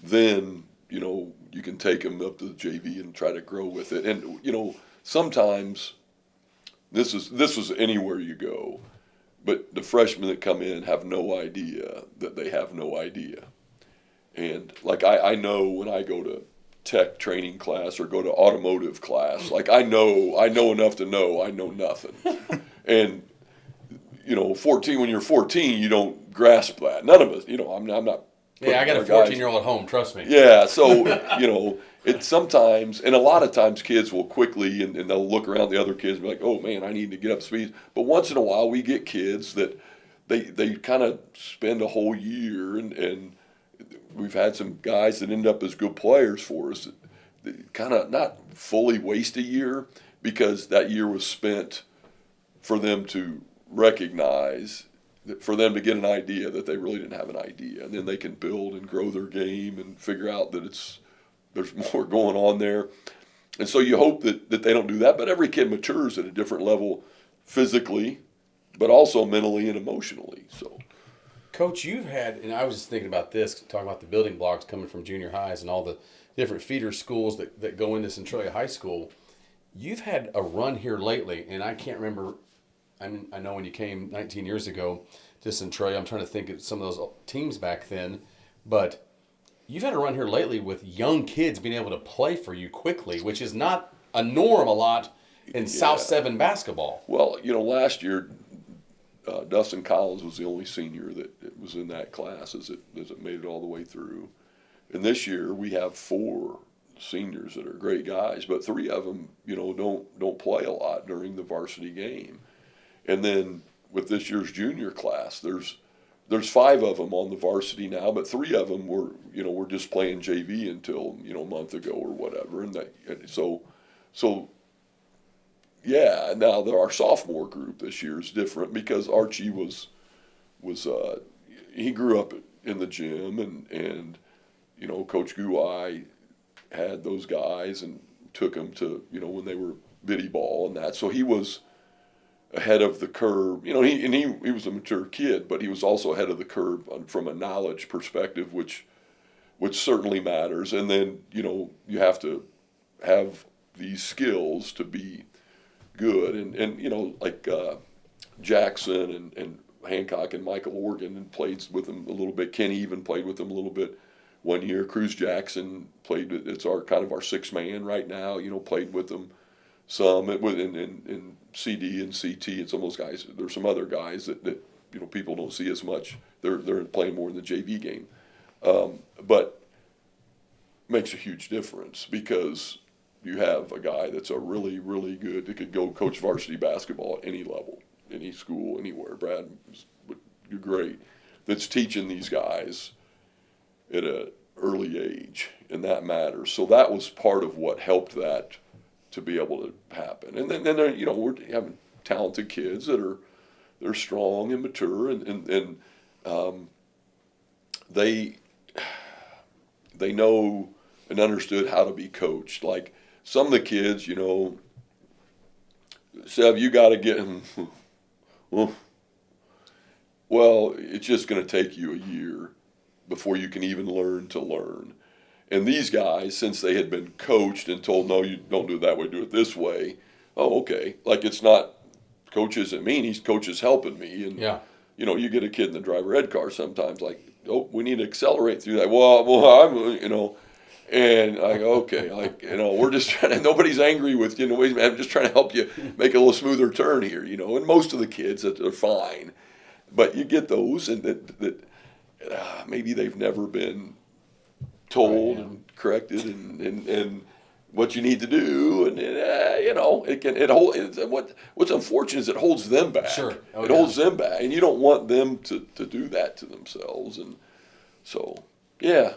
then you can take them up to the JV and try to grow with it. And sometimes this is anywhere you go, but the freshmen that come in have no idea that they have no idea. And like I know when I go to tech training class or go to automotive class, like I know enough to know I know nothing. And 14, when you're 14, you don't grasp that. None of us, I'm not. Yeah, I got a 14-year-old at home, trust me. Yeah, so, it's sometimes, and a lot of times kids will quickly, and they'll look around the other kids and be like, oh man, I need to get up to speed. But once in a while we get kids that they kind of spend a whole year, and we've had some guys that end up as good players for us that kind of not fully waste a year, because that year was spent for them to recognize, for them to get an idea that they really didn't have an idea, and then they can build and grow their game and figure out that there's more going on there. And so you hope that they don't do that, but every kid matures at a different level physically, but also mentally and emotionally. So, Coach, you've had, and I was just thinking about this, talking about the building blocks coming from junior highs and all the different feeder schools that go into Centralia High School. You've had a run here lately, and I can't remember. I know when you came 19 years ago to Centralia, I'm trying to think of some of those teams back then, but you've had a run here lately with young kids being able to play for you quickly, which is not a norm a lot in South 7 basketball. Well, last year, Dustin Collins was the only senior that was in that class as it made it all the way through. And this year we have 4 seniors that are great guys, but 3 of them, don't play a lot during the varsity game. And then with this year's junior class, there's 5 of them on the varsity now, but 3 of them were just playing JV until a month ago or whatever. And so yeah. Now our sophomore group this year is different because Archie was he grew up in the gym, and Coach Guai had those guys and took them to when they were biddy ball and that. So he was ahead of the curve, he was a mature kid, but he was also ahead of the curve from a knowledge perspective, which certainly matters. And then you have to have these skills to be good, and like Jackson and Hancock and Michael Organ and played with him a little bit. Kenny even played with him a little bit one year. Cruz Jackson played. It's our 6th man right now. Played with them some in CD and CT and some of those guys. There's some other guys that people don't see as much. They're playing more in the JV game, but makes a huge difference because you have a guy that's a really, really good, that could go coach varsity basketball at any level, any school, anywhere. Brad, you're great. That's teaching these guys at an early age, and that matters. So that was part of what helped that to be able to happen. And then we're having talented kids that they're strong and mature, and they know and understood how to be coached. Like some of the kids, Sev, you got to get him. Well, it's just going to take you a year before you can even learn to learn. And these guys, since they had been coached and told, no, you don't do it that way, do it this way. Oh, okay. Like it's not, coach isn't mean, coach is helping me. And, you get a kid in the driver ed car sometimes like, oh, we need to accelerate through that. Well, I'm, and I go, okay, we're just trying to, nobody's angry with you. I'm just trying to help you make a little smoother turn here, and most of the kids are fine. But you get those and that maybe they've never been told and corrected and what you need to do, and what's unfortunate is it holds them back. Sure. It holds them back, and you don't want them to do that to themselves. And so, yeah.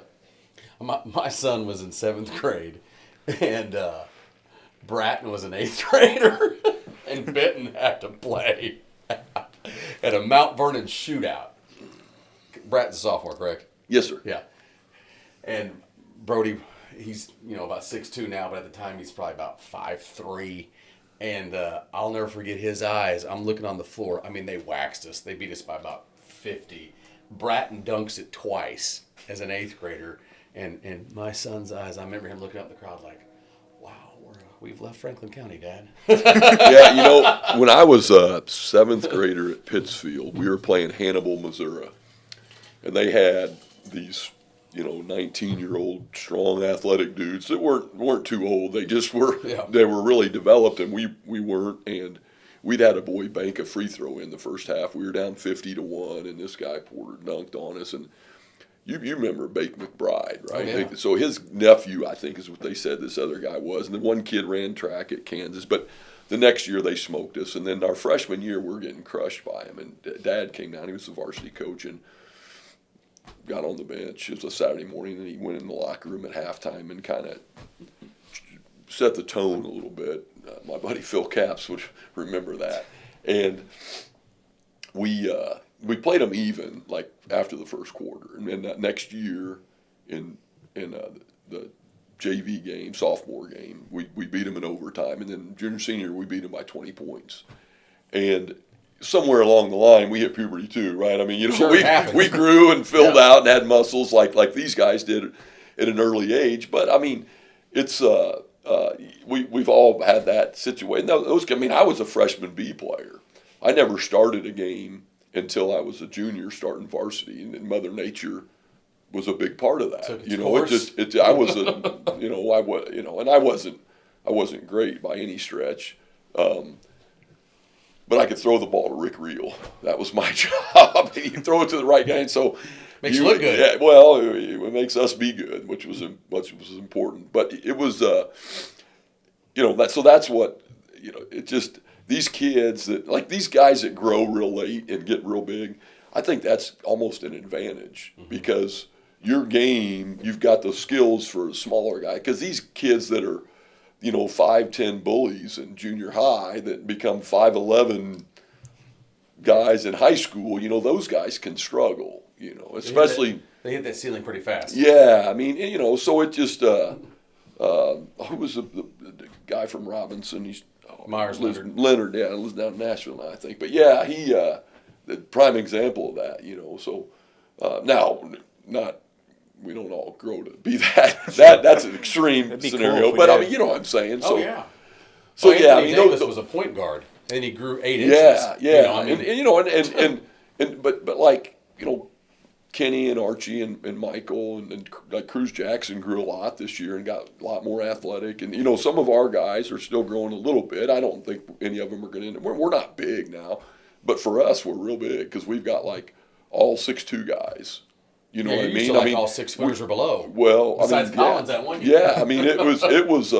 My son was in 7th grade, and Bratton was an 8th grader, and Benton had to play at a Mount Vernon shootout. Bratton's a sophomore, correct? Yes, sir. Yeah. And Brody, he's about 6'2" now, but at the time he's probably about 5'3". And I'll never forget his eyes. I'm looking on the floor. I mean, they waxed us. They beat us by about 50. Bratton dunks it twice as an 8th grader. And my son's eyes, I remember him looking up in the crowd like, wow, we've left Franklin County, Dad. Yeah, when I was a 7th grader at Pittsfield, we were playing Hannibal, Missouri. And they had these, 19-year-old strong athletic dudes that weren't too old. They just were, They were really developed, and we weren't. And we'd had a boy bank a free throw in the first half. We were down 50-1, and this guy Porter dunked on us. And you remember Bake McBride, right? Oh, yeah. So his nephew, I think, is what they said this other guy was. And then one kid ran track at Kansas, but the next year they smoked us. And then our freshman year, we're getting crushed by him. And Dad came down. He was the varsity coach and got on the bench. It was a Saturday morning, and he went in the locker room at halftime and kind of set the tone a little bit. My buddy Phil Capps would remember that. And we played them even, like, after the first quarter. And then that next year in the JV game, sophomore game, we beat them in overtime. And then junior, senior, we beat them by 20 points. And somewhere along the line, we hit puberty too, right? I mean, Sure, we grew and filled out and had muscles like these guys did at an early age. But, I mean, it's we've all had that situation. I mean, I was a freshman B player. I never started a game until I was a junior starting varsity, and Mother Nature was a big part of that. I was and I wasn't great by any stretch. But I could throw the ball to Rick Reel. That was my job. He could throw it to the right guy, and so makes you look good. Yeah, well, it makes us be good, which was important. But it was, that's what, it just, these kids these guys that grow real late and get real big, I think that's almost an advantage because your game, you've got the skills for a smaller guy. Because these kids that are, 5'10" bullies in junior high that become 5'11" guys in high school, those guys can struggle, especially. They hit that ceiling pretty fast. Yeah, I mean, so it just, who was the guy from Robinson? He's Myers Leonard. Leonard, yeah, lives down in Nashville now, I think. But yeah, he, the prime example of that, so now, we don't all grow to be that. That's an extreme scenario, cool but did. I mean, you know what I'm saying. So, yeah. So well, yeah, Anthony I mean, Davis was a point guard, and he grew 8 inches. Yeah. I mean, But like Kenny and Archie and Michael and like Cruz Jackson grew a lot this year and got a lot more athletic. And some of our guys are still growing a little bit. I don't think any of them are going to. We're not big now, but for us, we're real big because we've got like all 6'2" guys. You know what I mean? I mean, all 6 footers or below. Well, besides Collins that one year. Yeah, I mean, it was.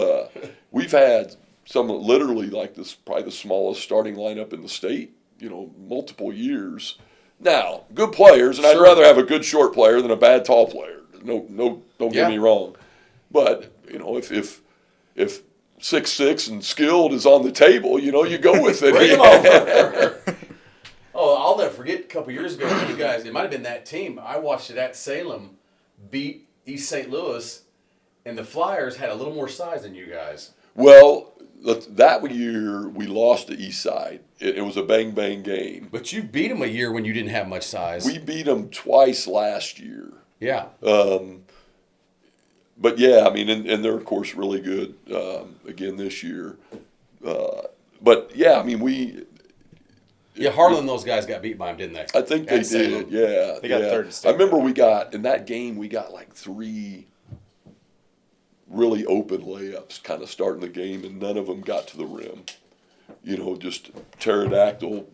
We've had some literally like this, probably the smallest starting lineup in the state. Multiple years. Now, good players, and I'd rather have a good short player than a bad tall player. No, don't get me wrong. But if 6'6" and skilled is on the table, you go with it. Bring them over. Oh, I'll never forget a couple years ago, you guys, it might have been that team. I watched it at Salem beat East St. Louis, and the Flyers had a little more size than you guys. Well, that year we lost to East Side. It was a bang-bang game. But you beat them a year when you didn't have much size. We beat them twice last year. Yeah. But yeah, I mean, and they're of course really good again this year. But yeah, I mean Harlan and those guys got beat by him, didn't they? I think they did. Yeah, They got third. I remember in that game we got like 3 really open layups, kind of starting the game, and none of them got to the rim. Just pterodactyl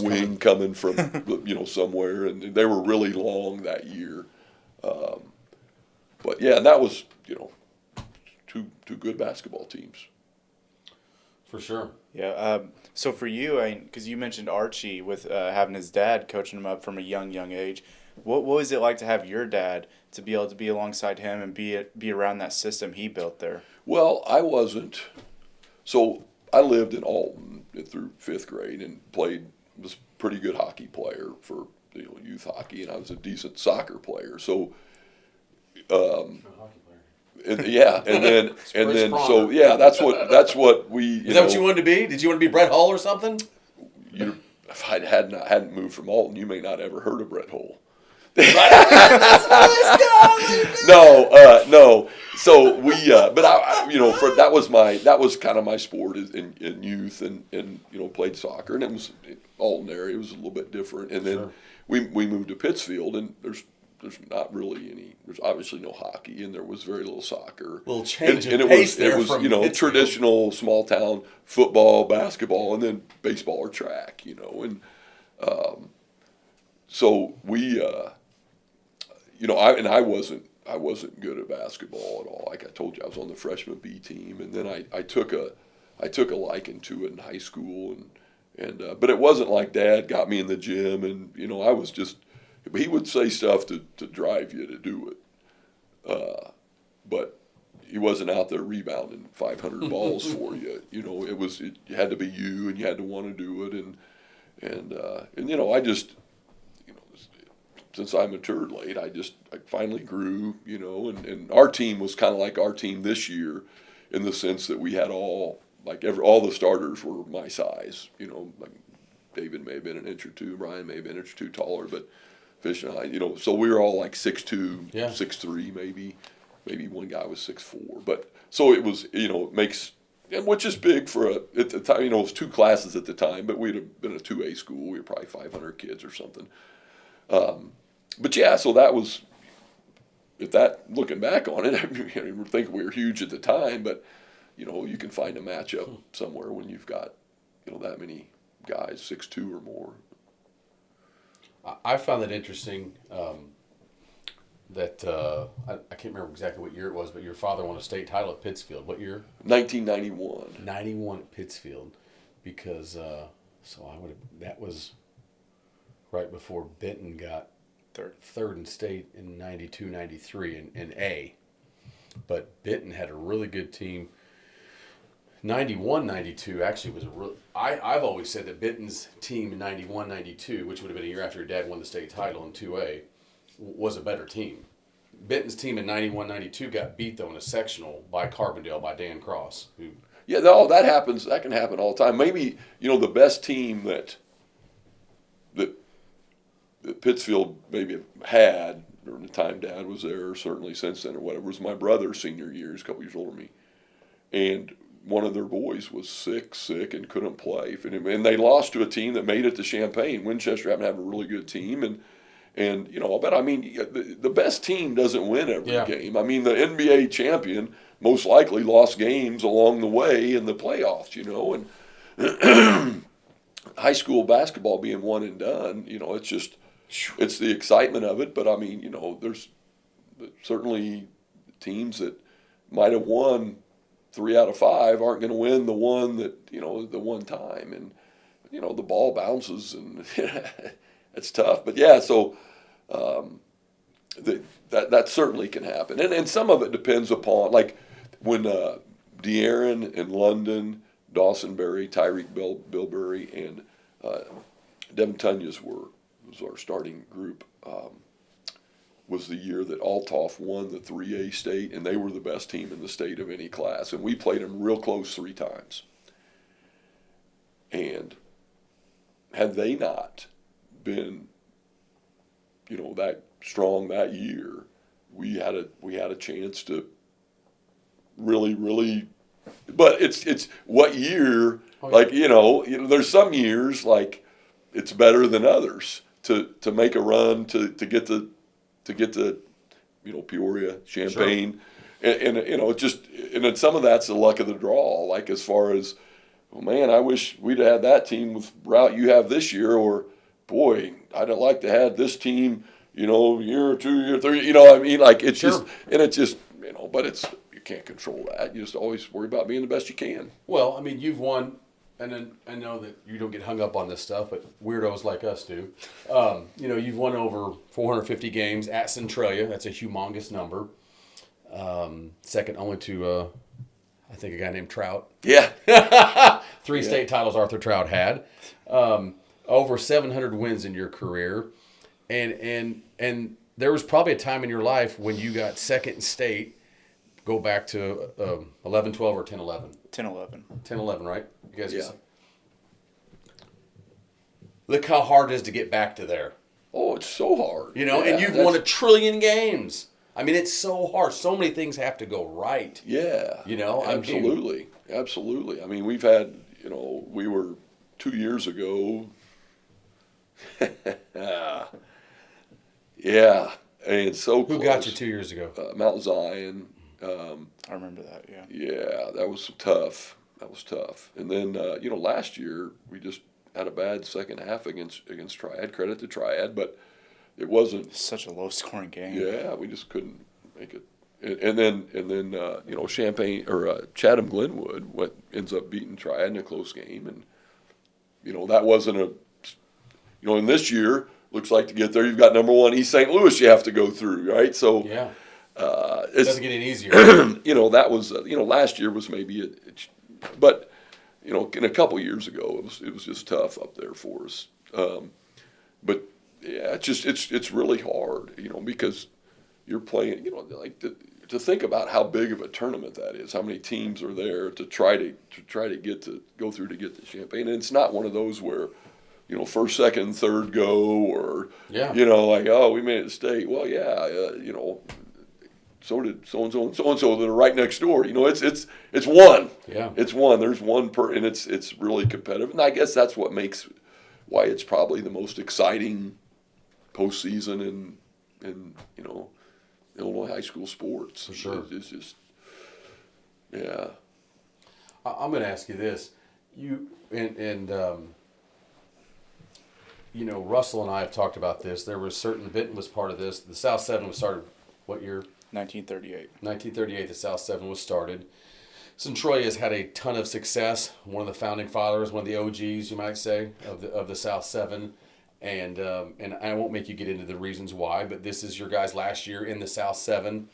wing coming from somewhere, and they were really long that year. But yeah, and that was two good basketball teams. For sure. Yeah. So for you, because you mentioned Archie with having his dad coaching him up from a young age, what was it like to have your dad to be able to be alongside him and be around that system he built there? Well, I wasn't. So I lived in Alton through 5th grade and was a pretty good hockey player for youth hockey, and I was a decent soccer player. So. And then so yeah, that's what we. Is that what you wanted to be? Did you want to be Brett Hull or something? If I hadn't moved from Alton, you may not ever heard of Brett Hull. No. So we, but that was kind of my sport in youth, and played soccer, and it was Alton area. It was a little bit different, and then we moved to Pittsfield, and there's there's not really any. There's obviously no hockey, and there was very little soccer. Little change and of it pace was there it was from you know Pittsfield. traditional small town football, basketball, and then baseball or track. And so we I wasn't good at basketball at all. Like I told you, I was on the freshman B team, and then I took a liking to it in high school, and but it wasn't like Dad got me in the gym, and I was just. He would say stuff to drive you to do it, but he wasn't out there rebounding 500 balls for you. It had to be you, and you had to want to do it, and I just. Since I matured late, I finally grew, and our team was kind of like our team this year, in the sense that we had all the starters were my size, like David may have been an inch or two, Brian may have been an inch or two taller, but Fish and I, so we were all like 6'2", 6'3", maybe one guy was 6'4", but so it was, it makes, and which is big for at the time, it was 2 classes at the time, but we'd have been a 2A school, we were probably 500 kids or something. But yeah, so that was, looking back on it, I didn't think we were huge at the time, but, you can find a matchup somewhere when you've got, that many guys, 6'2" or more. I found that interesting that, I can't remember exactly what year it was, but your father won a state title at Pittsfield. What year? 1991. 91 at Pittsfield, because, that was right before Benton got third in state in 92, 93 in A. But Benton had a really good team. 91, 92 actually was a real. I've always said that Benton's team in 91, 92, which would have been a year after your dad won the state title in 2A, was a better team. Benton's team in 91, 92 got beat, though, in a sectional by Carbondale, by Dan Cross. Yeah, that happens. That can happen all the time. Maybe, the best team that Pittsfield maybe had during the time Dad was there, certainly since then or whatever, was my brother's senior year. He's a couple years older than me. And one of their boys was sick and couldn't play. And they lost to a team that made it to Champaign. Winchester happened to have a really good team. And the best team doesn't win every game. I mean, the NBA champion most likely lost games along the way in the playoffs, and high school basketball being one and done, it's just, it's the excitement of it. But I mean, there's certainly teams that might have won 3 out of 5 aren't going to win the one that, the one time. And, the ball bounces and it's tough. But yeah, so that certainly can happen. And some of it depends upon, like when De'Aaron and London, Dawson Berry, Tyreek Bilberry, and Devin Tunyas was our starting group. Was the year that Althoff won the 3A state, and they were the best team in the state of any class. And we played them real close 3 times. And had they not been, that strong that year, we had a chance to really, really. But it's what year? Like there's some years like it's better than others to make a run to get to Peoria, Champaign, sure. and then some of that's the luck of the draw. Like as far as, oh man, I wish we'd have had that team with route you have this year, or boy, I'd like to have this team, year or 2, year 3. I mean, like it's sure. just, and it's just, but it's you can't control that. You just always worry about being the best you can. Well, I mean, you've won. And then I know that you don't get hung up on this stuff, but weirdos like us do. You've won over 450 games at Centralia. That's a humongous number. Second only to, I think, a guy named Trout. Yeah. 3 state titles Arthur Trout had. Over 700 wins in your career. And there was probably a time in your life when you got second in state. Go back to 11-12 or 10-11? 10-11. 10-11, right? You guys, yeah. Look how hard it is to get back to there. Oh, it's so hard. And you've won 1 trillion games. I mean, it's so hard. So many things have to go right. Yeah. Absolutely. Absolutely. I mean, we've had, we were 2 years ago. Yeah. and so Who close. got you 2 years ago? Mount Zion. I remember that. Yeah. Yeah, that was tough. That was tough. And then last year we just had a bad second half against Triad. Credit to Triad, but it wasn't Such a low scoring game. Yeah, we just couldn't make it. And then Champaign or Chatham Glenwood ends up beating Triad in a close game, and that wasn't and this year looks like to get there you've got number 1 East St. Louis you have to go through, right? So Yeah. It doesn't get any easier. that was last year was maybe but in a couple years ago it was just tough up there for us. But yeah, it's really hard, because you're playing, like to think about how big of a tournament that is, how many teams are there to try to go through to get to Champaign, and it's not one of those where first, second, third go, or like, oh, we made it to state. Well, yeah, so did so and so and so and so. They're right next door. It's one. Yeah. It's one. There's one and it's really competitive. And I guess that's what makes why it's probably the most exciting postseason in Illinois high school sports. For sure. It's just yeah. I'm going to ask you this: Russell and I have talked about this. There was Benton was part of this. The South 7 was started what year? 1938. 1938, the South 7 was started. Centralia has had a ton of success. One of the founding fathers, one of the OGs, you might say, of the South 7. And I won't make you get into the reasons why, but this is your guys' last year in the South 7.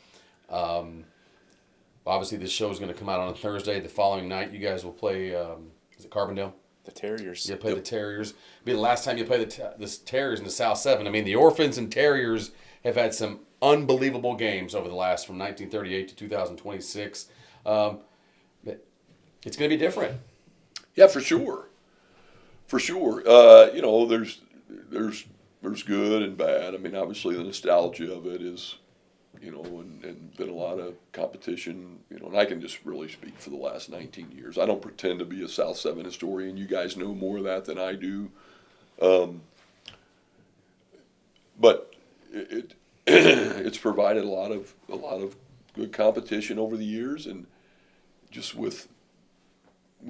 Obviously, this show is going to come out on a Thursday. The following night, you guys will play, is it Carbondale? The Terriers. You play the Terriers. It'll be the last time you play the Terriers in the South 7. I mean, the Orphans and Terriers have had some unbelievable games over the last, from 1938 to 2026. It's going to be different. Yeah, for sure. For sure. There's good and bad. I mean, obviously the nostalgia of it is, and been a lot of competition, and I can just really speak for the last 19 years. I don't pretend to be a South 7 historian. You guys know more of that than I do. But it's provided a lot of good competition over the years, and just with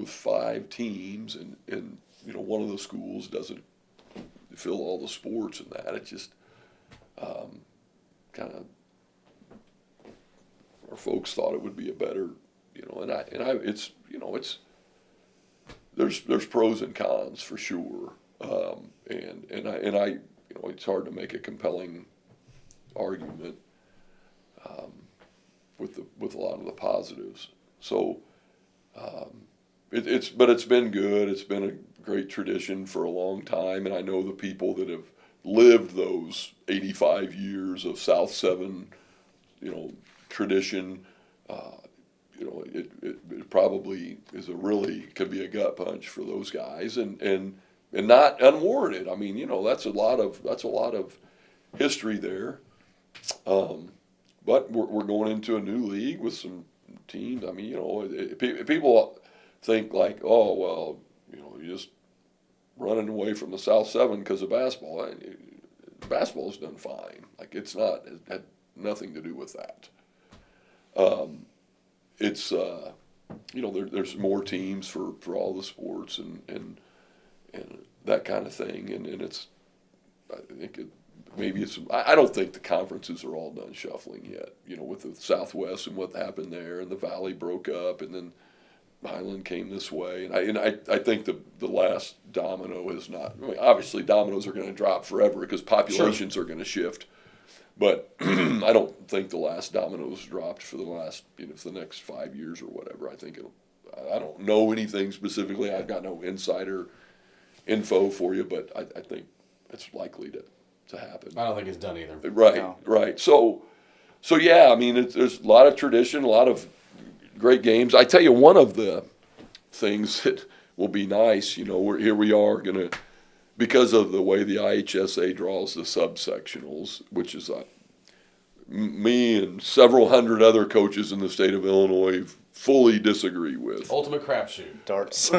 5 teams and one of the schools doesn't fill all the sports and that, it just kind of, our folks thought it would be a better, it's there's pros and cons for sure, and it's hard to make a compelling argument with a lot of the positives. So it's been good. It's been a great tradition for a long time, and I know the people that have lived those 85 years of South 7, tradition. It probably could be a gut punch for those guys, and not unwarranted. I mean, that's a lot of history there. But we're going into a new league with some teams. I mean, people think like, oh well, you're just running away from the South 7 because of basketball. Basketball's done fine. Like it had nothing to do with that. It's there's more teams for all the sports and that kind of thing, and it's, I think I don't think the conferences are all done shuffling yet. With the Southwest and what happened there, and the Valley broke up, and then Highland came this way, and I think the last domino is not. I mean, obviously, dominoes are going to drop forever because populations are going to shift, but I don't think the last dominoes dropped for the last for the next 5 years or whatever. I think I don't know anything specifically. I've got no insider info for you, but I think it's likely to happen. I don't think it's done either. Right, No. right. So yeah, I mean, there's a lot of tradition, a lot of great games. I tell you, one of the things that will be nice, here we are going to, because of the way the IHSA draws the subsectionals, which is me and several hundred other coaches in the state of Illinois fully disagree with. Ultimate crapshoot. Darts.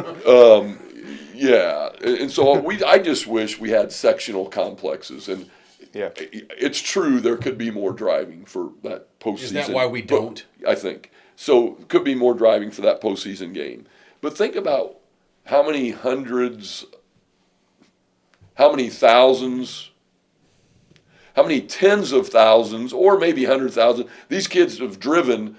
Yeah, and so I just wish we had sectional complexes, and Yeah. It's true there could be more driving for that postseason. Is that why we don't? I think. So could be more driving for that postseason game. But think about how many hundreds, how many thousands, how many tens of thousands, or maybe 100,000 these kids have driven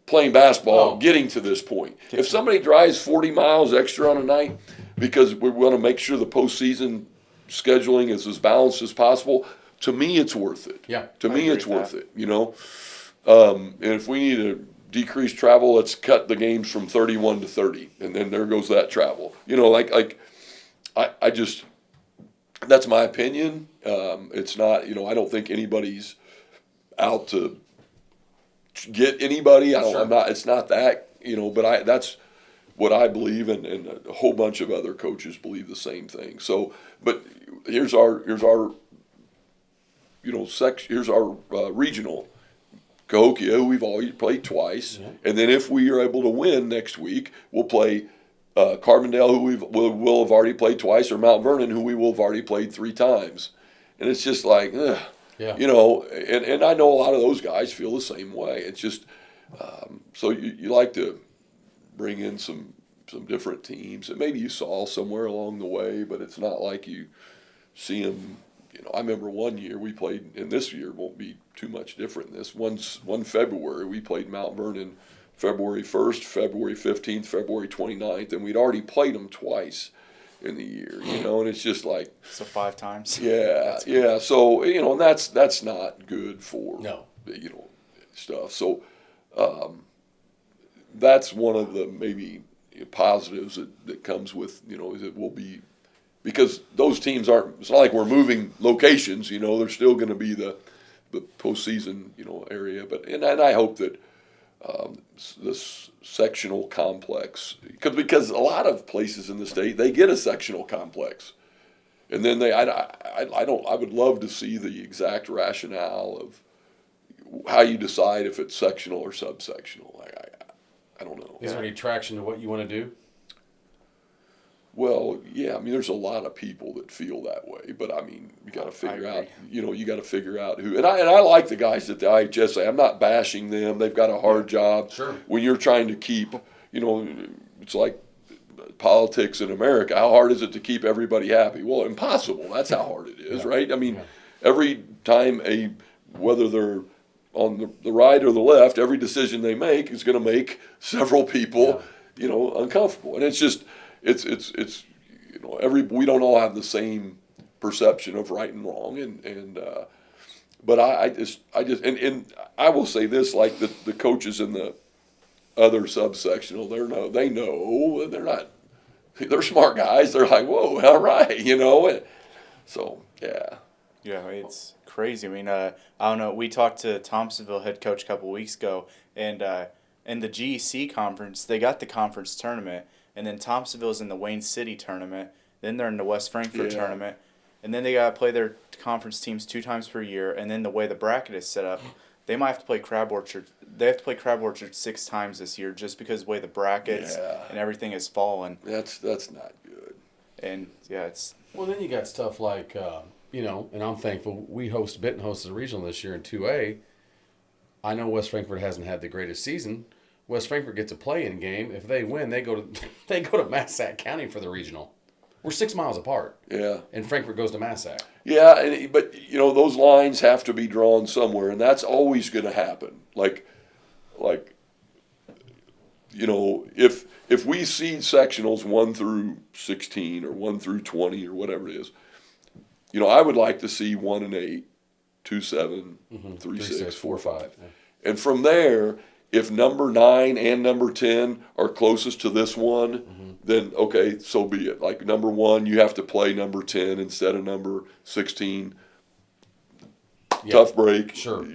playing basketball getting to this point. If somebody drives 40 miles extra on a night because we want to make sure the postseason scheduling is as balanced as possible, to me it's worth it. Yeah, to I me agree it's with worth that. it, you know. And if we need to decrease travel, let's cut the games from 31 to 30, and then there goes that travel. You know, I just, that's my opinion. It's not, you know, I don't think anybody's out to get anybody. I'm not. It's not that, you know. But that's what I believe, and a whole bunch of other coaches believe the same thing. So, but here's our you know here's our regional. Cahokia, who we've already played twice, and then if we are able to win next week, we'll play Carbondale, who we'll have already played twice, or Mount Vernon, who we will have already played 3 times. And it's just like, you know, and I know a lot of those guys feel the same way. It's just, so you like to bring in some different teams that maybe you saw somewhere along the way, but it's not like you see them. You know, I remember one year we played, and this year won't be too much different than this. One February, we played Mount Vernon February 1st, February 15th, February 29th, and we'd already played them twice in the year, you know, and it's just like. So 5 times. Yeah, yeah. So, you know, and that's not good for, you know, stuff. So that's one of the maybe positives that comes with, you know, is it will be. Because those teams aren't, it's not like we're moving locations, you know, they're still going to be the postseason, you know, area. But and I hope that this sectional complex, because a lot of places in the state, they get a sectional complex. And then I would love to see the exact rationale of how you decide if it's sectional or subsectional. I don't know. Is there any traction to what you want to do? Well, yeah, I mean, there's a lot of people that feel that way, but I mean, you got to figure out, you know, you got to figure out who, and I like the guys at the IHSA. I'm not bashing them. They've got a hard job. Sure. When you're trying to keep, you know, it's like politics in America. How hard is it to keep everybody happy? Well, impossible. That's how hard it is, right? I mean, every time whether they're on the right or the left, every decision they make is going to make several people, you know, uncomfortable. And it's just, it's you know, we don't all have the same perception of right and wrong, and but I just and I will say this, like the coaches in the other subsectional, they know they're smart guys. They're like, whoa, all right, you know, and so yeah, it's crazy. I mean, I don't know. We talked to Thompsonville head coach a couple weeks ago, and in the GEC conference, they got the conference tournament. And then Thompsonville's in the Wayne City tournament. Then they're in the West Frankfort tournament. And then they got to play their conference teams 2 times per year. And then the way the bracket is set up, they might have to play Crab Orchard. They have to play Crab Orchard 6 times this year just because of the way the brackets and everything has fallen. That's not good. And, it's... Well, then you got stuff like, you know, and I'm thankful Benton hosts a regional this year in 2A. I know West Frankfort hasn't had the greatest season. West Frankfort gets a play-in game. If they win, they go to Massac County for the regional. We're 6 miles apart. Yeah. And Frankfort goes to Massac. Yeah, but you know those lines have to be drawn somewhere, and that's always going to happen. Like, you know, if we seed sectionals 1 through 16 or 1 through 20 or whatever it is, you know, I would like to see 1 and 8, 2, 7, 3, 6, 4, 5, and from there. If number 9 and number 10 are closest to this one, then okay, so be it. Like number 1, you have to play number 10 instead of number 16. Tough break. Sure.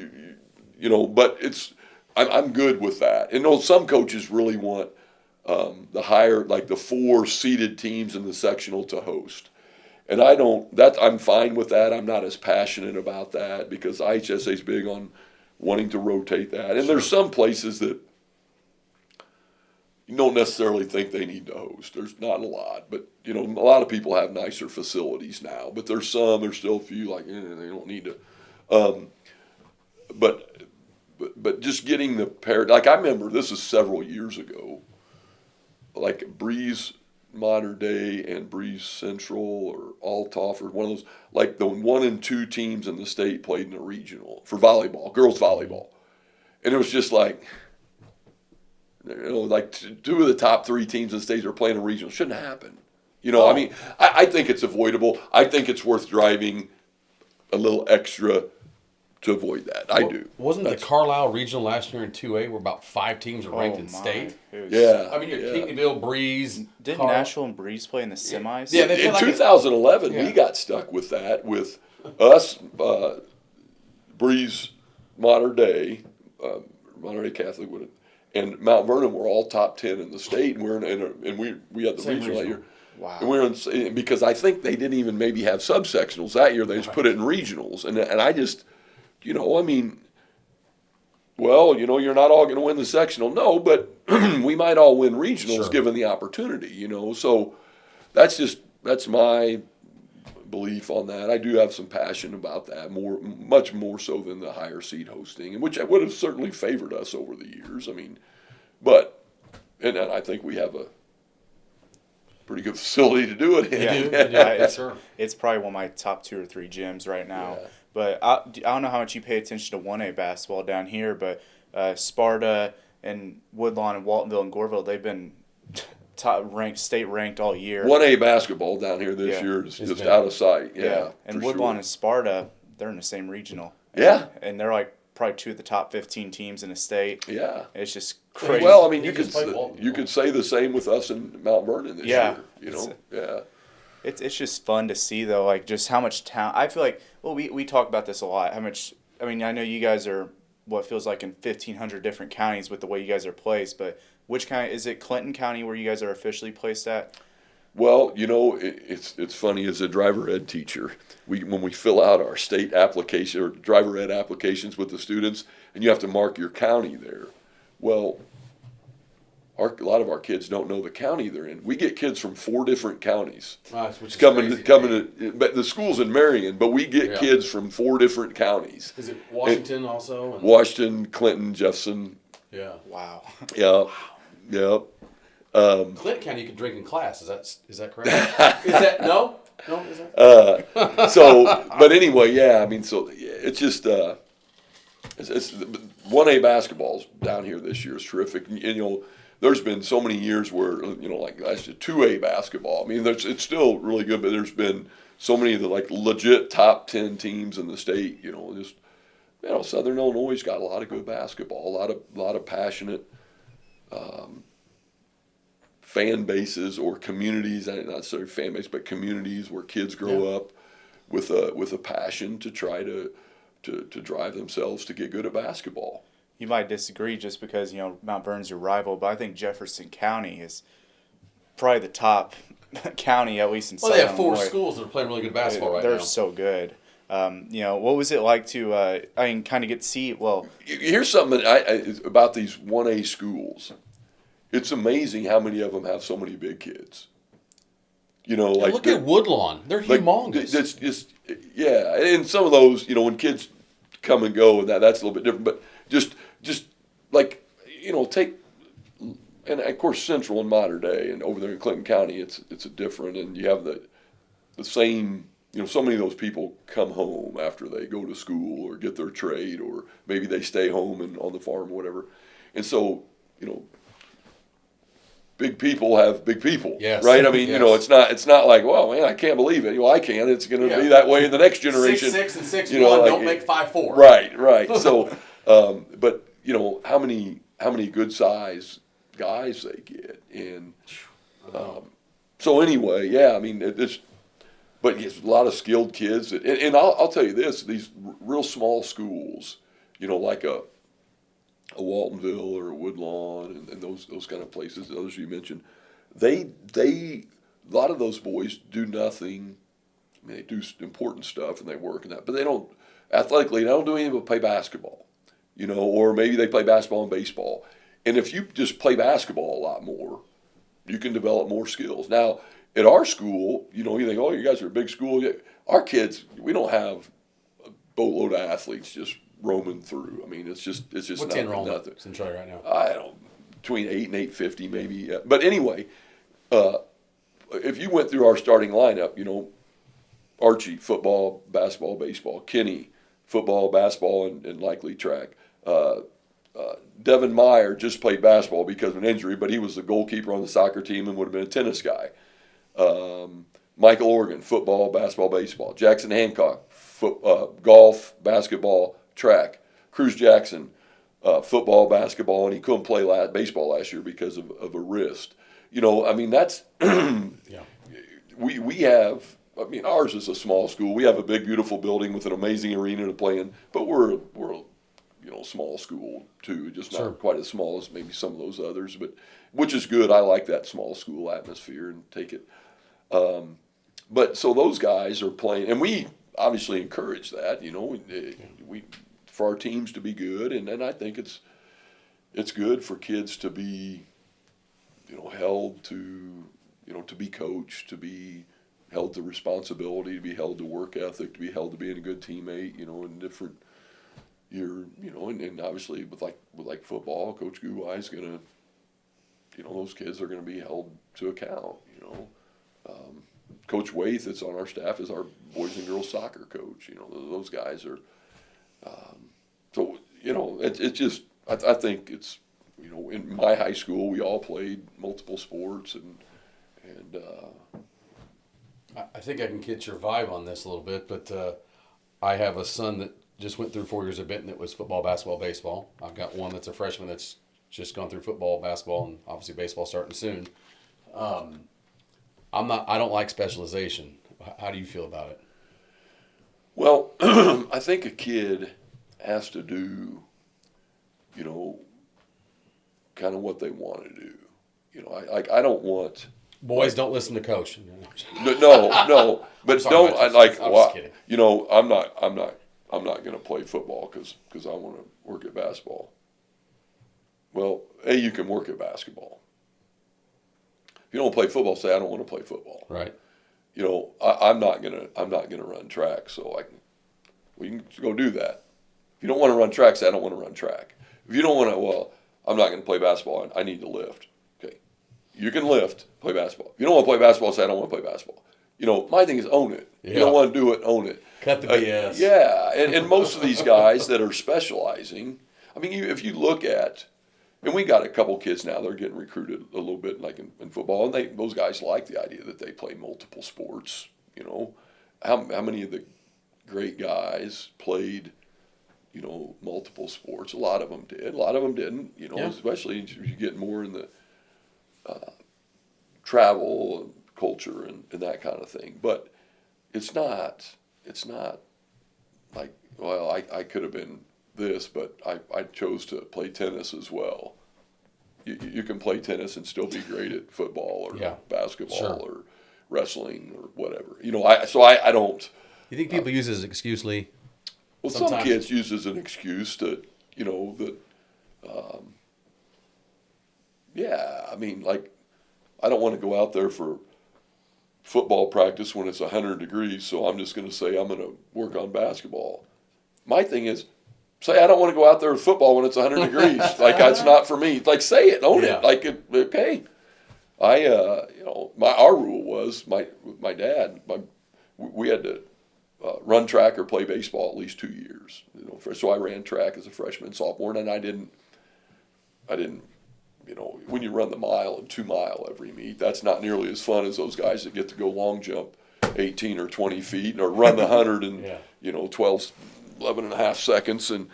You know, but I'm good with that. And some coaches really want the higher, like the 4 seeded teams in the sectional to host. And I'm fine with that. I'm not as passionate about that because IHSA is big on wanting to rotate that. And there's some places that you don't necessarily think they need to host. There's not a lot, but a lot of people have nicer facilities now. But there's still a few like they don't need to. But just getting the pair, like I remember this is several years ago, like Breeze Modern Day and Breeze Central or Althoff or one of those, like the 1 and 2 teams in the state played in a regional for volleyball, girls volleyball. And it was just like, like 2 of the top 3 teams in the state are playing a regional. Shouldn't happen. I mean, I think it's avoidable. I think it's worth driving a little extra to avoid that. I do. Wasn't the Carlisle regional last year in 2A where about 5 teams are ranked in state? Yeah. I mean, you had Kingville, Breeze. Didn't Nashville and Breeze play in the semis? Yeah, in 2011, we got stuck with that with us, Breeze, Modern Day Catholic, and Mount Vernon were all top 10 in the state, and we had the regional that year. Wow. And we're in, because I think they didn't even maybe have subsectionals that year. They just put it in regionals, and I just, I mean, well, you're not all going to win the sectional, no, but we might all win regionals given the opportunity, So that's my belief on that. I do have some passion about that, much more so than the higher seed hosting, and which would have certainly favored us over the years. I mean, and I think we have a pretty good facility to do it in. It's probably one of my top 2 or 3 gyms right now. Yeah. But I don't know how much you pay attention to 1A basketball down here, but Sparta and Woodlawn and Waltonville and Goreville, they've been state ranked all year. 1A basketball down here this year is just out of sight. Yeah. And Woodlawn and Sparta, they're in the same regional. And they're like probably 2 of the top 15 teams in the state. Yeah. It's just crazy. Well, I mean, you could say the same with us in Mount Vernon this year. It's just fun to see, though, like just how much talent. I feel like, we talk about this a lot. How much, I mean, I know you guys are what feels like in 1,500 different counties with the way you guys are placed, but which county, is it Clinton County where you guys are officially placed at? Well, it's funny, as a driver ed teacher, when we fill out our state application or driver ed applications with the students, and you have to mark your county there. Well, a lot of our kids don't know the county they're in. We get kids from 4 different counties. Which is coming to, but the school's in Marion, but we get kids from 4 different counties. Is it Washington also? Washington, Clinton, Jefferson. Yeah. Wow. Yeah. Clinton County, you can drink in class. Is that correct? Is that no? No, is that? But anyway, I mean, so it's just it's 1A basketball's down here this year is terrific, and there's been so many years where like last year 2A basketball. I mean, it's still really good, but there's been so many of the like legit top 10 teams in the state. Southern Illinois got a lot of good basketball, a lot of passionate fan bases or communities, not necessarily fan base, but communities where kids grow up with a passion to try to drive themselves to get good at basketball. You might disagree just because, Mount Vernon's your rival, but I think Jefferson County is probably the top county, at least in Southern Illinois. They have 4 schools that are playing really good basketball right now. They're so good. What was it like to, kind of get to see, Here's something that about these 1A schools. It's amazing how many of them have so many big kids. Look at Woodlawn. They're humongous. It's just, and some of those, when kids come and go, and that's a little bit different, but just like, take, and of course Central and Modern Day, and over there in Clinton County, it's a different, and you have the same, so many of those people come home after they go to school or get their trade, or maybe they stay home and on the farm or whatever, and so, big people have big people, right? I mean, it's not like, well, man, I can't believe it. I can. It's going to be that way in the next generation. 6'6" and 6'1" don't make 5'4". Right. So, but how many good size guys they get, and so anyway, I mean, but it's a lot of skilled kids, and I'll tell you this: these real small schools, like a Waltonville or a Woodlawn and those kind of places, others you mentioned, they a lot of those boys do nothing. I mean, they do important stuff and they work and that, but they don't do anything but play basketball, or maybe they play basketball and baseball. And if you just play basketball a lot more, you can develop more skills. Now, at our school, you think, oh, you guys are a big school. Our kids, we don't have a boatload of athletes just roaming through. I mean, it's just What's nothing. the enrollment Centralia right now? I don't, between 8 and 850 maybe. But anyway, if you went through our starting lineup, Archie, football, basketball, baseball. Kenny, football, basketball, and likely track. Devin Meyer just played basketball because of an injury, but he was the goalkeeper on the soccer team and would have been a tennis guy. Michael Organ, football, basketball, baseball. Jackson Hancock, golf, basketball, track. Cruz Jackson, football, basketball, and he couldn't play baseball last year because of a wrist. That's we have. Ours is a small school. We have a big, beautiful building with an amazing arena to play in, but we're small school too, just not quite as small as maybe some of those others, but which is good. I like that small school atmosphere and take it. But so those guys are playing, and we obviously encourage that. We for our teams to be good, and I think it's good for kids to be, held to, to be coached, to be held to responsibility, to be held to work ethic, to be held to being a good teammate, in different. And obviously with like football, Coach Guwai's gonna, those kids are gonna be held to account. Coach Waith, that's on our staff, is our boys and girls soccer coach. Those guys are. It's just I think it's in my high school we all played multiple sports and. I think I can get your vibe on this a little bit, but I have a son that just went through 4 years of Benton that was football, basketball, baseball. I've got one that's a freshman that's just gone through football, basketball, and obviously baseball starting soon. I don't like specialization. How do you feel about it? Well, I think a kid has to do, kind of what they want to do. I don't want. Boys, don't listen to coach. No, but don't. I'm just kidding. I'm not going to play football because I want to work at basketball. Well, you can work at basketball. If you don't play football, say I don't want to play football. Right. I'm not gonna run track, so we can go do that. If you don't want to run track, say I don't want to run track. If you don't want to, I'm not going to play basketball. I need to lift. Okay, you can lift, play basketball. If you don't want to play basketball, say I don't want to play basketball. My thing is own it. Yeah. If you don't want to do it, own it. Cut the BS. Yeah, and most of these guys that are specializing, if you look at, and we got a couple kids now that are getting recruited a little bit like in football, and those guys like the idea that they play multiple sports. How many of the great guys played, multiple sports? A lot of them did. A lot of them didn't. Especially as you get more in the travel and culture and that kind of thing. But it's not like, I could have been this, but I chose to play tennis as well. You can play tennis and still be great at football or basketball or wrestling or whatever. I don't. You think people use it as an excuse, Lee? Well, Sometimes. some kids use it as an excuse to, I don't want to go out there for football practice when it's 100 degrees, so I'm just going to say I'm going to work on basketball. My thing is, say I don't want to go out there with football when it's 100 degrees. It's not for me. Say it, own it. Okay. Our rule was my dad. We had to run track or play baseball at least 2 years. So I ran track as a freshman, sophomore, and I didn't. When you run the mile and 2 mile every meet, that's not nearly as fun as those guys that get to go long jump 18 or 20 feet or run the 100 in 12, 11 and a half seconds. And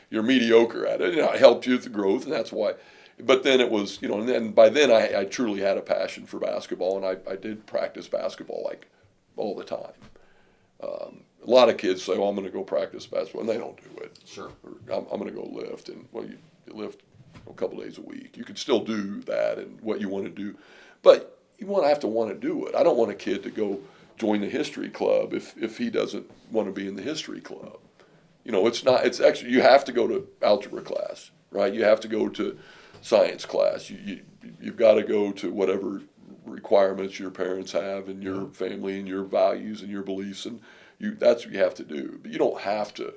you're mediocre at it. I helped you with the growth, and that's why. But then it was, and then by then I truly had a passion for basketball, and I did practice basketball all the time. A lot of kids say, "Well, I'm going to go practice basketball," and they don't do it. Sure. Or, I'm going to go lift, and you lift a couple days a week. You can still do that and what you want to do, but you have to want to do it. I don't want a kid to go join the history club if he doesn't want to be in the history club. it's not. It's actually you have to go to algebra class, right? You have to go to science class. You've got to go to whatever requirements your parents have and your family and your values and your beliefs, and that's what you have to do. But you don't have to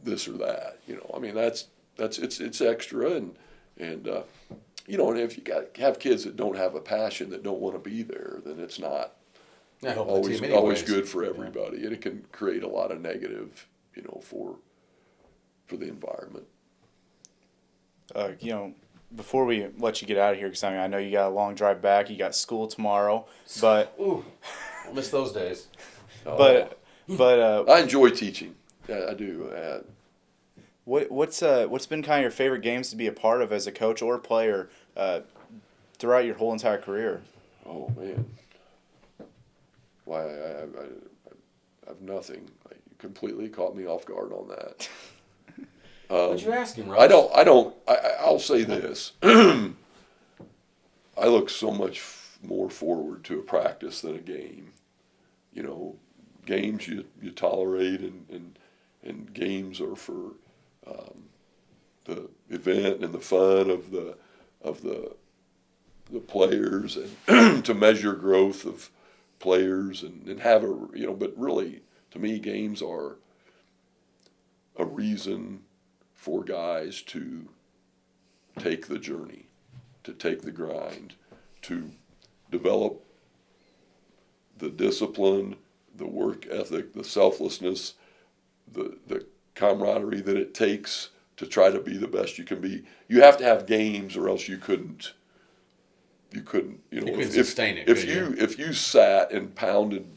this or that. I mean, it's extra, and and if you have kids that don't have a passion, that don't want to be there, then it's not always good for everybody, and it can create a lot of negative, for the environment. Before we let you get out of here, because I know you got a long drive back, you got school tomorrow, but Ooh, I miss those days. but I enjoy teaching. I do. what's been kind of your favorite games to be a part of as a coach or player throughout your whole entire career? Oh man, why I have nothing. You completely caught me off guard on that. What'd you ask him, Russ? I'll say this. I look so much more forward to a practice than a game. Games you tolerate, and games are for the event and the fun of the players, and to measure growth of players, and have but really, to me, games are a reason for guys to take the journey, to take the grind, to develop the discipline, the work ethic, the selflessness, the camaraderie that it takes to try to be the best you can be. You have to have games, or else you couldn't sustain it. If you sat and pounded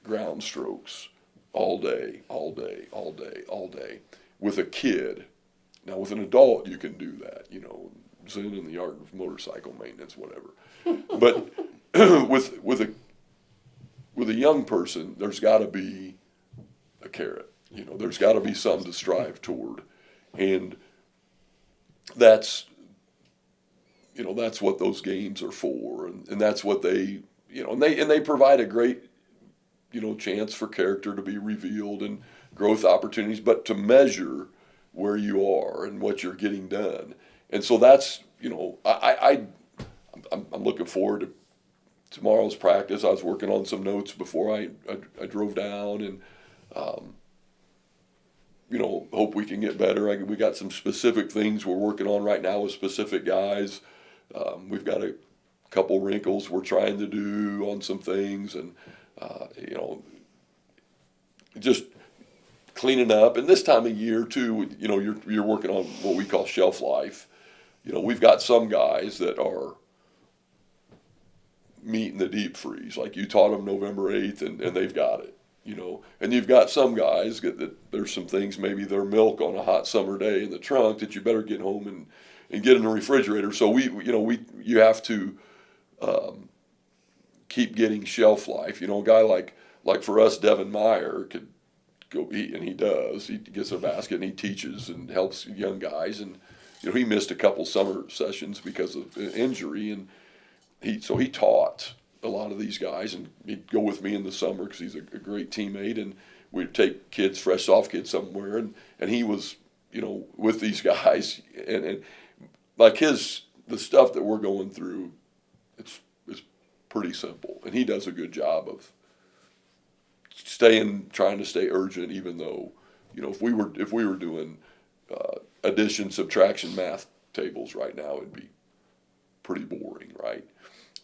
ground strokes all day with a kid. Now, with an adult, you can do that, zen in the art of motorcycle maintenance, whatever. But with a young person, there's got to be a carrot. There's got to be something to strive toward, and that's what those games are for, and that's what they and they provide a great chance for character to be revealed and growth opportunities, but to measure where you are and what you're getting done. And so that's, I'm looking forward to tomorrow's practice. I was working on some notes before I drove down, and, hope we can get better. We got some specific things we're working on right now with specific guys. We've got a couple wrinkles we're trying to do on some things, and, just cleaning up. And this time of year too, you're working on what we call shelf life. We've got some guys that are meat in the deep freeze, like you taught them November 8th, and they've got it. And you've got some guys that there's some things, maybe their milk on a hot summer day in the trunk, that you better get home and get in the refrigerator. So you have to keep getting shelf life. A guy like for us, Devin Meyer could go eat, and he does. He gets a basket and he teaches and helps young guys. And he missed a couple summer sessions because of injury, and he taught a lot of these guys, and he'd go with me in the summer because he's a great teammate, and we'd take kids, fresh soft kids somewhere, and he was with these guys, and like the stuff that we're going through, it's pretty simple, and he does a good job of trying to stay urgent, even though, if we were doing addition, subtraction, math tables right now, it'd be pretty boring, right?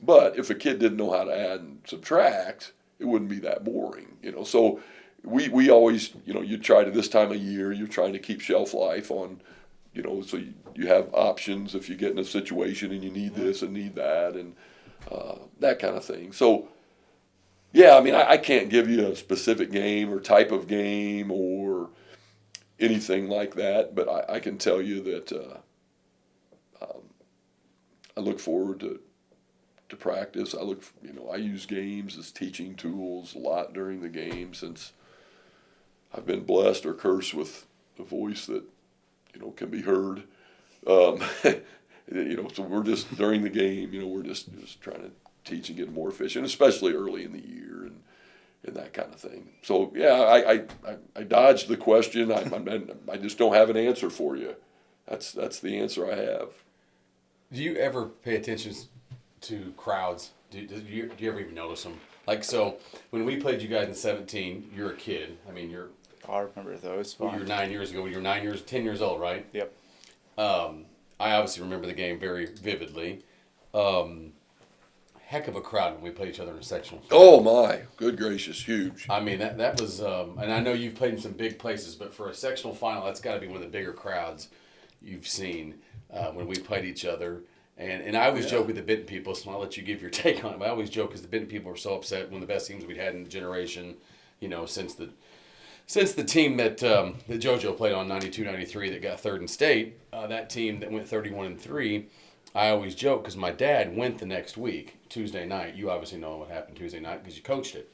But if a kid didn't know how to add and subtract, it wouldn't be that boring, So we always, you try to, this time of year, you're trying to keep shelf life on, so you have options if you get in a situation and you need this and need that, and that kind of thing. So, yeah, I can't give you a specific game or type of game or anything like that, but I can tell you that I look forward to practice. I use games as teaching tools a lot during the game, since I've been blessed or cursed with a voice that, can be heard. So we're just, during the game, we're just trying to teach and get more efficient, especially early in the year. and that kind of thing. So yeah, I dodged the question. I just don't have an answer for you. That's the answer I have. Do you ever pay attention to crowds? Do you ever even notice them? Like, so when we played you guys in 17, you're a kid. I mean, I remember those. you were 9 years ago. You're 10 years old, right? Yep. I obviously remember the game very vividly. Heck of a crowd when we played each other in a sectional. Oh my, good gracious, huge. I mean, that was, and I know you've played in some big places, but for a sectional final, that's got to be one of the bigger crowds you've seen when we played each other. And I always joke with the Benton people, so I'll let you give your take on it. But I always joke because the Benton people were so upset. One of the best teams we'd had in the generation, since the team that JoJo played on 92-93 that got third in state, that team that went 31-3. I always joke because my dad went the next week, Tuesday night. You obviously know what happened Tuesday night because you coached it.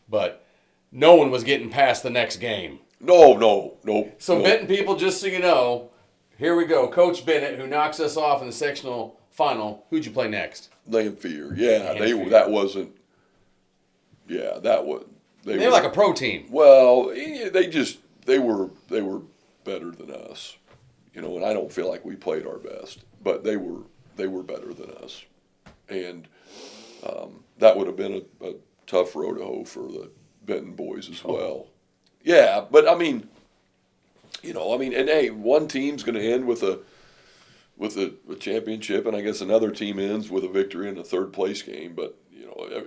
But no one was getting past the next game. No. So Benton people, just so you know, here we go. Coach Bennett, who knocks us off in the sectional final. Who'd you play next? Lanphier. Yeah, Lanphier. that wasn't. Yeah, that was. They were like a pro team. Well, they were better than us, and I don't feel like we played our best, but they were better than us, and that would have been a tough road to hoe for the Benton boys as well. Yeah, but I mean, and hey, one team's going to end with a championship, and I guess another team ends with a victory in a third place game. But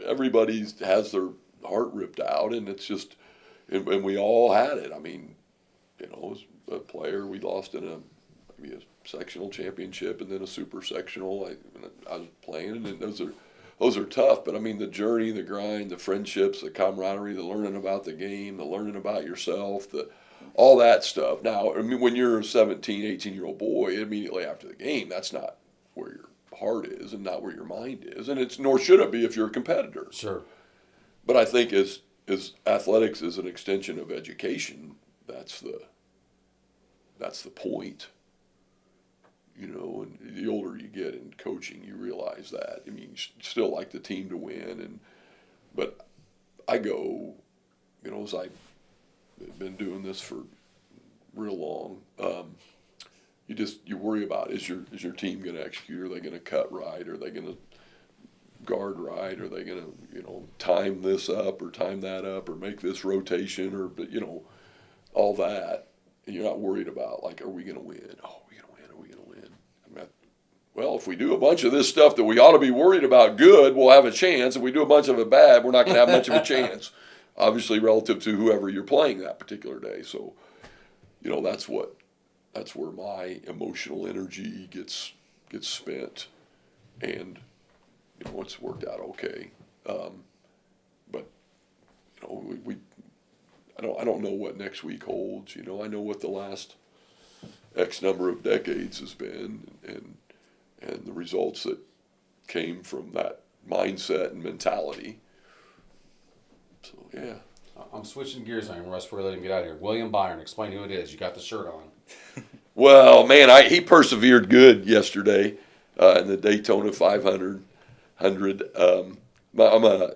everybody has their heart ripped out, and it's just, and we all had it. I mean, as a player, we lost in maybe a sectional championship and then a super sectional. I was playing, and those are tough. But I mean, the journey, the grind, the friendships, the camaraderie, the learning about the game, the learning about yourself, all that stuff. Now, I mean, when you're a 17, 18-year-old boy, immediately after the game, that's not where your heart is and not where your mind is, and nor should it be if you're a competitor. Sure. But I think as athletics is an extension of education, that's the point. And the older you get in coaching, you realize that. I mean, you still like the team to win, but I go, as I've been doing this for real long, you worry about is your team going to execute? Are they going to cut right? Are they going to guard right? Are they going to time this up or time that up or make this rotation or all that? And you're not worried about are we going to win? Oh, are we going to win? Are we going to win? Well, if we do a bunch of this stuff that we ought to be worried about good, we'll have a chance. If we do a bunch of it bad, we're not going to have much of a chance. Obviously, relative to whoever you're playing that particular day. So, that's where my emotional energy gets spent, and it's worked out okay. But I don't know what next week holds. I know what the last X number of decades has been, and the results that came from that mindset and mentality. So, yeah. I'm switching gears on him, Russ, before we let him get out of here. William Byron, explain who it is. You got the shirt on. Well, man, he persevered good yesterday in the Daytona 500. I'm a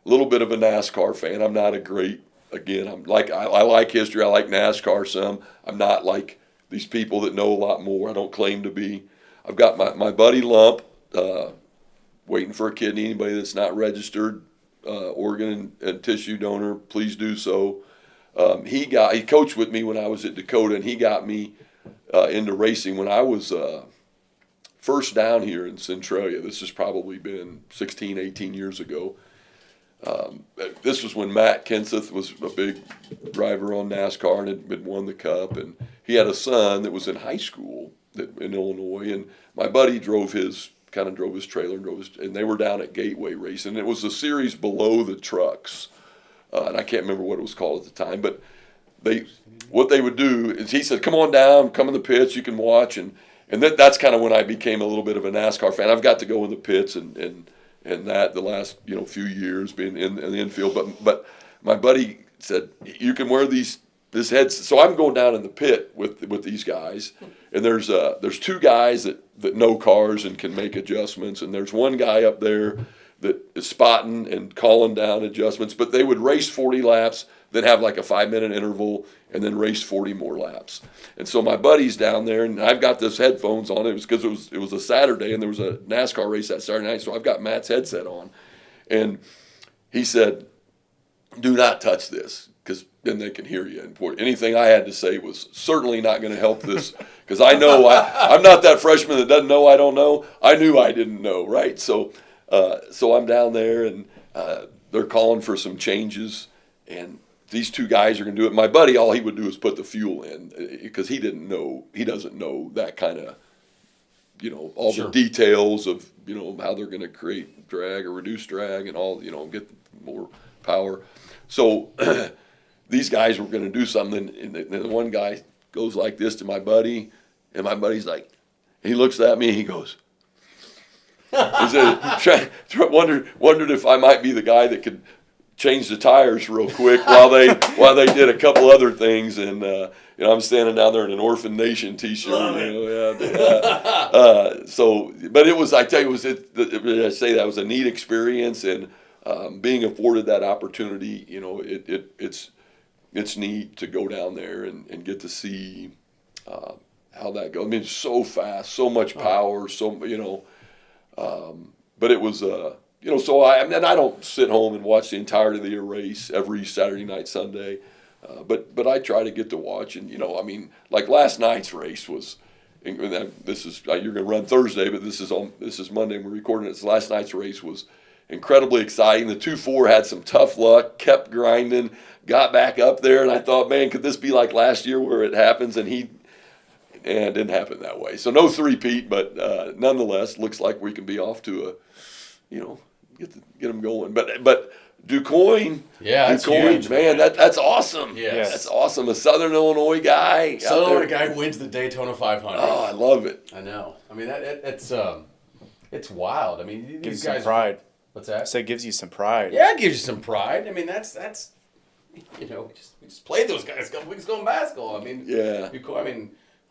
little bit of a NASCAR fan. I'm not a great, again, I like history. I like NASCAR some. I'm not like these people that know a lot more. I don't claim to be. I've got my buddy Lump waiting for a kidney. Anybody that's not registered organ and tissue donor, please do so. He coached with me when I was at Dakota, and he got me into racing when I was first down here in Centralia. This has probably been 16, 18 years ago. This was when Matt Kenseth was a big driver on NASCAR and had won the Cup, and he had a son that was in high school in Illinois, and my buddy drove his trailer and they were down at Gateway racing. It was the series below the trucks, and I can't remember what it was called at the time, but what they would do is he said, come on down, come in the pits, you can watch, and that's kind of when I became a little bit of a NASCAR fan. I've got to go in the pits and that the last few years being in the infield, but my buddy said you can wear this headset. So I'm going down in the pit with these guys, and there's two guys that know cars and can make adjustments, and there's one guy up there that is spotting and calling down adjustments, but they would race 40 laps, then have like a 5-minute interval, and then race 40 more laps. And so my buddy's down there, and I've got this headphones on. It was because it was a Saturday, and there was a NASCAR race that Saturday night, so I've got Matt's headset on. And he said, do not touch this, because then they can hear you. And anything I had to say was certainly not going to help this, because I know I'm not that freshman that doesn't know I don't know. I knew I didn't know, right? So I'm down there, and they're calling for some changes, and these two guys are going to do it. My buddy, all he would do is put the fuel in, because he doesn't know that kind of, all the details of, how they're going to create drag or reduce drag and all, get more power. So these guys were going to do something, and the one guy goes like this to my buddy, and my buddy's like, he looks at me, and he goes, he said, wondered if I might be the guy that could change the tires real quick while they did a couple other things. And I'm standing down there in an Orphan Nation T-shirt. But it was, I tell you, I say that was a neat experience, and being afforded that opportunity, it's neat to go down there and get to see how that goes. I mean, it's so fast, so much power, but it was, so I don't sit home and watch the entirety of the race every Saturday night, Sunday, but I try to get to watch. And, like last night's race was, this is, you're going to run Thursday, but this is Monday and we're recording it. So last night's race was incredibly exciting. The 2-4 had some tough luck, kept grinding, got back up there, and I thought, man, could this be like last year where it happens? And it didn't happen that way. So no three-peat, but nonetheless, looks like we can be off to get them going. But DuQuoin, that's huge, man, that's awesome. Yes. That's awesome. A Southern Illinois guy. Southern Illinois guy wins the Daytona 500. Oh, I love it. I know. I mean, it's wild. I mean, Gives these you guys. some pride. What's that? So it gives you some pride. Yeah, it gives you some pride. I mean, that's we just played those guys a couple weeks ago in basketball. I mean,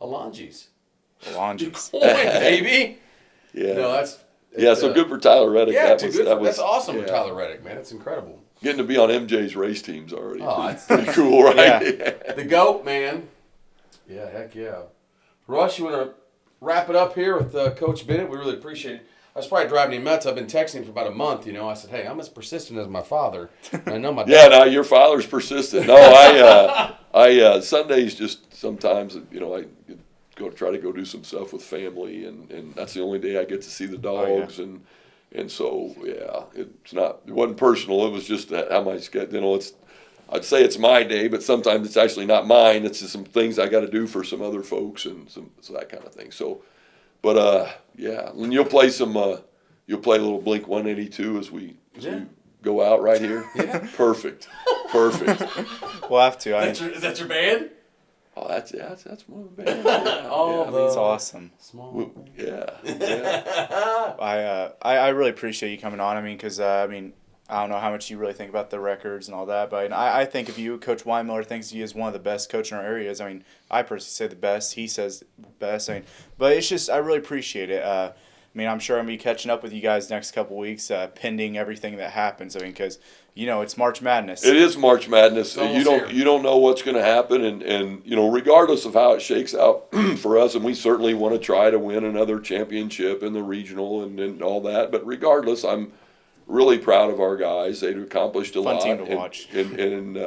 Alonji's. Baby. Yeah. No, so good for Tyler Reddick. Yeah, that's awesome for Tyler Reddick, man. It's incredible. Getting to be on MJ's race teams already. Oh, that's pretty cool, right? Yeah. The GOAT, man. Yeah, heck yeah. Russ, you want to wrap it up here with Coach Bennett? We really appreciate it. I was probably driving him nuts. I've been texting him for about a month, I said, hey, I'm as persistent as my father. And I know my dad. Yeah, no, your father's persistent. No, I Sundays just sometimes, I try to go do some stuff with family, and that's the only day I get to see the dogs. And so, it wasn't personal. It was just how my schedule, I'd say it's my day, but sometimes it's actually not mine. It's just some things I got to do for some other folks and so that kind of thing. So, but and you'll play a little Blink 182 as we go out right here. Yeah. Perfect. We'll have to. Is that your band? Oh, that's one of the bands. Yeah. It's awesome. Small. Yeah. I really appreciate you coming on. I mean, because I don't know how much you really think about the records and all that, but I think if you, Coach Weimiller, thinks he is one of the best coaches in our areas. I mean, I personally say the best. He says best. But it's just I really appreciate it. I'm sure I'm gonna be catching up with you guys next couple weeks, pending everything that happens. Because it's March Madness. It is March Madness. You don't know what's going to happen, and regardless of how it shakes out for us, and we certainly want to try to win another championship in the regional and all that. But regardless, I'm really proud of our guys. They've accomplished a lot. Fun team to watch. And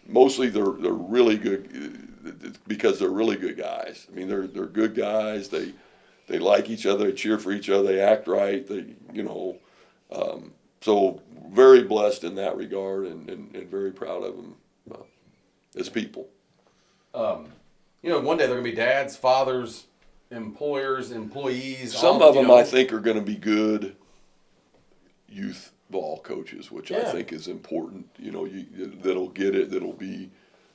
mostly they're really good because they're really good guys. I mean, they're good guys. They like each other. They cheer for each other. They act right. So very blessed in that regard, and very proud of them as people. One day they're going to be dads, fathers, employers, employees. Some of them I think are going to be good youth ball coaches, which I think is important. That'll get it. That'll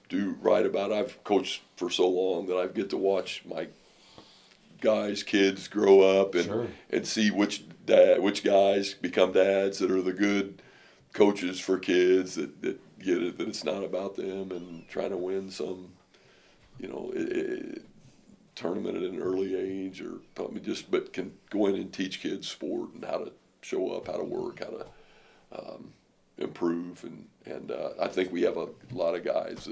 do right about it. I've coached for so long that I get to watch my kids grow up and see which guys become dads that are the good coaches for kids that get it, that it's not about them and trying to win some tournament at an early age but can go in and teach kids sport and how to show up, how to work, how to improve, and I think we have a lot of guys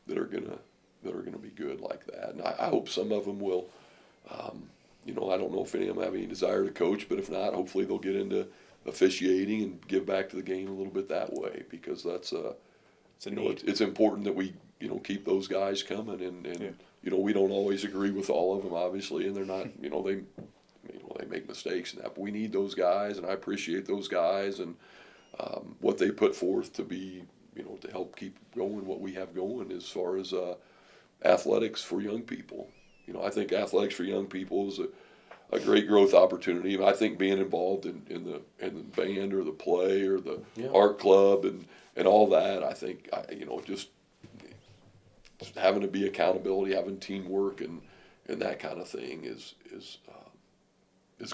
that are gonna be good like that, and I hope some of them will. I don't know if any of them have any desire to coach, but if not, hopefully they'll get into officiating and give back to the game a little bit that way, because that's it's important that we keep those guys coming, and we don't always agree with all of them, obviously, and they're not they make mistakes and that, but we need those guys, and I appreciate those guys and what they put forth to be to help keep going what we have going as far as athletics for young people. I think athletics for young people is a great growth opportunity. I think being involved in the band or the play or the art club and all that, I think just having to be accountability, having teamwork and that kind of thing is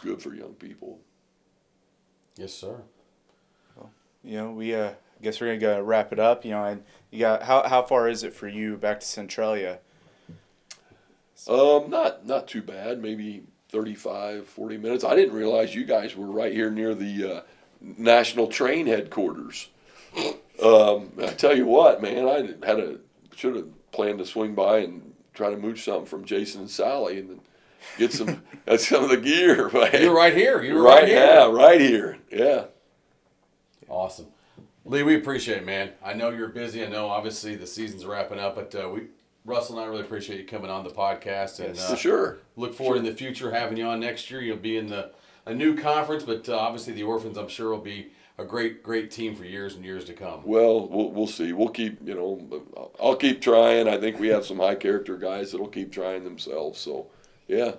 good for young people. Yes, sir. We guess we're gonna go wrap it up. And you got how far is it for you back to Centralia? Not too bad. Maybe 35, 40 minutes. I didn't realize you guys were right here near the National Train headquarters. I tell you what, man, I should have planned to swing by and try to mooch something from Jason and Sally and then get some of the gear. You're right here. You're right here. Yeah, right here. Yeah. Awesome. Lee, we appreciate it, man. I know you're busy. I know, obviously, the season's wrapping up, but Russell and I really appreciate you coming on the podcast. And for sure. Look forward in the future having you on next year. You'll be in a new conference, but obviously the Orphans, I'm sure, will be a great team for years and years to come. Well, we'll see. We'll keep, I'll keep trying. I think we have some high character guys that'll keep trying themselves. So, yeah.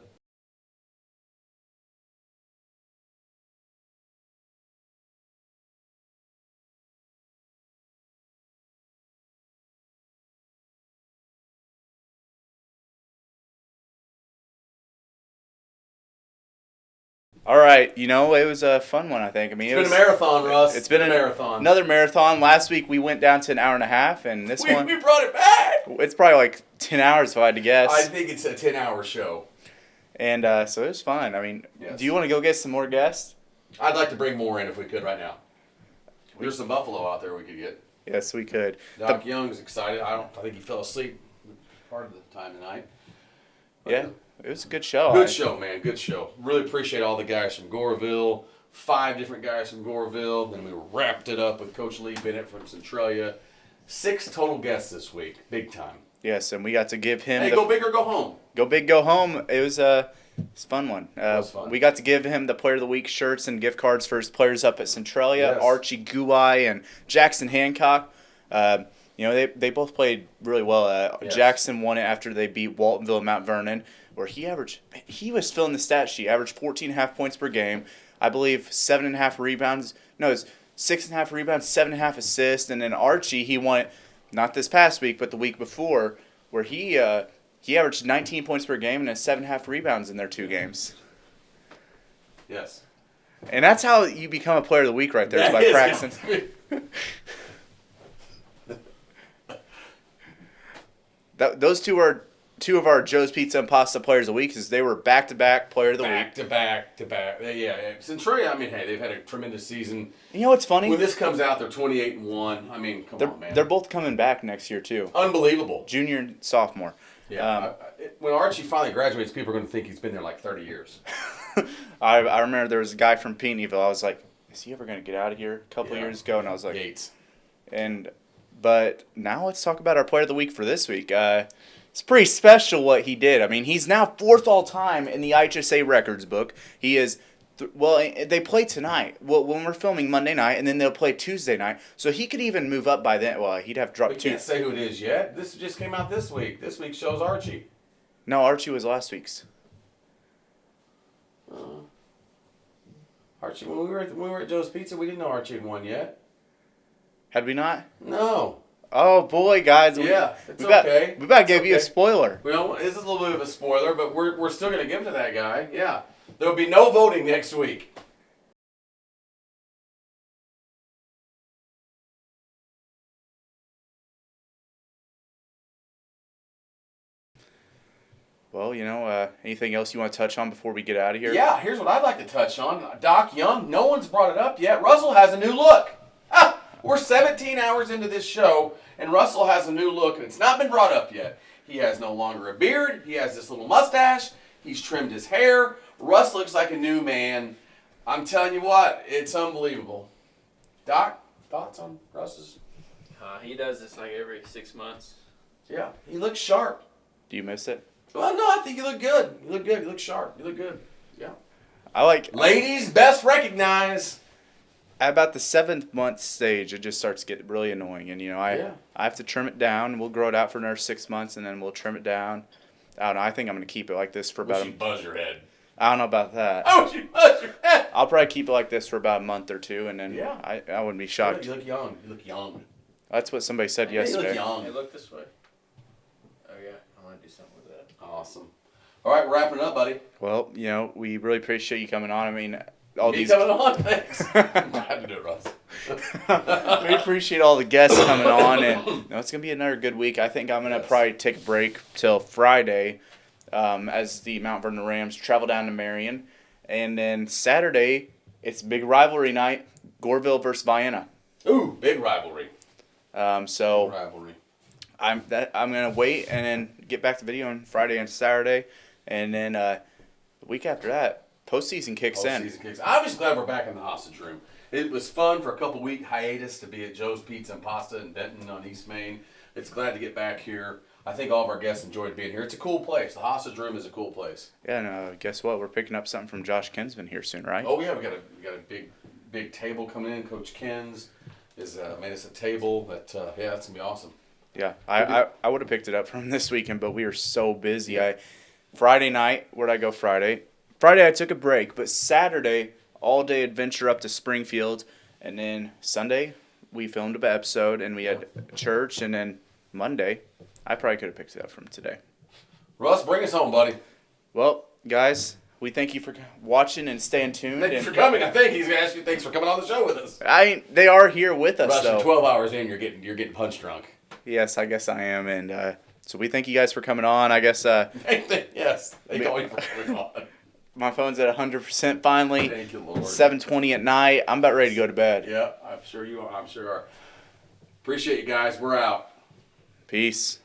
All right, it was a fun one, I think. It's been a marathon, Russ. It's been a marathon. Another marathon. Last week we went down to an hour and a half, and this one we brought it back. It's probably like 10 hours if I had to guess. I think it's a 10-hour show. And so it was fun. I mean, yes. Do you want to go get some more guests? I'd like to bring more in if we could right now. There's some buffalo out there we could get. Yes, we could. Doc Young's excited. I think he fell asleep part of the time tonight. But yeah. It was a good show. Good show, man. Good show. Really appreciate all the guys from Goreville. 5 different guys from Goreville. Then we wrapped it up with Coach Lee Bennett from Centralia. 6 total guests this week. Big time. Yes, and we got to give him. Hey, go big or go home. Go big, go home. It was a fun one. It was fun. We got to give him the Player of the Week shirts and gift cards for his players up at Centralia. Yes. Archie Guai and Jackson Hancock. They both played really well. Yes. Jackson won it after they beat Waltonville and Mount Vernon, where he was filling the stat sheet, averaged 14.5 points per game. I believe 7.5 rebounds. No, it's 6.5 rebounds, 7.5 assists. And then Archie, he won it, not this past week, but the week before, where he averaged 19 points per game and has 7.5 rebounds in their 2 games. Yes. And that's how you become a Player of the Week right there, is by practicing. Those two are 2 of our Joe's Pizza and Pasta Players of the Week, because they were back-to-back Player of the Week. Back to back. Yeah. Centralia, I mean, hey, they've had a tremendous season. You know what's funny? When this comes out, they're 28-1. I mean, come on, man. They're both coming back next year, too. Unbelievable. Junior and sophomore. Yeah. When Archie finally graduates, people are going to think he's been there like 30 years. I remember there was a guy from Peeneyville. I was like, is he ever going to get out of here? A couple years ago, and I was like, Gates. But now let's talk about our Player of the Week for this week. It's pretty special what he did. I mean, he's now 4th all-time in the IHSA records book. He is, they play tonight. Well, when we're filming Monday night, and then they'll play Tuesday night. So he could even move up by then. Well, he'd have dropped 2. We can't say who it is yet. This just came out this week. This week shows Archie. No, Archie was last week's. Archie, when we were at Joe's Pizza, we didn't know Archie had won yet. Had we not? No. Oh, boy, guys. Yeah, it's okay. We about to give you a spoiler. This is a little bit of a spoiler, but we're still going to give it to that guy. Yeah. There will be no voting next week. Well, anything else you want to touch on before we get out of here? Yeah, here's what I'd like to touch on. Doc Young, no one's brought it up yet. Russell has a new look. Ah, we're 17 hours into this show, and Russell has a new look, and it's not been brought up yet. He has no longer a beard. He has this little mustache. He's trimmed his hair. Russ looks like a new man. I'm telling you what, it's unbelievable. Doc, thoughts on Russ's? He does this like every 6 months. Yeah, he looks sharp. Do you miss it? Well, no, I think you look good. You look good. You look sharp. You look good. Yeah. I like Ladies, best recognize. at about the 7th month stage, it just starts to get really annoying, and Yeah. I have to trim it down. We'll grow it out for another 6 months, and then we'll trim it down. I don't know. I think I'm gonna keep it like this for about. buzz your head. I don't know about that. Oh, you buzz your head. I'll probably keep it like this for about a month or two, and then Yeah. I wouldn't be shocked. You look young. You look young. That's what somebody said You look yesterday. young. Hey, look this way. Oh yeah, I want to do something with that. Awesome. All right, we're wrapping it up, buddy. Well, we really appreciate you coming on. I mean, all Me these. coming on, thanks. I'm glad to do it, Russ. We appreciate all the guests coming on, and it's gonna be another good week. I think I'm gonna probably take a break till Friday, as the Mount Vernon Rams travel down to Marion, and then Saturday it's big rivalry night, Goreville versus Vienna. Ooh, big rivalry. So Big rivalry. I'm gonna wait and then get back to video on Friday and Saturday, and then the week after that postseason kicks in. Postseason kicks. I'm just glad we're back in the hostage room. It was fun for a couple-week hiatus to be at Joe's Pizza and Pasta in Benton on East Main. It's glad to get back here. I think all of our guests enjoyed being here. It's a cool place. The hostage room is a cool place. Yeah, and guess what? We're picking up something from Josh Kinsman here soon, right? Oh yeah, we got a big table coming in. Coach Kins is made us a table. That's gonna be awesome. Yeah, I would have picked it up from this weekend, but we were so busy. Friday night, where'd I go Friday? Friday I took a break, but Saturday, all day adventure up to Springfield, and then Sunday we filmed an episode and we had church, and then Monday I probably could have picked it up from today. Russ, bring us home, buddy. Well, guys, we thank you for watching and staying tuned. Thank you for coming. I think he's gonna ask you thanks for coming on the show with us. They are here with us, Russ, though. you're 12 hours in, you're getting punch drunk. Yes, I guess I am, and so we thank you guys for coming on. I guess Yes, thank you for coming on. my phone's at 100% finally. Thank you, Lord. 7:20 at night. I'm about ready to go to bed. Yeah, I'm sure you are. I'm sure you are. Appreciate you guys. We're out. Peace.